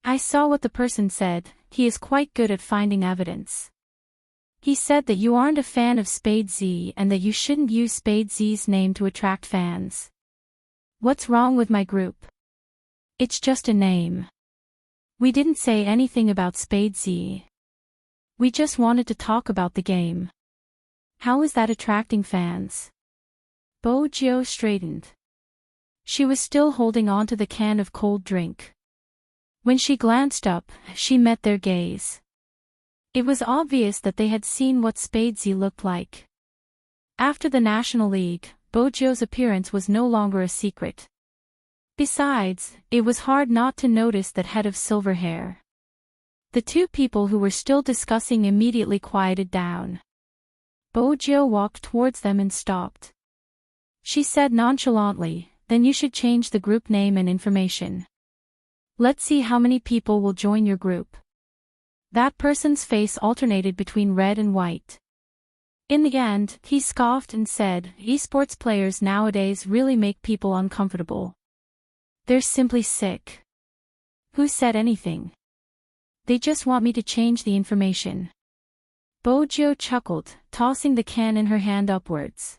I saw what the person said. He is quite good at finding evidence. He said that you aren't a fan of Spade Z and that you shouldn't use Spade Z's name to attract fans. What's wrong with my group? It's just a name. We didn't say anything about Spade Z. We just wanted to talk about the game. How is that attracting fans? Bojo straightened. She was still holding on to the can of cold drink. When she glanced up, she met their gaze. It was obvious that they had seen what Spadesy looked like. After the National League, Bojo's appearance was no longer a secret. Besides, it was hard not to notice that head of silver hair. The two people who were still discussing immediately quieted down. Bojo walked towards them and stopped. She said nonchalantly, "Then you should change the group name and information. Let's see how many people will join your group." That person's face alternated between red and white. In the end, he scoffed and said, "Esports players nowadays really make people uncomfortable. They're simply sick." Who said anything? They just want me to change the information. Bojo chuckled, tossing the can in her hand upwards.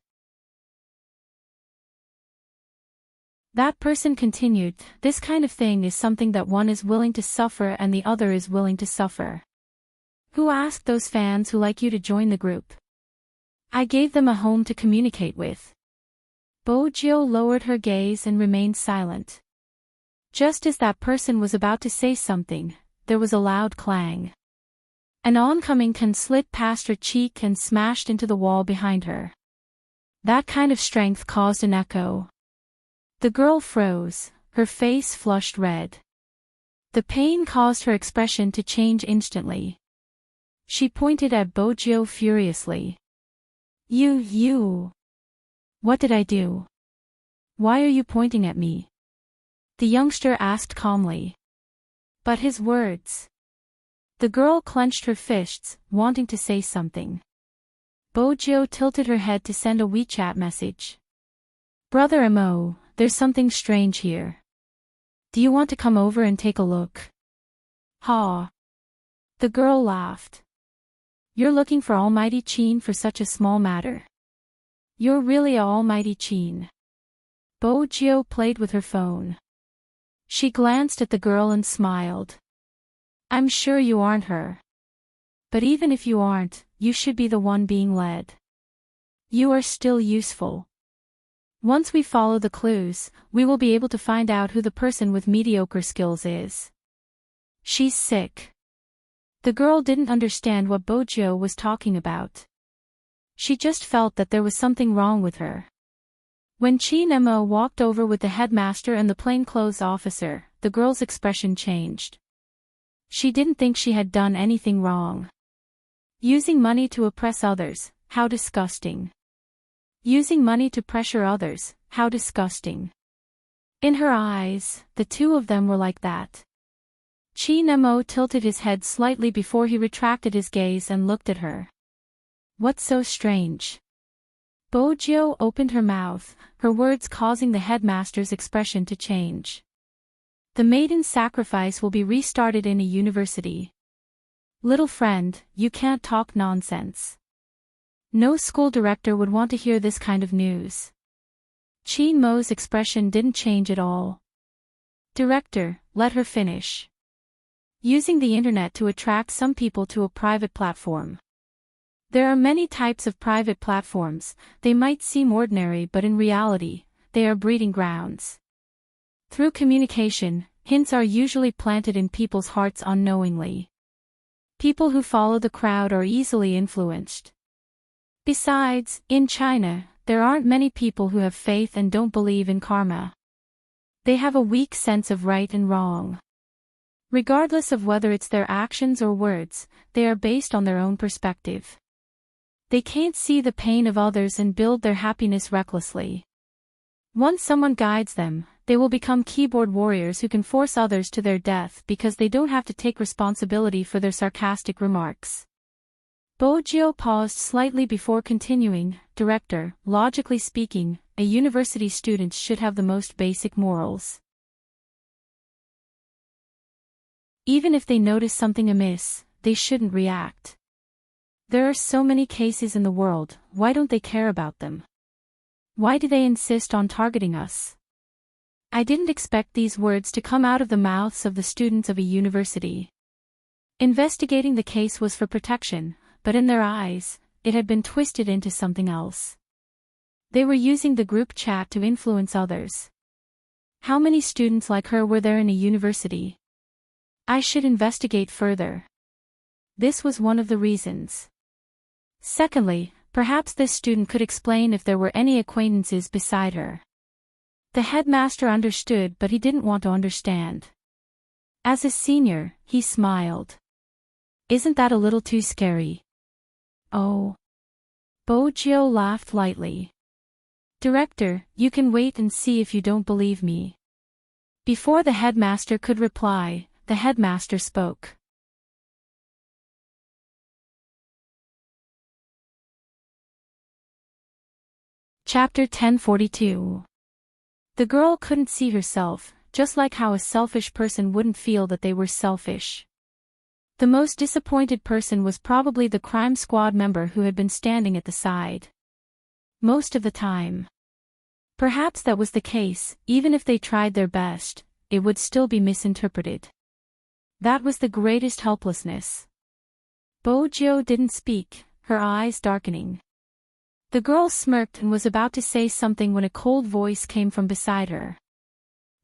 That person continued, "This kind of thing is something that one is willing to suffer and the other is willing to suffer. Who asked those fans who like you to join the group? I gave them a home to communicate with." Bojo lowered her gaze and remained silent. Just as that person was about to say something, there was a loud clang. An oncoming can slid past her cheek and smashed into the wall behind her. That kind of strength caused an echo. The girl froze, her face flushed red. The pain caused her expression to change instantly. She pointed at Bojo furiously. You. What did I do? Why are you pointing at me? The youngster asked calmly. But his words. The girl clenched her fists, wanting to say something. Bojo tilted her head to send a WeChat message. Brother Mo, there's something strange here. Do you want to come over and take a look? Ha. The girl laughed. You're looking for Almighty Qin for such a small matter. You're really a Almighty Qin. Bojo played with her phone. She glanced at the girl and smiled. I'm sure you aren't her. But even if you aren't, you should be the one being led. You are still useful. Once we follow the clues, we will be able to find out who the person with mediocre skills is. She's sick. The girl didn't understand what Bojo was talking about. She just felt that there was something wrong with her. When Qin Mo walked over with the headmaster and the plainclothes officer, the girl's expression changed. She didn't think she had done anything wrong. Using money to oppress others, how disgusting. Using money to pressure others, how disgusting. In her eyes, the two of them were like that. Qin Mo tilted his head slightly before he retracted his gaze and looked at her. What's so strange? Bojo opened her mouth, her words causing the headmaster's expression to change. The maiden's sacrifice will be restarted in a university. Little friend, you can't talk nonsense. No school director would want to hear this kind of news. Qin Mo's expression didn't change at all. Director, let her finish. Using the internet to attract some people to a private platform. There are many types of private platforms. They might seem ordinary, but in reality, they are breeding grounds. Through communication, hints are usually planted in people's hearts unknowingly. People who follow the crowd are easily influenced. Besides, in China, there aren't many people who have faith and don't believe in karma. They have a weak sense of right and wrong. Regardless of whether it's their actions or words, they are based on their own perspective. They can't see the pain of others and build their happiness recklessly. Once someone guides them, they will become keyboard warriors who can force others to their death because they don't have to take responsibility for their sarcastic remarks. Bojo paused slightly before continuing. Director, logically speaking, a university student should have the most basic morals. Even if they notice something amiss, they shouldn't react. There are so many cases in the world, why don't they care about them? Why do they insist on targeting us? I didn't expect these words to come out of the mouths of the students of a university. Investigating the case was for protection, but in their eyes, it had been twisted into something else. They were using the group chat to influence others. How many students like her were there in a university? I should investigate further. This was one of the reasons. Secondly, perhaps this student could explain if there were any acquaintances beside her. The headmaster understood, but he didn't want to understand. As a senior, he smiled. Isn't that a little too scary? Oh. Bojo laughed lightly. Director, you can wait and see if you don't believe me. Before the headmaster could reply, the headmaster spoke. Chapter 1042. The girl couldn't see herself, just like how a selfish person wouldn't feel that they were selfish. The most disappointed person was probably the crime squad member who had been standing at the side. Most of the time. Perhaps that was the case, even if they tried their best, it would still be misinterpreted. That was the greatest helplessness. Bojo didn't speak, her eyes darkening. The girl smirked and was about to say something when a cold voice came from beside her.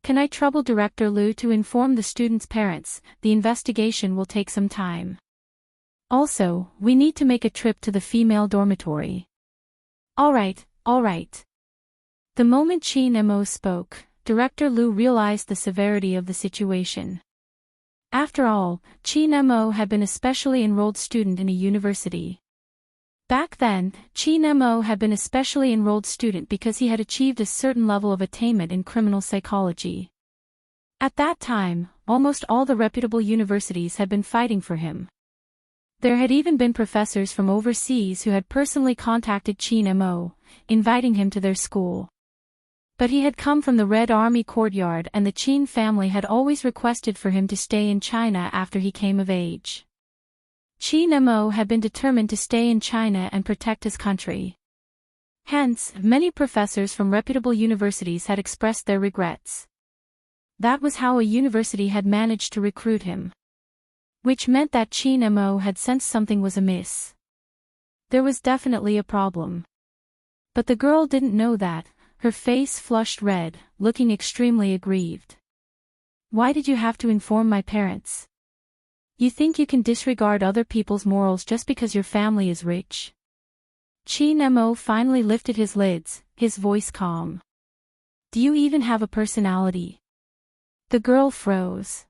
Can I trouble Director Liu to inform the students' parents? The investigation will take some time. Also, we need to make a trip to the female dormitory. All right. The moment Qin Mo spoke, Director Liu realized the severity of the situation. After all, Qin Mo had been a specially enrolled student in a university. Back then, Qin Mo had been a specially enrolled student because he had achieved a certain level of attainment in criminal psychology. At that time, almost all the reputable universities had been fighting for him. There had even been professors from overseas who had personally contacted Qin Mo, inviting him to their school. But he had come from the Red Army courtyard and the Qin family had always requested for him to stay in China after he came of age. Qin Mo had been determined to stay in China and protect his country. Hence, many professors from reputable universities had expressed their regrets. That was how a university had managed to recruit him. Which meant that Qin Mo had sensed something was amiss. There was definitely a problem. But the girl didn't know that. Her face flushed red, looking extremely aggrieved. Why did you have to inform my parents? You think you can disregard other people's morals just because your family is rich? Qin Mo finally lifted his lids, his voice calm. Do you even have a personality? The girl froze.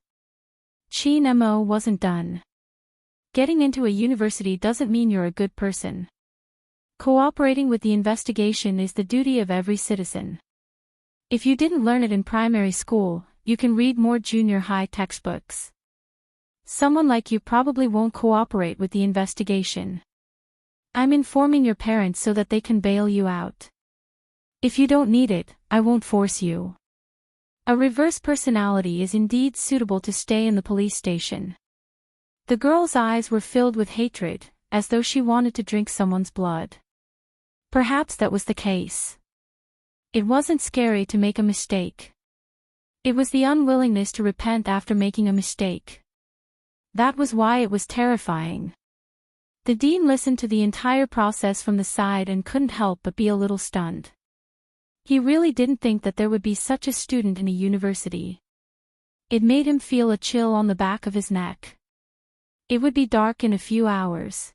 Qin Mo wasn't done. Getting into a university doesn't mean you're a good person. Cooperating with the investigation is the duty of every citizen. If you didn't learn it in primary school, you can read more junior high textbooks. Someone like you probably won't cooperate with the investigation. I'm informing your parents so that they can bail you out. If you don't need it, I won't force you. A reverse personality is indeed suitable to stay in the police station. The girl's eyes were filled with hatred, as though she wanted to drink someone's blood. Perhaps that was the case. It wasn't scary to make a mistake. It was the unwillingness to repent after making a mistake. That was why it was terrifying. The dean listened to the entire process from the side and couldn't help but be a little stunned. He really didn't think that there would be such a student in a university. It made him feel a chill on the back of his neck. It would be dark in a few hours.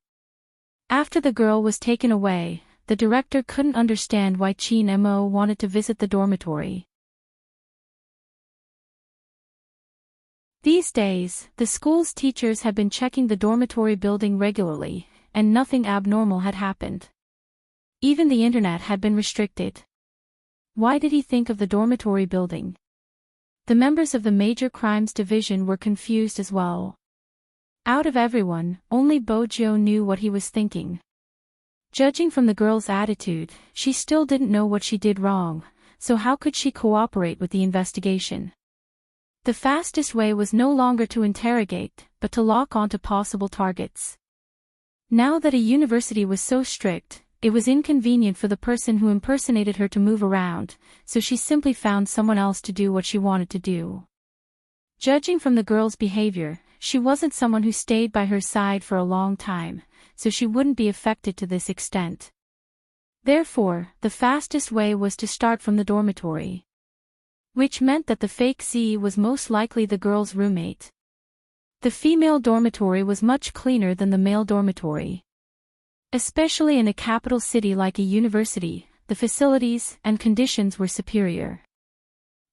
After the girl was taken away, the director couldn't understand why Qin Mo wanted to visit the dormitory. These days, the school's teachers had been checking the dormitory building regularly, and nothing abnormal had happened. Even the internet had been restricted. Why did he think of the dormitory building? The members of the Major Crimes Division were confused as well. Out of everyone, only Bojo knew what he was thinking. Judging from the girl's attitude, she still didn't know what she did wrong, so how could she cooperate with the investigation? The fastest way was no longer to interrogate, but to lock onto possible targets. Now that a university was so strict, it was inconvenient for the person who impersonated her to move around, so she simply found someone else to do what she wanted to do. Judging from the girl's behavior, she wasn't someone who stayed by her side for a long time, so she wouldn't be affected to this extent. Therefore, the fastest way was to start from the dormitory. Which meant that the fake Z was most likely the girl's roommate. The female dormitory was much cleaner than the male dormitory. Especially in a capital city like a university, the facilities and conditions were superior.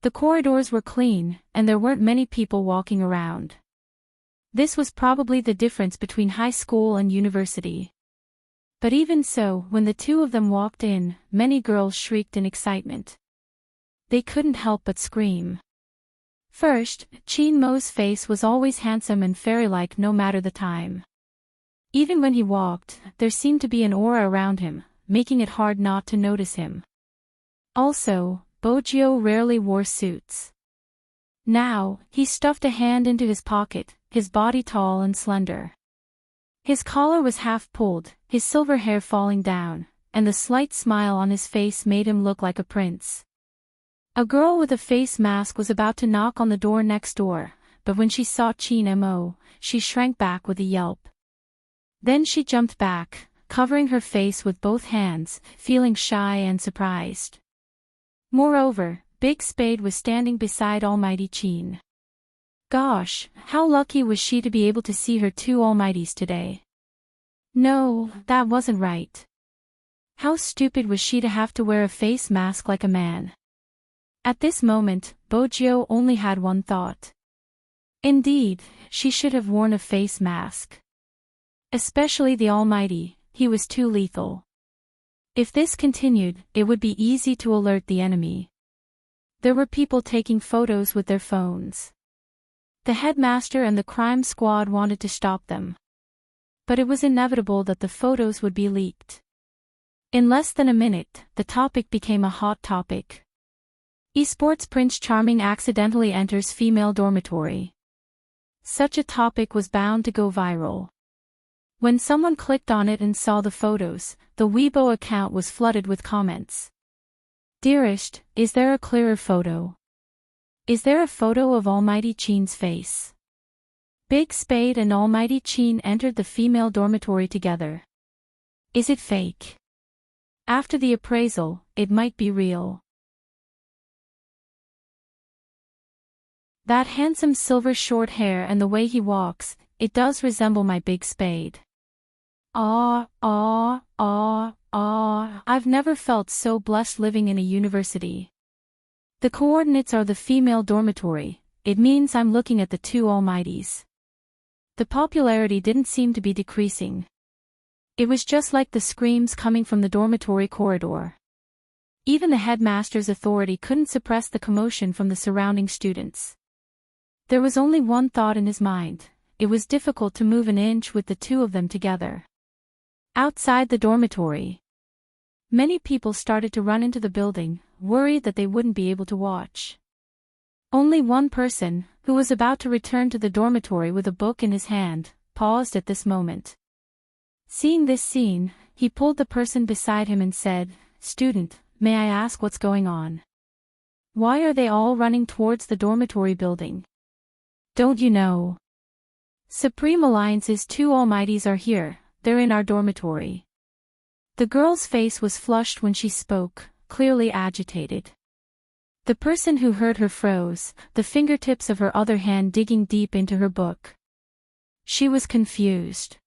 The corridors were clean, and there weren't many people walking around. This was probably the difference between high school and university. But even so, when the two of them walked in, many girls shrieked in excitement. They couldn't help but scream. First, Qin Mo's face was always handsome and fairy-like no matter the time. Even when he walked, there seemed to be an aura around him, making it hard not to notice him. Also, Bojo rarely wore suits. Now, he stuffed a hand into his pocket, his body tall and slender. His collar was half pulled, his silver hair falling down, and the slight smile on his face made him look like a prince. A girl with a face mask was about to knock on the door next door, but when she saw Qin Mo, she shrank back with a yelp. Then she jumped back, covering her face with both hands, feeling shy and surprised. Moreover, Big Spade was standing beside Almighty Chin. Gosh, how lucky was she to be able to see her two almighties today. No, that wasn't right. How stupid was she to have to wear a face mask like a man. At this moment, Bojo only had one thought. Indeed, she should have worn a face mask. Especially the Almighty, he was too lethal. If this continued, it would be easy to alert the enemy. There were people taking photos with their phones. The headmaster and the crime squad wanted to stop them. But it was inevitable that the photos would be leaked. In less than a minute, the topic became a hot topic. Esports Prince Charming accidentally enters female dormitory. Such a topic was bound to go viral. When someone clicked on it and saw the photos, the Weibo account was flooded with comments. Dearest, is there a clearer photo? Is there a photo of Almighty Chin's face? Big Spade and Almighty Chin entered the female dormitory together. Is it fake? After the appraisal, it might be real. That handsome silver short hair and the way he walks, it does resemble my Big Spade. I've never felt so blessed living in a university. The coordinates are the female dormitory, it means I'm looking at the two almighties. The popularity didn't seem to be decreasing. It was just like the screams coming from the dormitory corridor. Even the headmaster's authority couldn't suppress the commotion from the surrounding students. There was only one thought in his mind: it was difficult to move an inch with the two of them together. Outside the dormitory, many people started to run into the building, worried that they wouldn't be able to watch. Only one person, who was about to return to the dormitory with a book in his hand, paused at this moment. Seeing this scene, he pulled the person beside him and said, "Student, may I ask what's going on? Why are they all running towards the dormitory building? Don't you know? Supreme Alliance's two almighties are here, they're in our dormitory." The girl's face was flushed when she spoke, clearly agitated. The person who heard her froze, the fingertips of her other hand digging deep into her book. She was confused.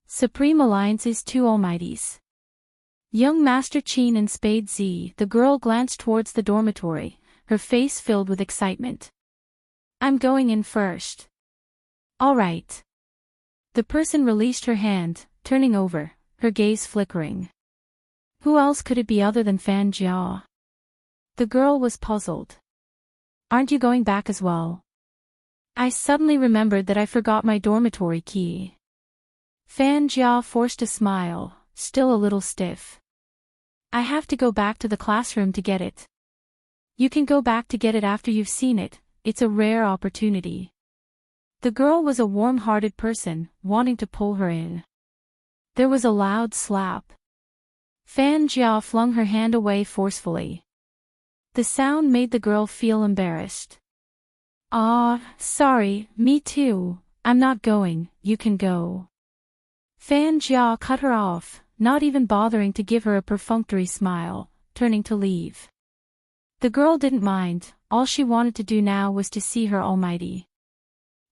Supreme Alliance's two almighties. Young Master Chin and Spade Z. The girl glanced towards the dormitory, her face filled with excitement. "I'm going in first." "All right." The person released her hand, turning over, her gaze flickering. Who else could it be other than Fan Jia? The girl was puzzled. "Aren't you going back as well?" "I suddenly remembered that I forgot my dormitory key." Fan Jia forced a smile, still a little stiff. "I have to go back to the classroom to get it." "You can go back to get it after you've seen it, it's a rare opportunity." The girl was a warm-hearted person, wanting to pull her in. There was a loud slap. Fan Jia flung her hand away forcefully. The sound made the girl feel embarrassed. Sorry, me too, I'm not going, you can go." Fan Jia cut her off, not even bothering to give her a perfunctory smile, turning to leave. The girl didn't mind, all she wanted to do now was to see her almighty.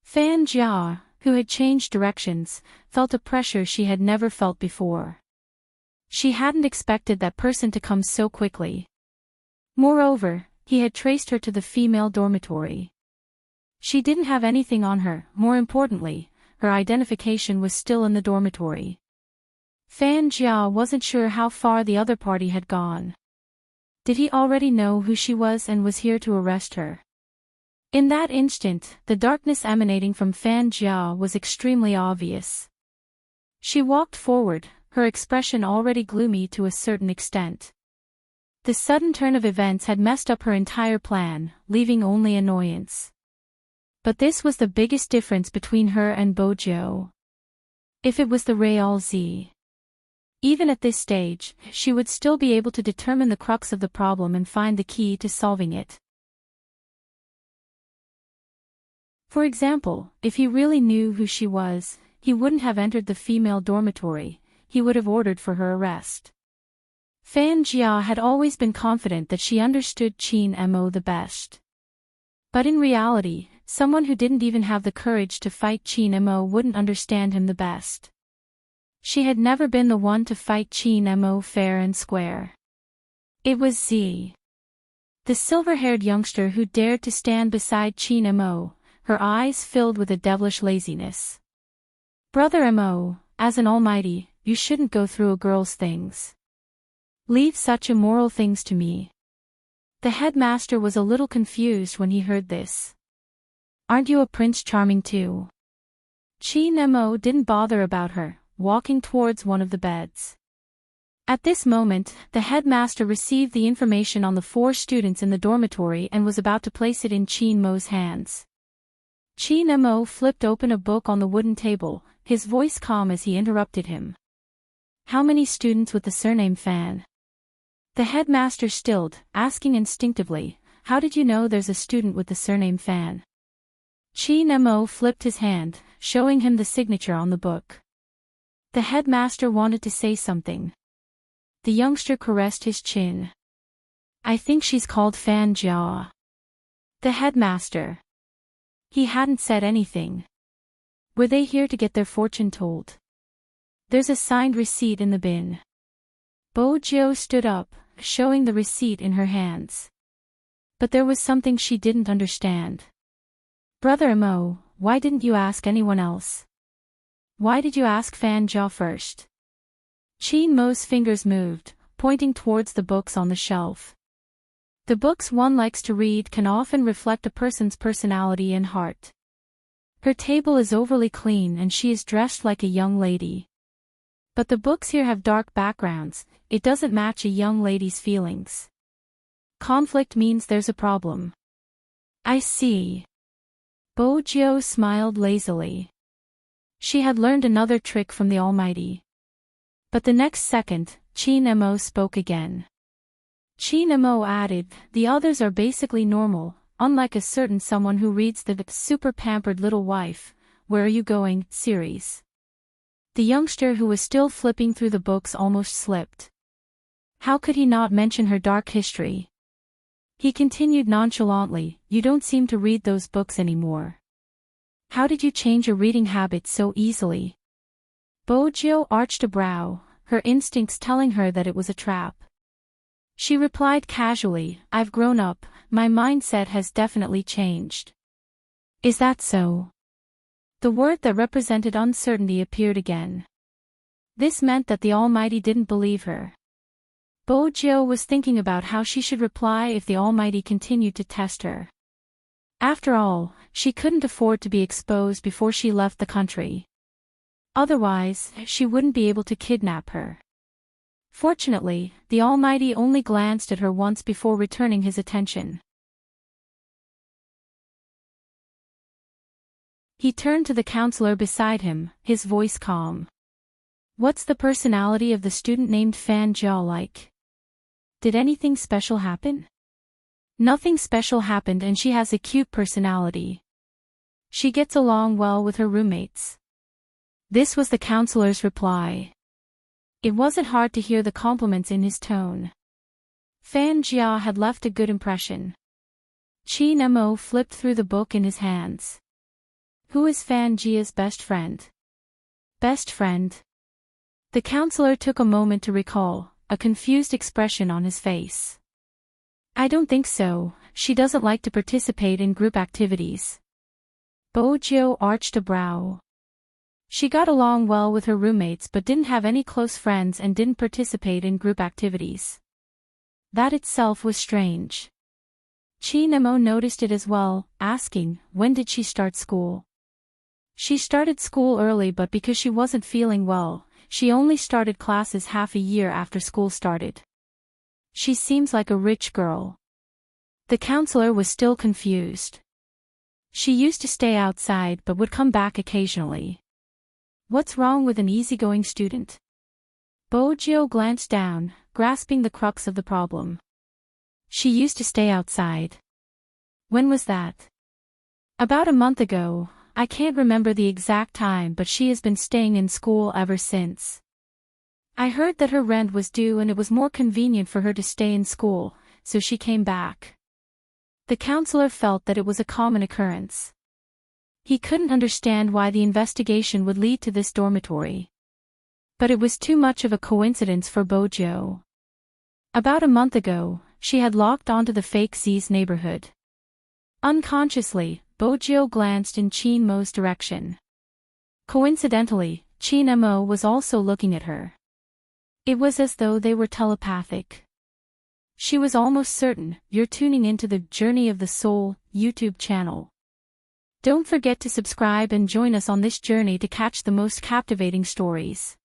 Fan Jia, who had changed directions, felt a pressure she had never felt before. She hadn't expected that person to come so quickly. Moreover, he had traced her to the female dormitory. She didn't have anything on her, more importantly, her identification was still in the dormitory. Fan Jia wasn't sure how far the other party had gone. Did he already know who she was and was here to arrest her? In that instant, the darkness emanating from Fan Jia was extremely obvious. She walked forward, her expression already gloomy to a certain extent. The sudden turn of events had messed up her entire plan, leaving only annoyance. But this was the biggest difference between her and Bojo. If it was the Real Z. Even at this stage, she would still be able to determine the crux of the problem and find the key to solving it. For example, if he really knew who she was, he wouldn't have entered the female dormitory, he would have ordered for her arrest. Fan Jia had always been confident that she understood Qin Mo the best. But in reality, someone who didn't even have the courage to fight Qin Mo wouldn't understand him the best. She had never been the one to fight Qin Mo fair and square. It was Z, the silver-haired youngster who dared to stand beside Qin Mo, her eyes filled with a devilish laziness. Brother Mo, as an almighty, you shouldn't go through a girl's things. Leave such immoral things to me. The headmaster was a little confused when he heard this. Aren't you a Prince Charming too? Qin Mo didn't bother about her, walking towards one of the beds. At this moment, the headmaster received the information on the 4 students in the dormitory and was about to place it in Qin Mo's hands. Qin Mo flipped open a book on the wooden table, his voice calm as he interrupted him. How many students with the surname Fan? The headmaster stilled, asking instinctively, how did you know there's a student with the surname Fan? Qin Mo flipped his hand, showing him the signature on the book. The headmaster wanted to say something. The youngster caressed his chin. I think she's called Fan Jia. The headmaster. He hadn't said anything. Were they here to get their fortune told? There's a signed receipt in the bin. Bo Jiao stood up, showing the receipt in her hands. But there was something she didn't understand. Brother Mo, why didn't you ask anyone else? Why did you ask Fan Jia first? Qin Mo's fingers moved, pointing towards the books on the shelf. The books one likes to read can often reflect a person's personality and heart. Her table is overly clean and she is dressed like a young lady. But the books here have dark backgrounds, it doesn't match a young lady's feelings. Conflict means there's a problem. I see. Bo Jiao smiled lazily. She had learned another trick from the Almighty. But the next second, Qin Mo spoke again. Qin Mo added, the others are basically normal, unlike a certain someone who reads the Super Pampered Little Wife, Where Are You Going? Series. The youngster who was still flipping through the books almost slipped. How could he not mention her dark history? He continued nonchalantly, you don't seem to read those books anymore. How did you change your reading habits so easily? Bo Jiao arched a brow, her instincts telling her that it was a trap. She replied casually, I've grown up, my mindset has definitely changed. Is that so? The word that represented uncertainty appeared again. This meant that the Almighty didn't believe her. Bo Jiao was thinking about how she should reply if the Almighty continued to test her. After all, she couldn't afford to be exposed before she left the country. Otherwise, she wouldn't be able to kidnap her. Fortunately, the Almighty only glanced at her once before returning his attention. He turned to the counselor beside him, his voice calm. What's the personality of the student named Fan Jia like? Did anything special happen? Nothing special happened and she has a cute personality. She gets along well with her roommates. This was the counselor's reply. It wasn't hard to hear the compliments in his tone. Fan Jia had left a good impression. Qin Mo flipped through the book in his hands. Who is Fan Jia's best friend? Best friend? The counselor took a moment to recall, a confused expression on his face. I don't think so, she doesn't like to participate in group activities. Bo Jiao arched a brow. She got along well with her roommates but didn't have any close friends and didn't participate in group activities. That itself was strange. Qin Mo noticed it as well, asking, when did she start school? She started school early but because she wasn't feeling well, she only started classes half a year after school started. She seems like a rich girl. The counselor was still confused. She used to stay outside but would come back occasionally. What's wrong with an easygoing student? Bo Jiao glanced down, grasping the crux of the problem. She used to stay outside. When was that? About a month ago, I can't remember the exact time but she has been staying in school ever since. I heard that her rent was due and it was more convenient for her to stay in school, so she came back. The counselor felt that it was a common occurrence. He couldn't understand why the investigation would lead to this dormitory. But it was too much of a coincidence for Bojo. About a month ago, she had locked onto the fake Z's neighborhood. Unconsciously, Bojo glanced in Chin Mo's direction. Coincidentally, Chin Mo was also looking at her. It was as though they were telepathic. She was almost certain, "You're tuning into the Journey of the Soul YouTube channel. Don't forget to subscribe and join us on this journey to catch the most captivating stories."